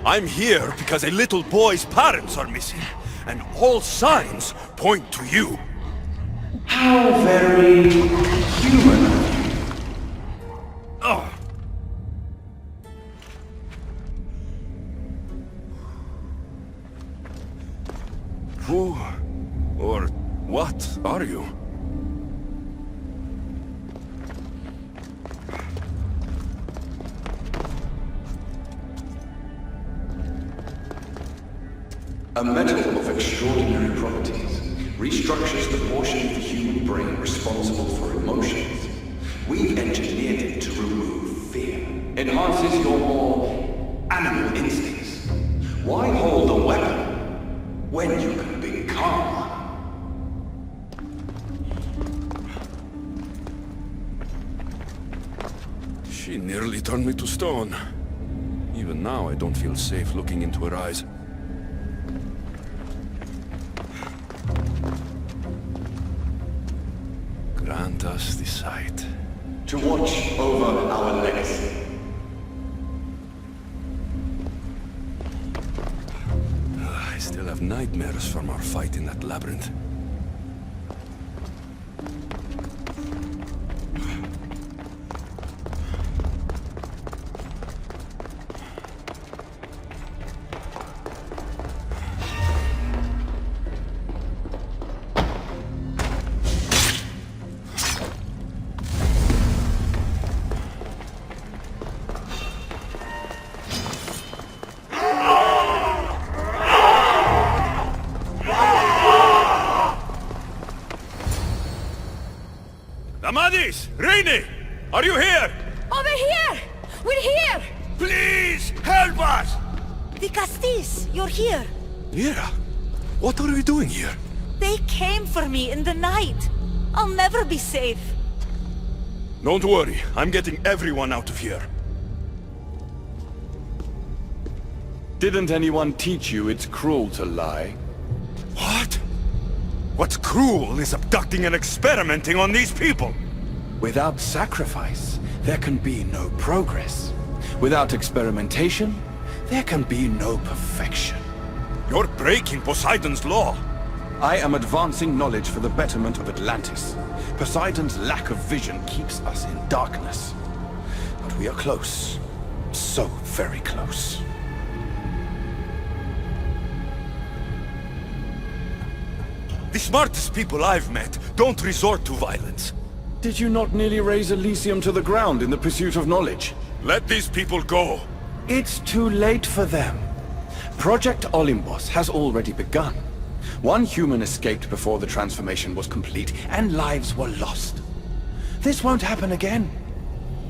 I'm here because a little boy's parents are missing, and all signs point to you. How very human of you. Oh. Who or what are you? A metal of extraordinary properties restructures the portion of the human brain responsible for emotions. We've engineered it to remove fear. Enhances your more animal instincts. Why hold a weapon when you can become one? She nearly turned me to stone. Even now, I don't feel safe looking into her eyes. Grant us the sight. To watch over our legacy. I still have nightmares from our fight in that labyrinth. Castis! Rainy! Are you here? Over here! We're here! Please, help us! Vicastis, you're here. Mira, what are we doing here? They came for me in the night. I'll never be safe. Don't worry, I'm getting everyone out of here. Didn't anyone teach you it's cruel to lie? What? What's cruel is abducting and experimenting on these people. Without sacrifice, there can be no progress. Without experimentation, there can be no perfection. You're breaking Poseidon's law. I am advancing knowledge for the betterment of Atlantis. Poseidon's lack of vision keeps us in darkness. But we are close. So very close. The smartest people I've met don't resort to violence. Did you not nearly raise Elysium to the ground in the pursuit of knowledge? Let these people go. It's too late for them. Project Olympus has already begun. One human escaped before the transformation was complete, and lives were lost. This won't happen again.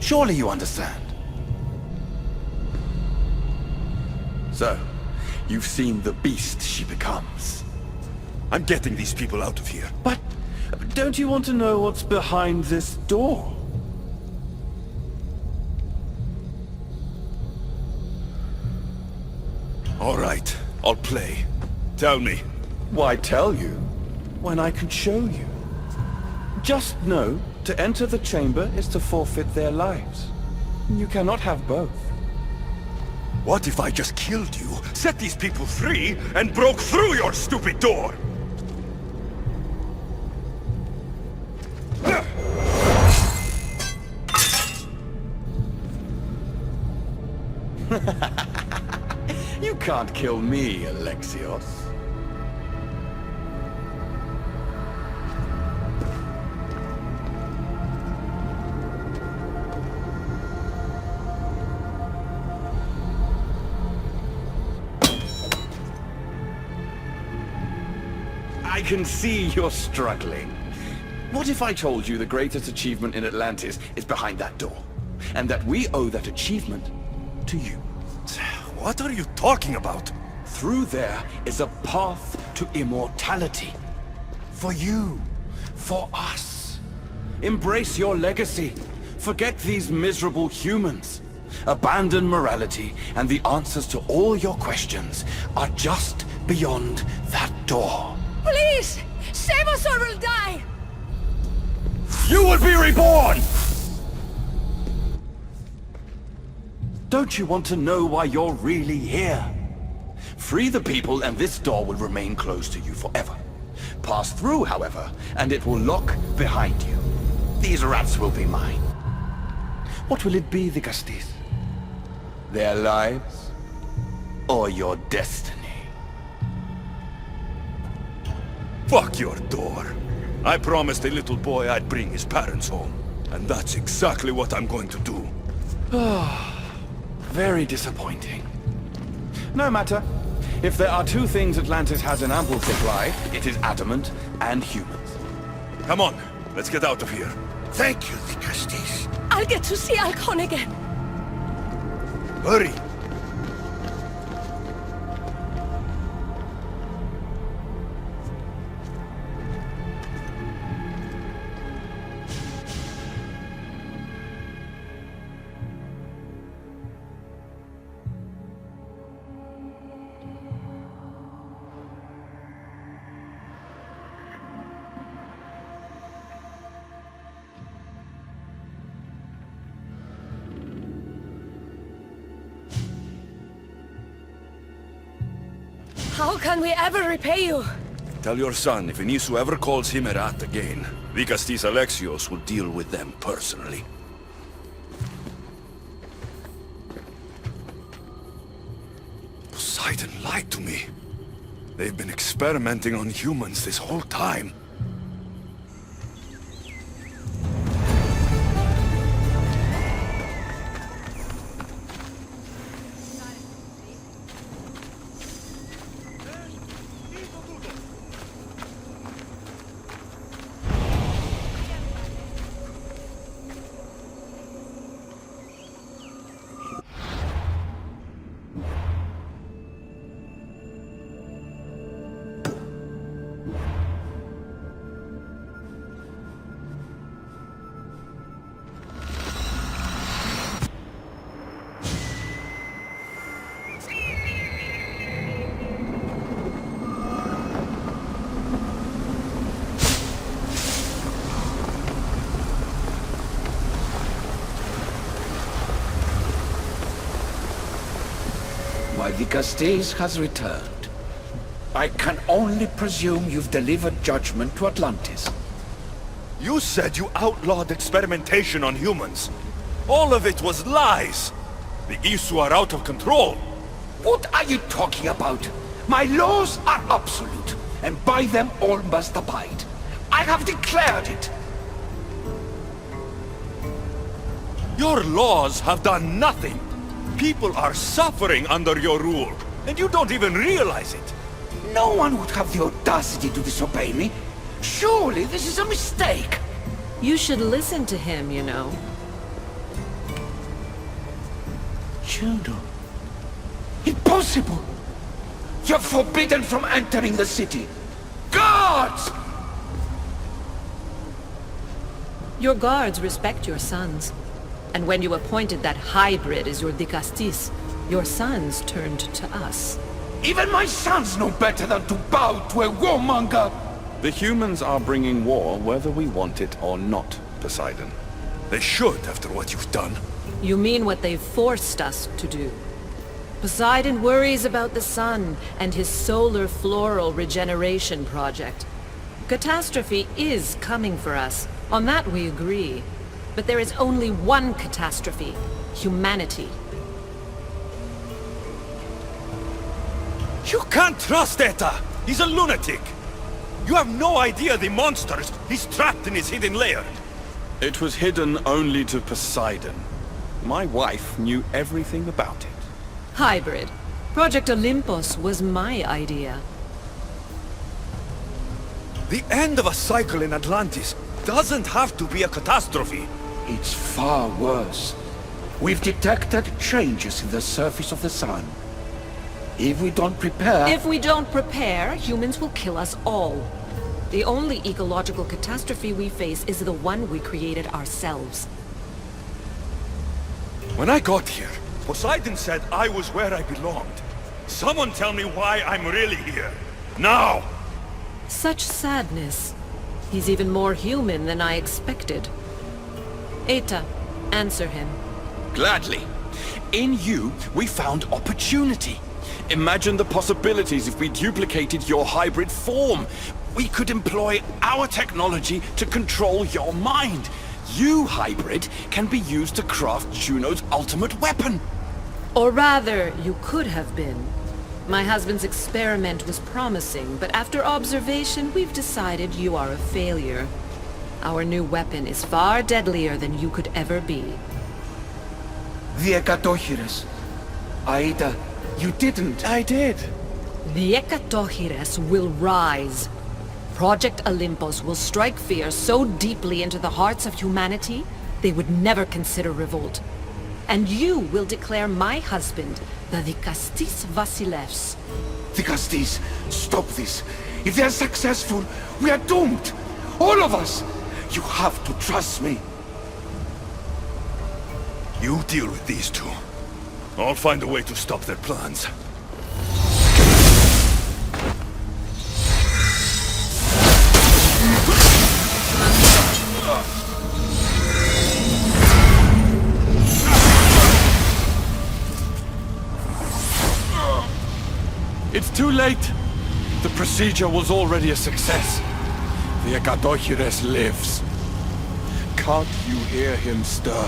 Surely you understand. So, you've seen the beast she becomes. I'm getting these people out of here. But don't you want to know what's behind this door? All right, I'll play. Tell me. Why tell you, when I can show you? Just know, to enter the chamber is to forfeit their lives. You cannot have both. What if I just killed you, set these people free, and broke through your stupid door? You can't kill me, Alexios. I can see you're struggling. What if I told you the greatest achievement in Atlantis is behind that door? And that we owe that achievement to you? What are you talking about? Through there is a path to immortality. For you. For us. Embrace your legacy. Forget these miserable humans. Abandon morality, and the answers to all your questions are just beyond that door. Please! Save us or we'll die! You will be reborn! Don't you want to know why you're really here? Free the people and this door will remain closed to you forever. Pass through, however, and it will lock behind you. These rats will be mine. What will it be, Vicastis? Their lives? Or your destiny? Fuck your door. I promised a little boy I'd bring his parents home. And that's exactly what I'm going to do. Very disappointing. No matter. If there are two things Atlantis has in ample supply, it is adamant and humans. Come on, let's get out of here. Thank you, Vicastis. I'll get to see Alcon again. Hurry. How can we ever repay you? Tell your son if Inisu ever calls him a rat again, Vicastis Alexios will deal with them personally. Poseidon lied to me. They've been experimenting on humans this whole time. why the Castes has returned. I can only presume you've delivered judgment to Atlantis. You said you outlawed experimentation on humans. All of it was lies. The Isu are out of control. What are you talking about? My laws are absolute, and by them all must abide. I have declared it. Your laws have done nothing. People are suffering under your rule, and you don't even realize it. No one would have the audacity to disobey me. Surely this is a mistake. You should listen to him, you know. Juno. Impossible! You're forbidden from entering the city. Guards! Your guards respect your sons. And when you appointed that hybrid as your Dicastis, your sons turned to us. Even my sons know better than to bow to a warmonger! The humans are bringing war whether we want it or not, Poseidon. They should, after what you've done. You mean what they've forced us to do. Poseidon worries about the sun and his solar floral regeneration project. Catastrophe is coming for us. On that we agree. But there is only one catastrophe. Humanity. You can't trust Eta! He's a lunatic! You have no idea the monsters he's trapped in his hidden lair! It was hidden only to Poseidon. My wife knew everything about it. Hybrid. Project Olympus was my idea. The end of a cycle in Atlantis doesn't have to be a catastrophe. It's far worse. We've detected changes in the surface of the sun. If we don't prepare... If we don't prepare, humans will kill us all. The only ecological catastrophe we face is the one we created ourselves. When I got here, Poseidon said I was where I belonged. Someone tell me why I'm really here. Now! Such sadness. He's even more human than I expected. Eta, answer him. Gladly. In you, we found opportunity. Imagine the possibilities if we duplicated your hybrid form. We could employ our technology to control your mind. You, hybrid, can be used to craft Juno's ultimate weapon. Or rather, you could have been. My husband's experiment was promising, but after observation, we've decided you are a failure. Our new weapon is far deadlier than you could ever be. The Ekatochires. Aida, you didn't. I did. The Ekatochires will rise. Project Olympus will strike fear so deeply into the hearts of humanity, they would never consider revolt. And you will declare my husband the Dicastis Vasilevs. Dicastis, stop this. If they're successful, we are doomed. All of us. You have to trust me. You deal with these two. I'll find a way to stop their plans. It's too late. The procedure was already a success. The Ekatochires lives. Can't you hear him stir?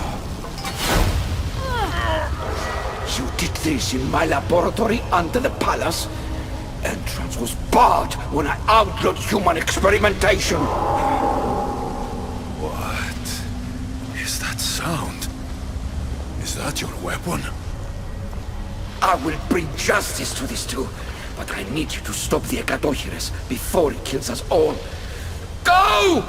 You did this in my laboratory under the palace. Entrance was barred when I outlawed human experimentation. What is that sound? Is that your weapon? I will bring justice to these two, but I need you to stop the Ekatochires before it kills us all. Go!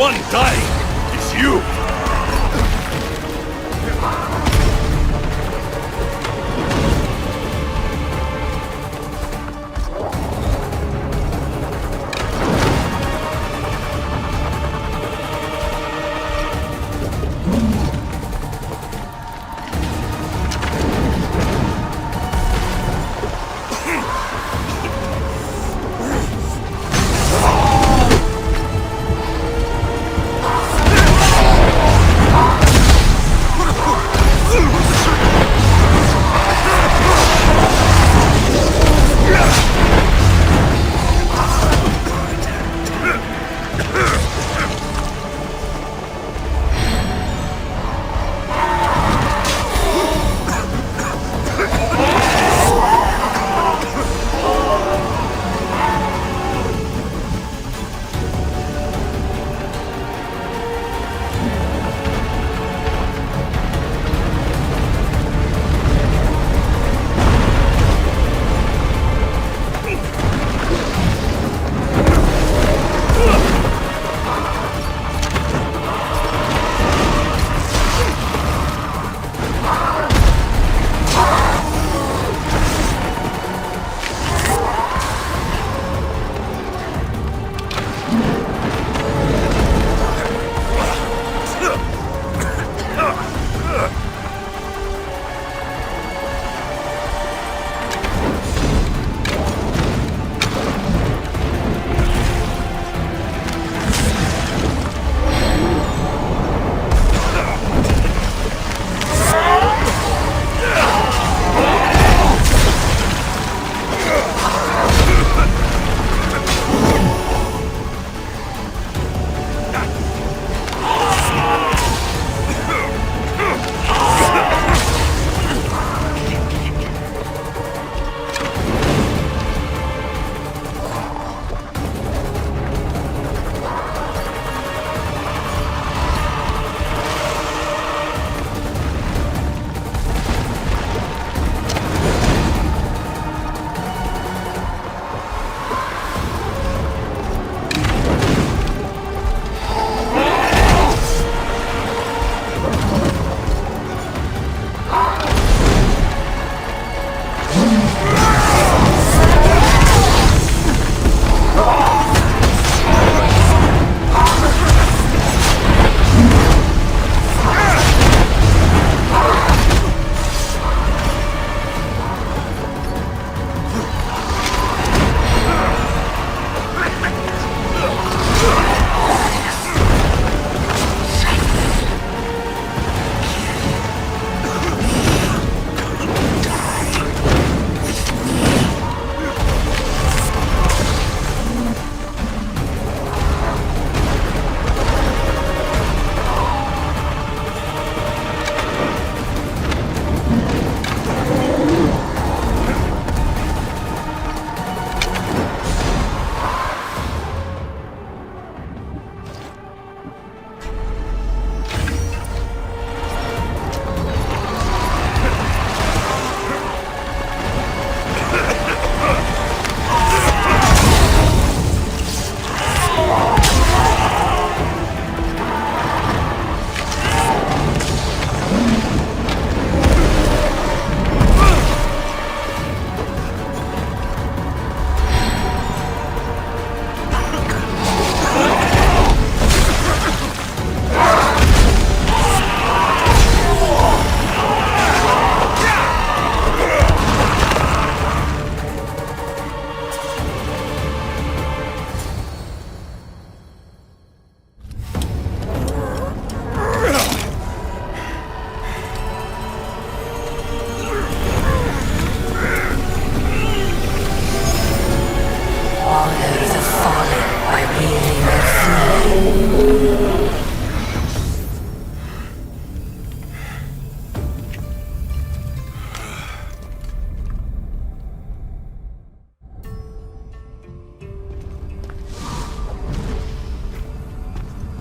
one dying is you!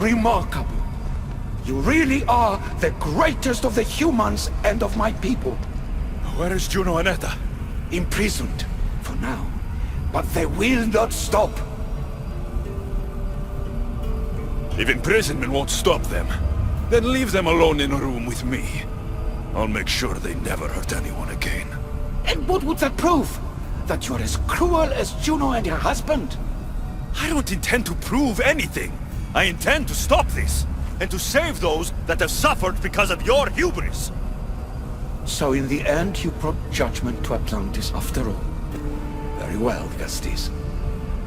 Remarkable. You really are the greatest of the humans and of my people. Where is Juno and Etta? Imprisoned, for now. But they will not stop. If imprisonment won't stop them, then leave them alone in a room with me. I'll make sure they never hurt anyone again. And what would that prove? That you're as cruel as Juno and her husband? I don't intend to prove anything. I intend to stop this, and to save those that have suffered because of your hubris. So in the end, you brought judgment to Atlantis after all. Very well, Gastis.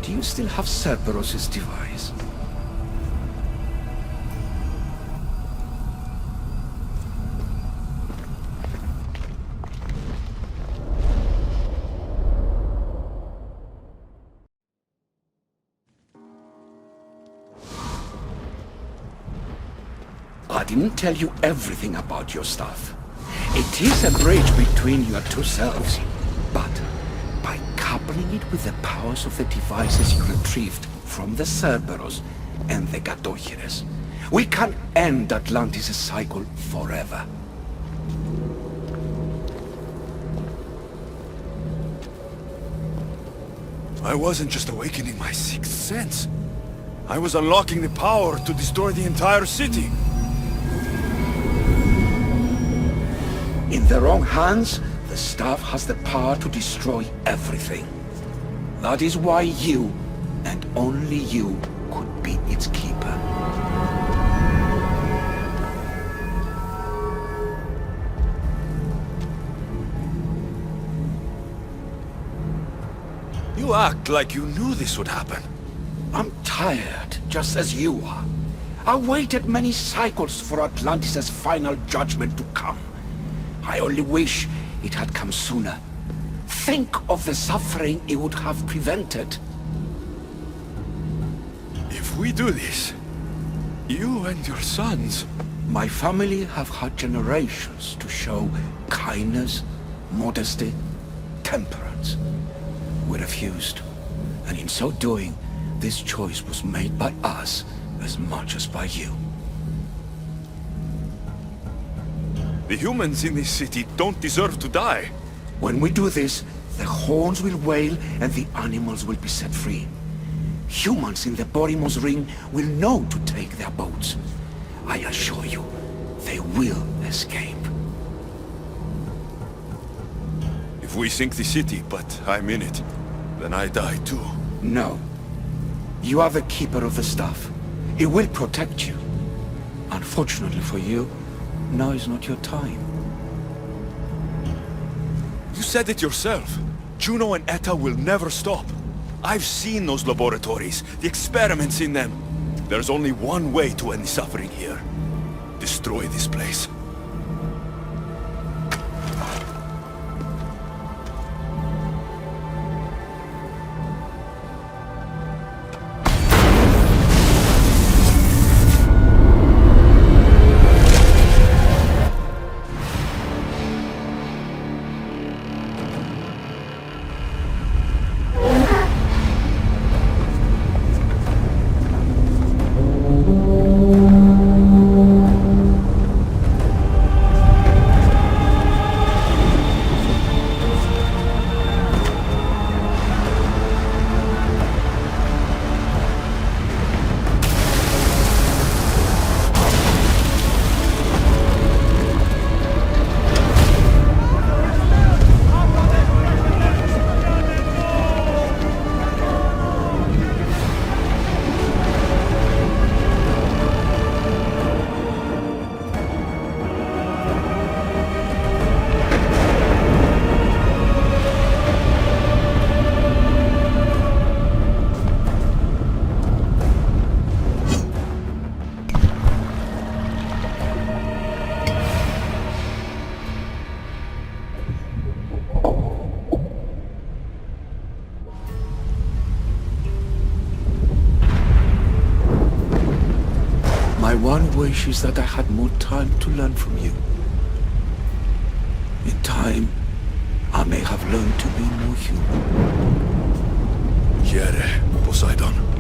Do you still have Cerberus' device? I didn't tell you everything about your stuff. It is a bridge between your two selves, but by coupling it with the powers of the devices you retrieved from the Cerberus and the Gatohires, we can end Atlantis' cycle forever. I wasn't just awakening my sixth sense. I was unlocking the power to destroy the entire city. In the wrong hands, the staff has the power to destroy everything. That is why you, and only you, could be its keeper. You act like you knew this would happen. I'm tired, just as you are. I waited many cycles for Atlantis' final judgment to come. I only wish it had come sooner. Think of the suffering it would have prevented. If we do this, you and your sons... My family have had generations to show kindness, modesty, temperance. We refused, and in so doing, this choice was made by us as much as by you. The humans in this city don't deserve to die. When we do this, the horns will wail and the animals will be set free. Humans in the Borimos Ring will know to take their boats. I assure you, they will escape. If we sink the city, but I'm in it, then I die too. No. You are the keeper of the staff. It will protect you. Unfortunately for you, now is not your time. You said it yourself. Juno and Etta will never stop. I've seen those laboratories, the experiments in them. There's only one way to end the suffering here. Destroy this place. My one wish is that I had more time to learn from you. In time, I may have learned to be more human. Here, Poseidon.